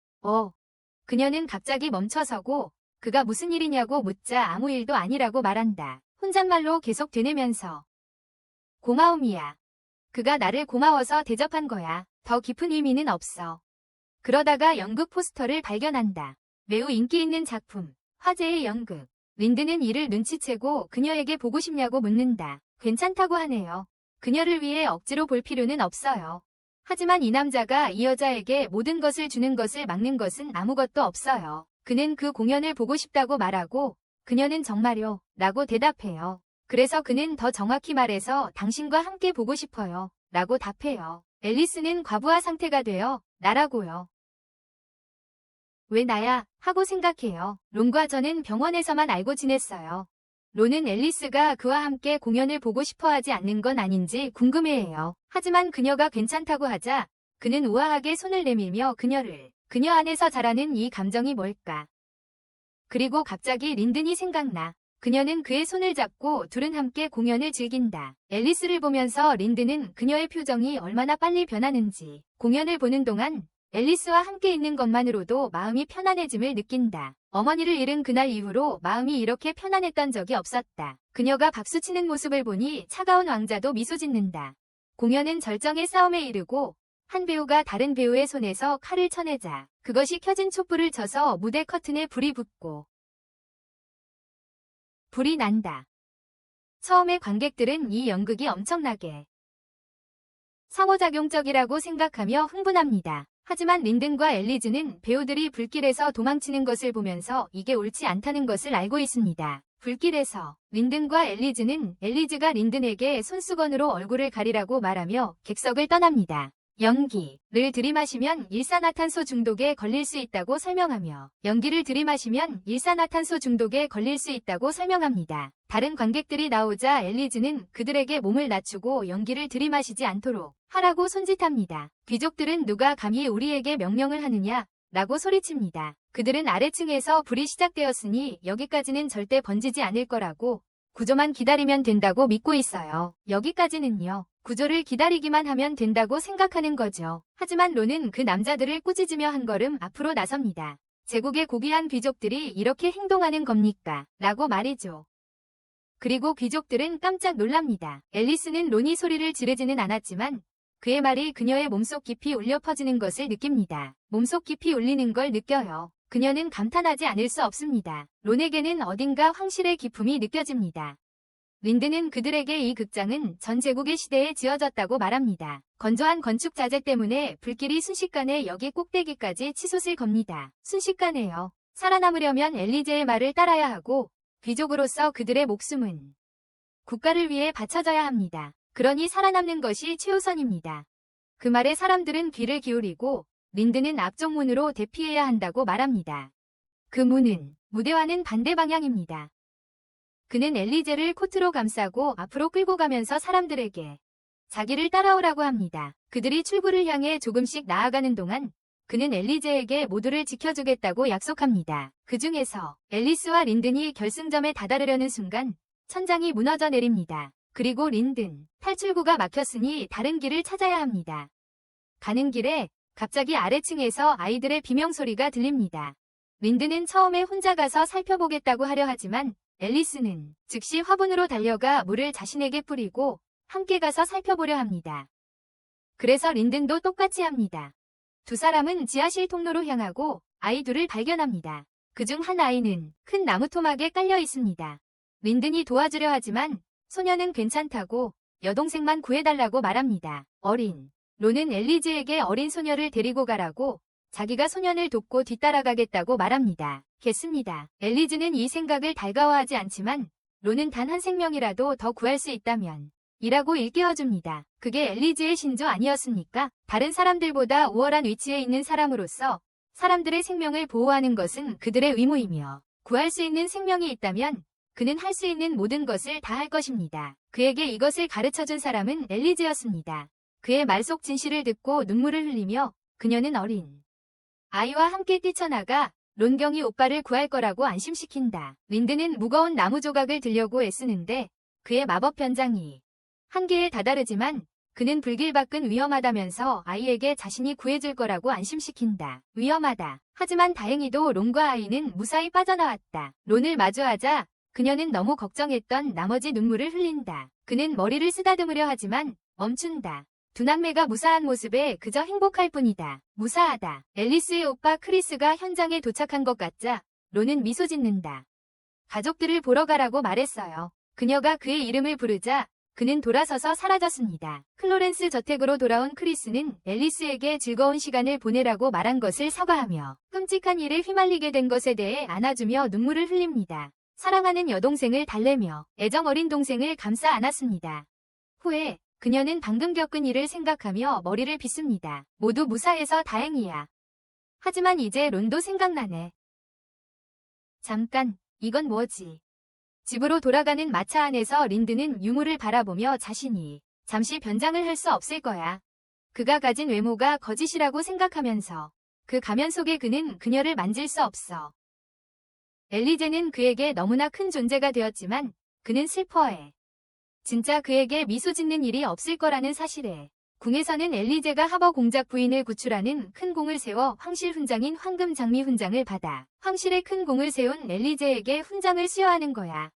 그녀는 갑자기 멈춰서고 그가 무슨 일이냐고 묻자 아무 일도 아니라고 말한다. 혼잣말로 계속 되뇌면서. 고마움이야. 그가 나를 고마워서 대접한 거야. 더 깊은 의미는 없어. 그러다가 연극 포스터를 발견한다. 매우 인기 있는 작품. 화제의 연극. 린든은 이를 눈치채고 그녀에게 보고 싶냐고 묻는다. 괜찮다고 하네요. 그녀를 위해 억지로 볼 필요는 없어요. 하지만 이 남자가 이 여자에게 모든 것을 주는 것을 막는 것은 아무것도 없어요. 그는 그 공연을 보고 싶다고 말하고 그녀는 정말요? 라고 대답해요. 그래서 그는 더 정확히 말해서 당신과 함께 보고 싶어요. 라고 답해요. 앨리스는 과부하 상태가 되어 나라고요. 왜 나야? 하고 생각해요. 론과 저는 병원에서만 알고 지냈어요. 론은 앨리스가 그와 함께 공연을 보고 싶어 하지 않는 건 아닌지 궁금해해요. 하지만 그녀가 괜찮다고 하자 그는 우아하게 손을 내밀며 그녀 안에서 자라는 이 감정이 뭘까? 그리고 갑자기 린든이 생각나. 그녀는 그의 손을 잡고 둘은 함께 공연을 즐긴다. 앨리스를 보면서 린든은 그녀의 표정이 얼마나 빨리 변하는지 공연을 보는 동안 앨리스와 함께 있는 것만으로도 마음이 편안해짐을 느낀다. 어머니를 잃은 그날 이후로 마음이 이렇게 편안했던 적이 없었다. 그녀가 박수치는 모습을 보니 차가운 왕자도 미소 짓는다. 공연은 절정의 싸움에 이르고 한 배우가 다른 배우의 손에서 칼을 쳐내자 그것이 켜진 촛불을 쳐서 무대 커튼에 불이 붙고 불이 난다. 처음에 관객들은 이 연극이 엄청나게 상호작용적이라고 생각하며 흥분합니다. 하지만 린든과 엘리즈는 배우들이 불길에서 도망치는 것을 보면서 이게 옳지 않다는 것을 알고 있습니다. 불길에서 린든과 엘리즈가 린든에게 손수건으로 얼굴을 가리라고 말하며 객석을 떠납니다. 연기를 들이마시면 일산화탄소 중독에 걸릴 수 있다고 설명하며 연기를 들이마시면 일산화탄소 중독에 걸릴 수 있다고 설명합니다. 다른 관객들이 나오자 엘리즈는 그들에게 몸을 낮추고 연기를 들이마시지 않도록 하라고 손짓합니다. 귀족들은 누가 감히 우리에게 명령을 하느냐? 라고 소리칩니다. 그들은 아래층에서 불이 시작되었으니 여기까지는 절대 번지지 않을 거라고 구조만 기다리면 된다고 믿고 있어요. 여기까지는요. 구조를 기다리기만 하면 된다고 생각하는 거죠. 하지만 론은 그 남자들을 꾸짖으며 한 걸음 앞으로 나섭니다. 제국의 고귀한 귀족들이 이렇게 행동하는 겁니까? 라고 말이죠. 그리고 귀족들은 깜짝 놀랍니다. 앨리스는 론이 소리를 지르지는 않았지만 그의 말이 그녀의 몸속 깊이 울려 퍼지는 것을 느낍니다. 몸속 깊이 울리는 걸 느껴요. 그녀는 감탄하지 않을 수 없습니다. 론에게는 어딘가 황실의 기품이 느껴집니다. 린드는 그들에게 이 극장은 전 제국의 시대에 지어졌다고 말합니다. 건조한 건축 자재 때문에 불길이 순식간에 여기 꼭대기까지 치솟을 겁니다. 순식간에요. 살아남으려면 엘리제의 말을 따라야 하고 귀족으로서 그들의 목숨은 국가를 위해 바쳐져야 합니다. 그러니 살아남는 것이 최우선입니다. 그 말에 사람들은 귀를 기울이고 린드는 앞쪽 문으로 대피해야 한다고 말합니다. 그 문은 무대와는 반대 방향입니다. 그는 엘리제를 코트로 감싸고 앞으로 끌고 가면서 사람들에게 자기를 따라오라고 합니다. 그들이 출구를 향해 조금씩 나아가는 동안 그는 엘리제에게 모두를 지켜주겠다고 약속합니다. 그 중에서 앨리스와 린든이 결승점에 다다르려는 순간 천장이 무너져 내립니다. 그리고 린든, 탈출구가 막혔으니 다른 길을 찾아야 합니다. 가는 길에 갑자기 아래층에서 아이들의 비명소리가 들립니다. 린든은 처음에 혼자 가서 살펴보겠다고 하려 하지만 앨리스는 즉시 화분으로 달려가 물을 자신에게 뿌리고 함께 가서 살펴보려 합니다. 그래서 린든도 똑같이 합니다. 두 사람은 지하실 통로로 향하고 아이 둘을 발견합니다. 그중 한 아이는 큰 나무 토막에 깔려 있습니다. 린든이 도와주려 하지만 소녀는 괜찮다고 여동생만 구해달라고 말합니다. 론은 엘리제에게 어린 소녀를 데리고 가라고 자기가 소년을 돕고 뒤따라가겠다고 말합니다. 겠습니다. 엘리즈는 이 생각을 달가워하지 않지만 론은 단 한 생명이라도 더 구할 수 있다면 이라고 일깨워줍니다. 그게 엘리즈의 신조 아니었습니까? 다른 사람들보다 우월한 위치에 있는 사람으로서 사람들의 생명을 보호하는 것은 그들의 의무이며 구할 수 있는 생명이 있다면 그는 할 수 있는 모든 것을 다 할 것입니다. 그에게 이것을 가르쳐준 사람은 엘리즈였습니다. 그의 말 속 진실을 듣고 눈물을 흘리며 그녀는 어린 아이와 함께 뛰쳐나가 론경이 오빠를 구할 거라고 안심시킨다. 린드는 무거운 나무 조각을 들려고 애쓰는데 그의 마법 변장이 한계에 다다르지만 그는 불길밖은 위험하다면서 아이에게 자신이 구해줄 거라고 안심시킨다. 위험하다. 하지만 다행히도 론과 아이는 무사히 빠져나왔다. 론을 마주하자 그녀는 너무 걱정했던 나머지 눈물을 흘린다. 그는 머리를 쓰다듬으려 하지만 멈춘다. 두 남매가 무사한 모습에 그저 행복할 뿐이다. 무사하다. 앨리스의 오빠 크리스가 현장에 도착한 것 같자 론은 미소 짓는다. 가족들을 보러 가라고 말했어요. 그녀가 그의 이름을 부르자 그는 돌아서서 사라졌습니다. 클로렌스 저택으로 돌아온 크리스는 앨리스에게 즐거운 시간을 보내라고 말한 것을 사과하며 끔찍한 일에 휘말리게 된 것에 대해 안아주며 눈물을 흘립니다. 사랑하는 여동생을 달래며 애정 어린 동생을 감싸 안았습니다. 후에 그녀는 방금 겪은 일을 생각하며 머리를 빗습니다. 모두 무사해서 다행이야. 하지만 이제 론도 생각나네. 잠깐, 이건 뭐지? 집으로 돌아가는 마차 안에서 린드는 유물을 바라보며 자신이 잠시 변장을 할 수 없을 거야. 그가 가진 외모가 거짓이라고 생각하면서 그 가면 속에 그는 그녀를 만질 수 없어. 엘리제는 그에게 너무나 큰 존재가 되었지만 그는 슬퍼해. 진짜 그에게 미소 짓는 일이 없을 거라는 사실에 궁에서는 엘리제가 하버 공작 부인을 구출하는 큰 공을 세워 황실 훈장인 황금 장미 훈장을 받아 황실의 큰 공을 세운 엘리제에게 훈장을 수여하는 거야.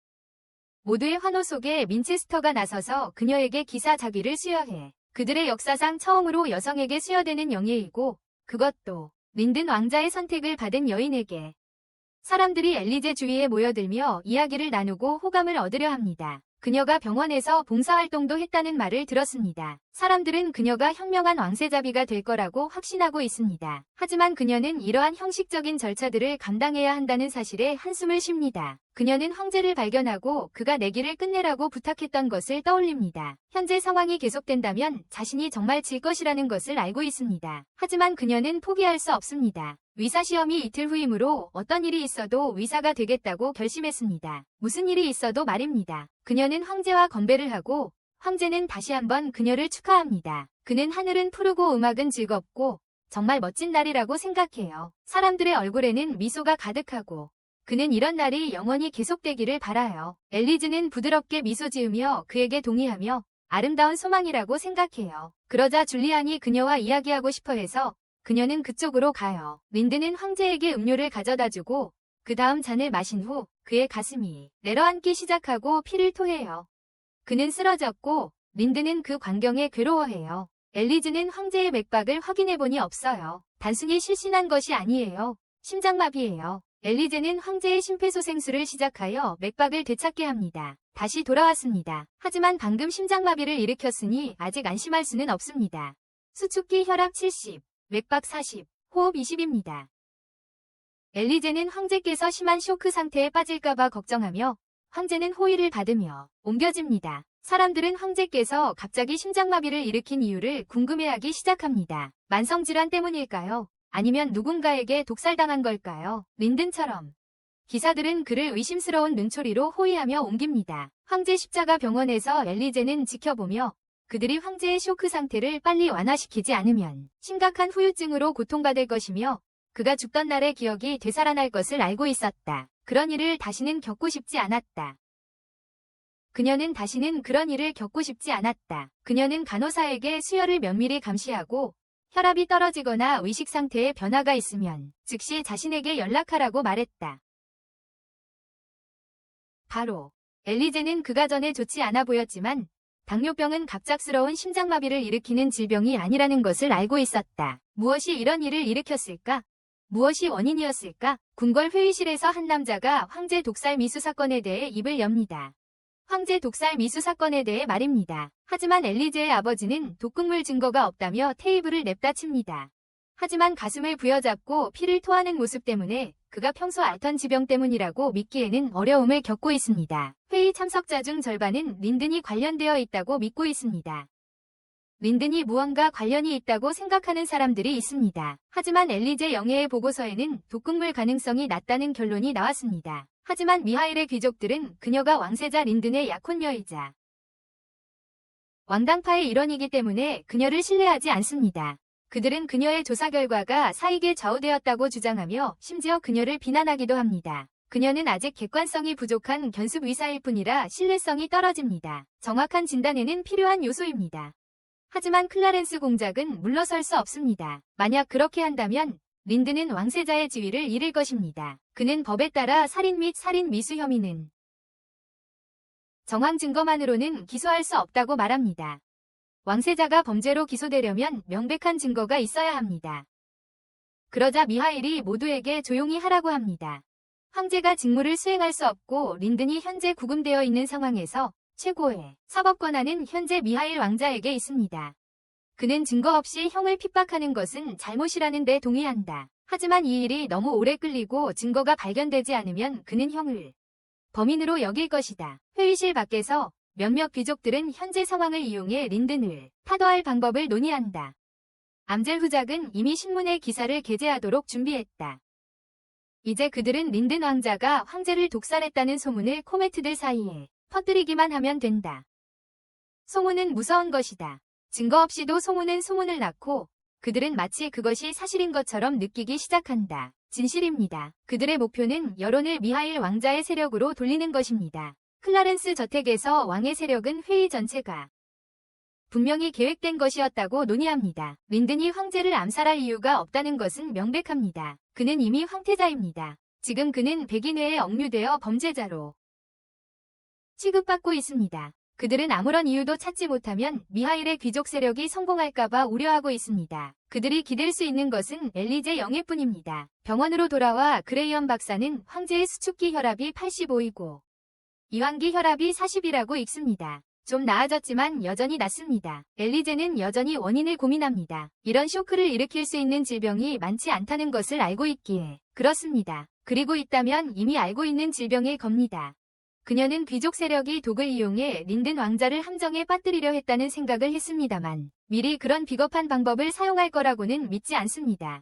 모두의 환호 속에 민체스터가 나서서 그녀에게 기사 자기를 수여해. 그들의 역사상 처음으로 여성에게 수여되는 영예이고 그것도 린든 왕자의 선택을 받은 여인에게. 사람들이 엘리제 주위에 모여들며 이야기를 나누고 호감을 얻으려 합니다. 그녀가 병원에서 봉사활동도 했다는 말을 들었습니다. 사람들은 그녀가 현명한 왕세자비가 될 거라고 확신하고 있습니다. 하지만 그녀는 이러한 형식적인 절차들을 감당해야 한다는 사실에 한숨을 쉽니다. 그녀는 황제를 발견하고 그가 내기를 끝내라고 부탁했던 것을 떠올립니다. 현재 상황이 계속된다면 자신이 정말 질 것이라는 것을 알고 있습니다. 하지만 그녀는 포기할 수 없습니다. 위사시험이 이틀 후이므로 어떤 일이 있어도 위사가 되겠다고 결심했습니다. 무슨 일이 있어도 말입니다. 그녀는 황제와 건배를 하고 황제는 다시 한번 그녀를 축하합니다. 그는 하늘은 푸르고 음악은 즐겁고 정말 멋진 날이라고 생각해요. 사람들의 얼굴에는 미소가 가득하고 그는 이런 날이 영원히 계속되기를 바라요. 엘리즈는 부드럽게 미소 지으며 그에게 동의하며 아름다운 소망이라고 생각해요. 그러자 줄리안이 그녀와 이야기하고 싶어 해서 그녀는 그쪽으로 가요. 린드는 황제에게 음료를 가져다주고 그 다음 잔을 마신 후 그의 가슴이 내려앉기 시작하고 피를 토해요. 그는 쓰러졌고 린드는 그 광경에 괴로워해요. 엘리즈는 황제의 맥박을 확인해보니 없어요. 단순히 실신한 것이 아니에요. 심장마비예요. 엘리제는 황제의 심폐소생술을 시작하여 맥박을 되찾게 합니다. 다시 돌아왔습니다. 하지만 방금 심장마비를 일으켰으니 아직 안심할 수는 없습니다. 수축기 혈압 70, 맥박 40, 호흡 20입니다. 엘리제는 황제께서 심한 쇼크 상태에 빠질까봐 걱정하며 황제는 호의를 받으며 옮겨집니다. 사람들은 황제께서 갑자기 심장마비를 일으킨 이유를 궁금해하기 시작합니다. 만성질환 때문일까요? 아니면 누군가에게 독살당한 걸까요? 린든처럼. 기사들은 그를 의심스러운 눈초리로 호위하며 옮깁니다. 황제 십자가 병원에서 엘리제는 지켜보며 그들이 황제의 쇼크 상태를 빨리 완화시키지 않으면 심각한 후유증으로 고통받을 것이며 그가 죽던 날의 기억이 되살아날 것을 알고 있었다. 그런 일을 다시는 겪고 싶지 않았다. 그녀는 다시는 그런 일을 겪고 싶지 않았다. 그녀는 간호사에게 수혈을 면밀히 감시하고 혈압이 떨어지거나 의식 상태에 변화가 있으면 즉시 자신에게 연락하라고 말했다. 바로 엘리제는 그가 전에 좋지 않아 보였지만 당뇨병은 갑작스러운 심장마비를 일으키는 질병이 아니라는 것을 알고 있었다. 무엇이 이런 일을 일으켰을까? 무엇이 원인이었을까? 궁궐 회의실에서 한 남자가 황제 독살 미수 사건에 대해 입을 엽니다. 황제 독살 미수 사건에 대해 말입니다. 하지만 엘리제의 아버지는 독극물 증거가 없다며 테이블을 냅다 칩니다. 하지만 가슴을 부여잡고 피를 토하는 모습 때문에 그가 평소 앓던 지병 때문이라고 믿기에는 어려움을 겪고 있습니다. 회의 참석자 중 절반은 린든이 관련되어 있다고 믿고 있습니다. 린든이 무언가 관련이 있다고 생각하는 사람들이 있습니다. 하지만 엘리제 영예의 보고서에는 독극물 가능성이 낮다는 결론이 나왔습니다. 하지만 미하일의 귀족들은 그녀가 왕세자 린든의 약혼녀이자 왕당파의 일원이기 때문에 그녀를 신뢰하지 않습니다. 그들은 그녀의 조사 결과가 사익에 좌우되었다고 주장하며 심지어 그녀를 비난하기도 합니다. 그녀는 아직 객관성이 부족한 견습 의사일 뿐이라 신뢰성이 떨어집니다. 정확한 진단에는 필요한 요소입니다. 하지만 클라렌스 공작은 물러설 수 없습니다. 만약 그렇게 한다면 린든은 왕세자의 지위를 잃을 것입니다. 그는 법에 따라 살인 및 살인 미수 혐의는 정황 증거만으로는 기소할 수 없다고 말합니다. 왕세자가 범죄로 기소되려면 명백한 증거가 있어야 합니다. 그러자 미하일이 모두에게 조용히 하라고 합니다. 황제가 직무를 수행할 수 없고 린든이 현재 구금되어 있는 상황에서 최고의 사법 권한은 현재 미하일 왕자에게 있습니다. 그는 증거 없이 형을 핍박하는 것은 잘못이라는 데 동의한다. 하지만 이 일이 너무 오래 끌리고 증거가 발견되지 않으면 그는 형을 범인으로 여길 것이다. 회의실 밖에서 몇몇 귀족들은 현재 상황을 이용해 린든을 타도할 방법을 논의한다. 암젤 후작은 이미 신문에 기사를 게재하도록 준비했다. 이제 그들은 린든 왕자가 황제를 독살했다는 소문을 코메트들 사이에 퍼뜨리기만 하면 된다. 소문은 무서운 것이다. 증거 없이도 소문은 소문을 낳고 그들은 마치 그것이 사실인 것처럼 느끼기 시작한다. 진실입니다. 그들의 목표는 여론을 미하일 왕자의 세력으로 돌리는 것입니다. 클라렌스 저택에서 왕의 세력은 회의 전체가 분명히 계획된 것이었다고 논의합니다. 린든이 황제를 암살할 이유가 없다는 것은 명백합니다. 그는 이미 황태자입니다. 지금 그는 백인회에 억류되어 범죄자로 취급받고 있습니다. 그들은 아무런 이유도 찾지 못하면 미하일의 귀족 세력이 성공할까봐 우려하고 있습니다. 그들이 기댈 수 있는 것은 엘리제 영예뿐입니다. 병원으로 돌아와 그레이엄 박사는 황제의 수축기 혈압이 85이고 이완기 혈압이 40이라고 읽습니다. 좀 나아졌지만 여전히 낮습니다. 엘리제는 여전히 원인을 고민합니다. 이런 쇼크를 일으킬 수 있는 질병이 많지 않다는 것을 알고 있기에 그렇습니다. 그리고 있다면 이미 알고 있는 질병일 겁니다. 그녀는 귀족 세력이 독을 이용해 린든 왕자를 함정에 빠뜨리려 했다는 생각을 했습니다만 미리 그런 비겁한 방법을 사용할 거라고는 믿지 않습니다.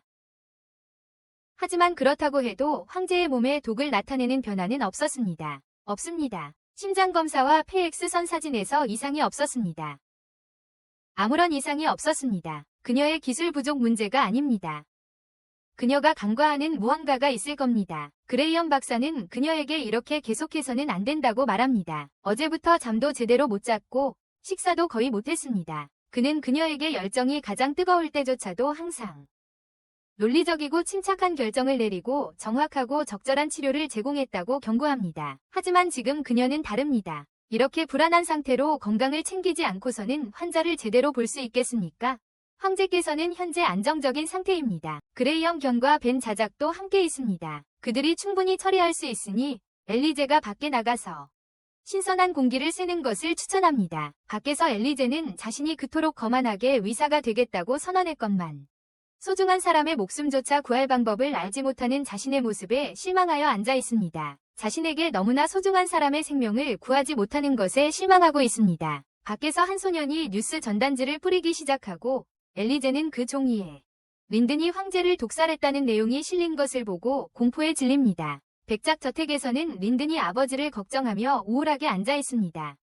하지만 그렇다고 해도 황제의 몸에 독을 나타내는 변화는 없었습니다. 없습니다. 심장검사와 폐 X선 사진에서 이상이 없었습니다. 아무런 이상이 없었습니다. 그녀의 기술 부족 문제가 아닙니다. 그녀가 간과하는 무언가가 있을 겁니다. 그레이엄 박사는 그녀에게 이렇게 계속해서는 안 된다고 말합니다. 어제부터 잠도 제대로 못 잤고 식사도 거의 못했습니다. 그는 그녀에게 열정이 가장 뜨거울 때조차도 항상 논리적이고 침착한 결정을 내리고 정확하고 적절한 치료를 제공했다고 경고합니다. 하지만 지금 그녀는 다릅니다. 이렇게 불안한 상태로 건강을 챙기지 않고서는 환자를 제대로 볼 수 있겠습니까? 황제께서는 현재 안정적인 상태입니다. 그레이엄 견과 벤 자작도 함께 있습니다. 그들이 충분히 처리할 수 있으니 엘리제가 밖에 나가서 신선한 공기를 쐬는 것을 추천합니다. 밖에서 엘리제는 자신이 그토록 거만하게 의사가 되겠다고 선언했건만 소중한 사람의 목숨조차 구할 방법을 알지 못하는 자신의 모습에 실망하여 앉아 있습니다. 자신에게 너무나 소중한 사람의 생명을 구하지 못하는 것에 실망하고 있습니다. 밖에서 한 소년이 뉴스 전단지를 뿌리기 시작하고 엘리제는 그 종이에 린든이 황제를 독살했다는 내용이 실린 것을 보고 공포에 질립니다. 백작 저택에서는 린든이 아버지를 걱정하며 우울하게 앉아 있습니다.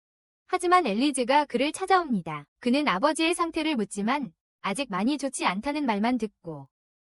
하지만 엘리즈가 그를 찾아옵니다. 그는 아버지의 상태를 묻지만 아직 많이 좋지 않다는 말만 듣고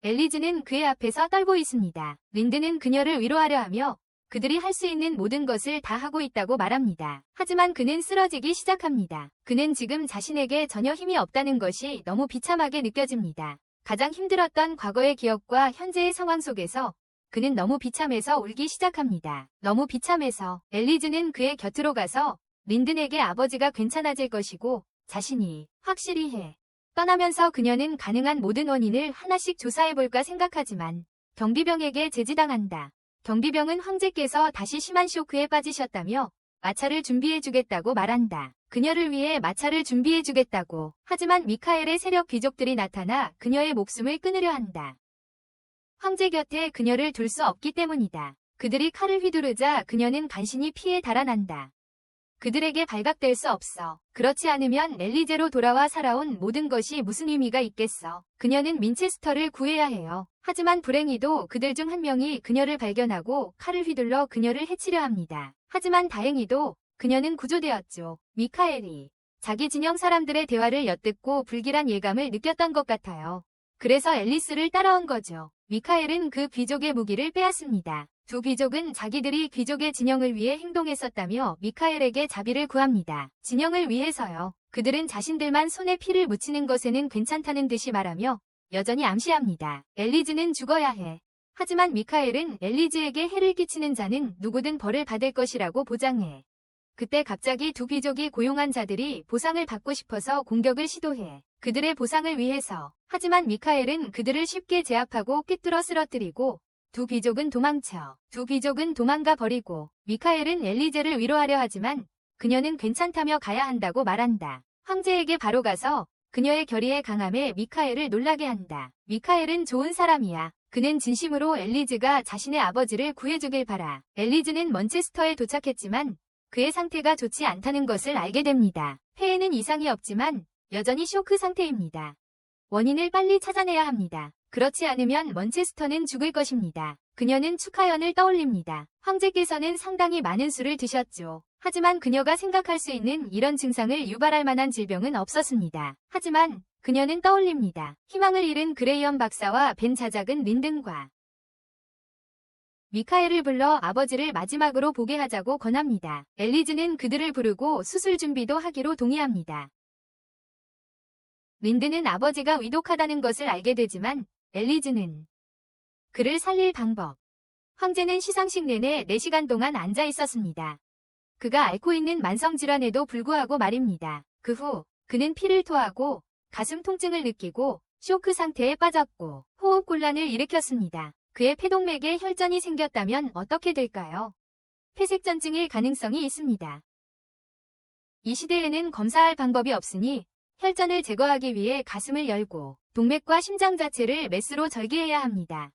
엘리즈는 그의 앞에서 떨고 있습니다. 린든은 그녀를 위로하려 하며 그들이 할 수 있는 모든 것을 다 하고 있다고 말합니다. 하지만 그는 쓰러지기 시작합니다. 그는 지금 자신에게 전혀 힘이 없다는 것이 너무 비참하게 느껴집니다. 가장 힘들었던 과거의 기억과 현재의 상황 속에서 그는 너무 비참해서 울기 시작합니다. 너무 비참해서 엘리즈는 그의 곁으로 가서 린든에게 아버지가 괜찮아질 것이고 자신이 확실히 해 떠나면서 그녀는 가능한 모든 원인을 하나씩 조사해볼까 생각하지만 경비병에게 제지당한다. 경비병은 황제께서 다시 심한 쇼크에 빠지셨다며 마차를 준비해주겠다고 말한다. 그녀를 위해 마차를 준비해주겠다고. 하지만 미카엘의 세력 귀족들이 나타나 그녀의 목숨을 끊으려 한다. 황제 곁에 그녀를 둘 수 없기 때문이다. 그들이 칼을 휘두르자 그녀는 간신히 피해 달아난다. 그들에게 발각될 수 없어. 그렇지 않으면 엘리제로 돌아와 살아온 모든 것이 무슨 의미가 있겠어. 그녀는 민체스터를 구해야 해요. 하지만 불행히도 그들 중 한 명이 그녀를 발견하고 칼을 휘둘러 그녀를 해치려 합니다. 하지만 다행히도 그녀는 구조되었죠. 미카엘이 자기 진영 사람들의 대화를 엿듣고 불길한 예감을 느꼈던 것 같아요. 그래서 앨리스를 따라온 거죠. 미카엘은 그 귀족의 무기를 빼앗습니다. 두 귀족은 자기들이 귀족의 진영을 위해 행동했었다며 미카엘에게 자비를 구합니다. 진영을 위해서요. 그들은 자신들만 손에 피를 묻히는 것에는 괜찮다는 듯이 말하며 여전히 암시합니다. 엘리즈는 죽어야 해. 하지만 미카엘은 엘리즈에게 해를 끼치는 자는 누구든 벌을 받을 것이라고 보장해. 그때 갑자기 두 귀족이 고용한 자들이 보상을 받고 싶어서 공격을 시도해. 그들의 보상을 위해서. 하지만 미카엘은 그들을 쉽게 제압하고 꿰뚫어 쓰러뜨리고 두 귀족은 도망쳐. 두 귀족은 도망가 버리고 미카엘은 엘리제를 위로하려 하지만 그녀는 괜찮다며 가야 한다고 말한다. 황제에게 바로 가서 그녀의 결의의 강함에 미카엘을 놀라게 한다. 미카엘은 좋은 사람이야. 그는 진심으로 엘리즈가 자신의 아버지를 구해주길 바라. 엘리즈는 먼체스터에 도착했지만 그의 상태가 좋지 않다는 것을 알게 됩니다. 폐에는 이상이 없지만 여전히 쇼크 상태입니다. 원인을 빨리 찾아내야 합니다. 그렇지 않으면 먼체스터는 죽을 것입니다. 그녀는 축하연을 떠올립니다. 황제께서는 상당히 많은 술을 드셨죠. 하지만 그녀가 생각할 수 있는 이런 증상을 유발할 만한 질병은 없었습니다. 하지만 그녀는 떠올립니다. 희망을 잃은 그레이엄 박사와 벤 자작은 린든과 미카엘을 불러 아버지를 마지막으로 보게 하자고 권합니다. 엘리즈는 그들을 부르고 수술 준비도 하기로 동의합니다. 린든은 아버지가 위독하다는 것을 알게 되지만 엘리즈는 그를 살릴 방법. 황제는 시상식 내내 4시간 동안 앉아 있었습니다. 그가 앓고 있는 만성질환에도 불구하고 말입니다. 그 후 그는 피를 토하고 가슴 통증을 느끼고 쇼크 상태에 빠졌고 호흡곤란을 일으켰습니다. 그의 폐동맥에 혈전이 생겼다면 어떻게 될까요? 폐색전증일 가능성이 있습니다. 이 시대에는 검사할 방법이 없으니 혈전을 제거하기 위해 가슴을 열고 동맥과 심장 자체를 메스로 절개해야 합니다.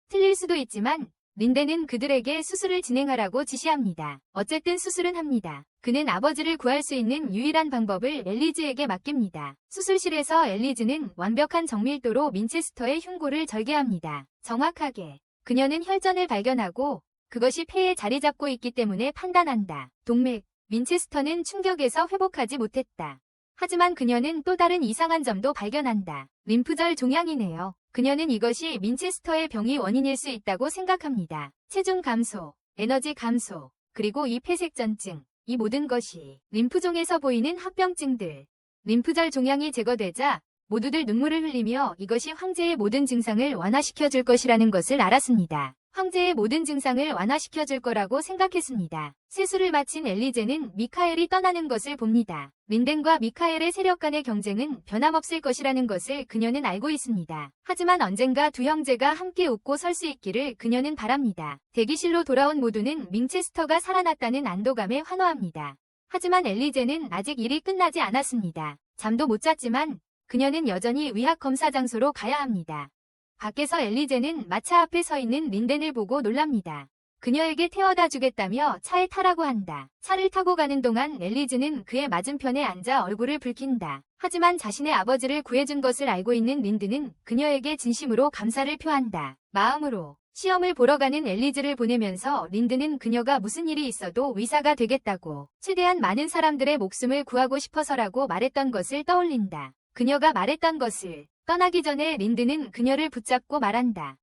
틀릴 수도 있지만 린덴은 그들에게 수술을 진행하라고 지시합니다. 어쨌든 수술은 합니다. 그는 아버지를 구할 수 있는 유일한 방법을 엘리즈에게 맡깁니다. 수술실에서 엘리즈는 완벽한 정밀도로 민체스터의 흉골을 절개합니다. 정확하게. 그녀는 혈전을 발견하고 그것이 폐에 자리 잡고 있기 때문에 판단한다. 동맥, 민체스터는 충격에서 회복하지 못했다. 하지만 그녀는 또 다른 이상한 점도 발견한다. 림프절 종양이네요. 그녀는 이것이 민체스터의 병이 원인일 수 있다고 생각합니다. 체중 감소, 에너지 감소, 그리고 이 폐색전증, 이 모든 것이 림프종에서 보이는 합병증들. 림프절 종양이 제거되자 모두들 눈물을 흘리며 이것이 황제의 모든 증상을 완화시켜줄 것이라는 것을 알았습니다. 황제의 모든 증상을 완화시켜줄 거라고 생각했습니다. 세수를 마친 엘리제는 미카엘이 떠나는 것을 봅니다. 린덴과 미카엘의 세력 간의 경쟁은 변함없을 것이라는 것을 그녀는 알고 있습니다. 하지만 언젠가 두 형제가 함께 웃고 설 수 있기를 그녀는 바랍니다. 대기실로 돌아온 모두는 민체스터가 살아났다는 안도감에 환호합니다. 하지만 엘리제는 아직 일이 끝나지 않았습니다. 잠도 못 잤지만 그녀는 여전히 위학 검사 장소로 가야 합니다. 밖에서 엘리제는 마차 앞에 서 있는 린덴을 보고 놀랍니다. 그녀에게 태워다 주겠다며 차에 타라고 한다. 차를 타고 가는 동안 엘리즈는 그의 맞은편에 앉아 얼굴을 붉힌다. 하지만 자신의 아버지를 구해준 것을 알고 있는 린드는 그녀에게 진심으로 감사를 표한다. 마음으로 시험을 보러 가는 엘리즈를 보내면서 린드는 그녀가 무슨 일이 있어도 의사가 되겠다고 최대한 많은 사람들의 목숨을 구하고 싶어서라고 말했던 것을 떠올린다. 그녀가 말했던 것을 떠나기 전에 린드는 그녀를 붙잡고 말한다.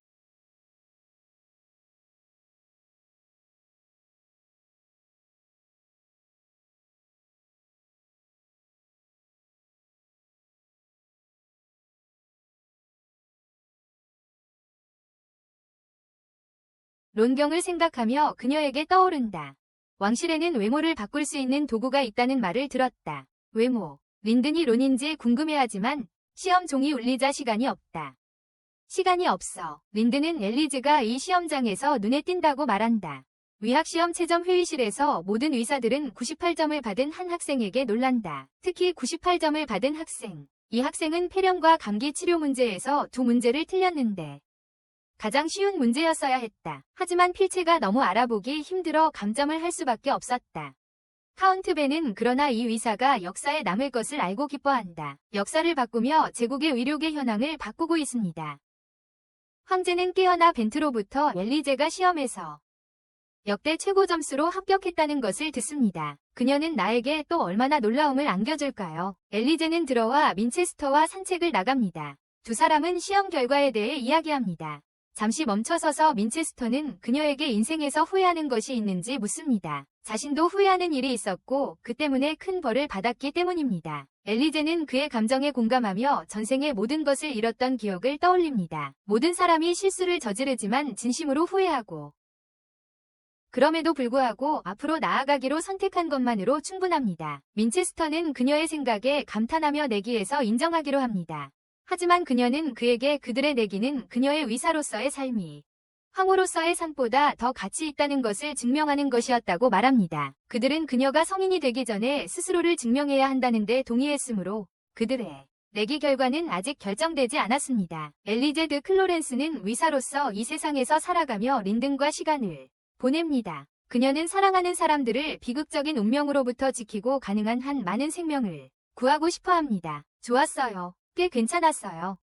론경을 생각하며 그녀에게 떠오른다. 왕실에는 외모를 바꿀 수 있는 도구가 있다는 말을 들었다. 외모. 린든이 론인지 궁금해하지만 시험 종이 울리자 시간이 없다. 시간이 없어. 린드는 엘리즈가 이 시험장에서 눈에 띈다고 말한다. 위학시험 최종 회의실에서 모든 의사들은 98점을 받은 한 학생에게 놀란다. 특히 98점을 받은 학생. 이 학생은 폐렴과 감기 치료 문제에서 두 문제를 틀렸는데 가장 쉬운 문제였어야 했다. 하지만 필체가 너무 알아보기 힘들어 감점을 할 수밖에 없었다. 카운트 벤은 그러나 이 의사가 역사에 남을 것을 알고 기뻐한다. 역사를 바꾸며 제국의 의료계 현황을 바꾸고 있습니다. 황제는 깨어나 벤트로부터 엘리제가 시험에서 역대 최고 점수로 합격했다는 것을 듣습니다. 그녀는 나에게 또 얼마나 놀라움을 안겨줄까요? 엘리제는 들어와 민체스터와 산책을 나갑니다. 두 사람은 시험 결과에 대해 이야기합니다. 잠시 멈춰서서 민체스터는 그녀에게 인생에서 후회하는 것이 있는지 묻습니다. 자신도 후회하는 일이 있었고 그 때문에 큰 벌을 받았기 때문입니다. 엘리제는 그의 감정에 공감하며 전생의 모든 것을 잃었던 기억을 떠올립니다. 모든 사람이 실수를 저지르지만 진심으로 후회하고 그럼에도 불구하고 앞으로 나아가기로 선택한 것만으로 충분합니다. 민체스터는 그녀의 생각에 감탄하며 내기에서 인정하기로 합니다. 하지만 그녀는 그에게 그들의 내기는 그녀의 의사로서의 삶이 황후로서의 삶보다 더 가치 있다는 것을 증명하는 것이었다고 말합니다. 그들은 그녀가 성인이 되기 전에 스스로를 증명해야 한다는 데 동의했으므로 그들의 내기 결과는 아직 결정되지 않았습니다. 엘리제 드 클로렌스는 의사로서 이 세상에서 살아가며 린든과 시간을 보냅니다. 그녀는 사랑하는 사람들을 비극적인 운명으로부터 지키고 가능한 한 많은 생명을 구하고 싶어 합니다. 좋았어요. 꽤 괜찮았어요.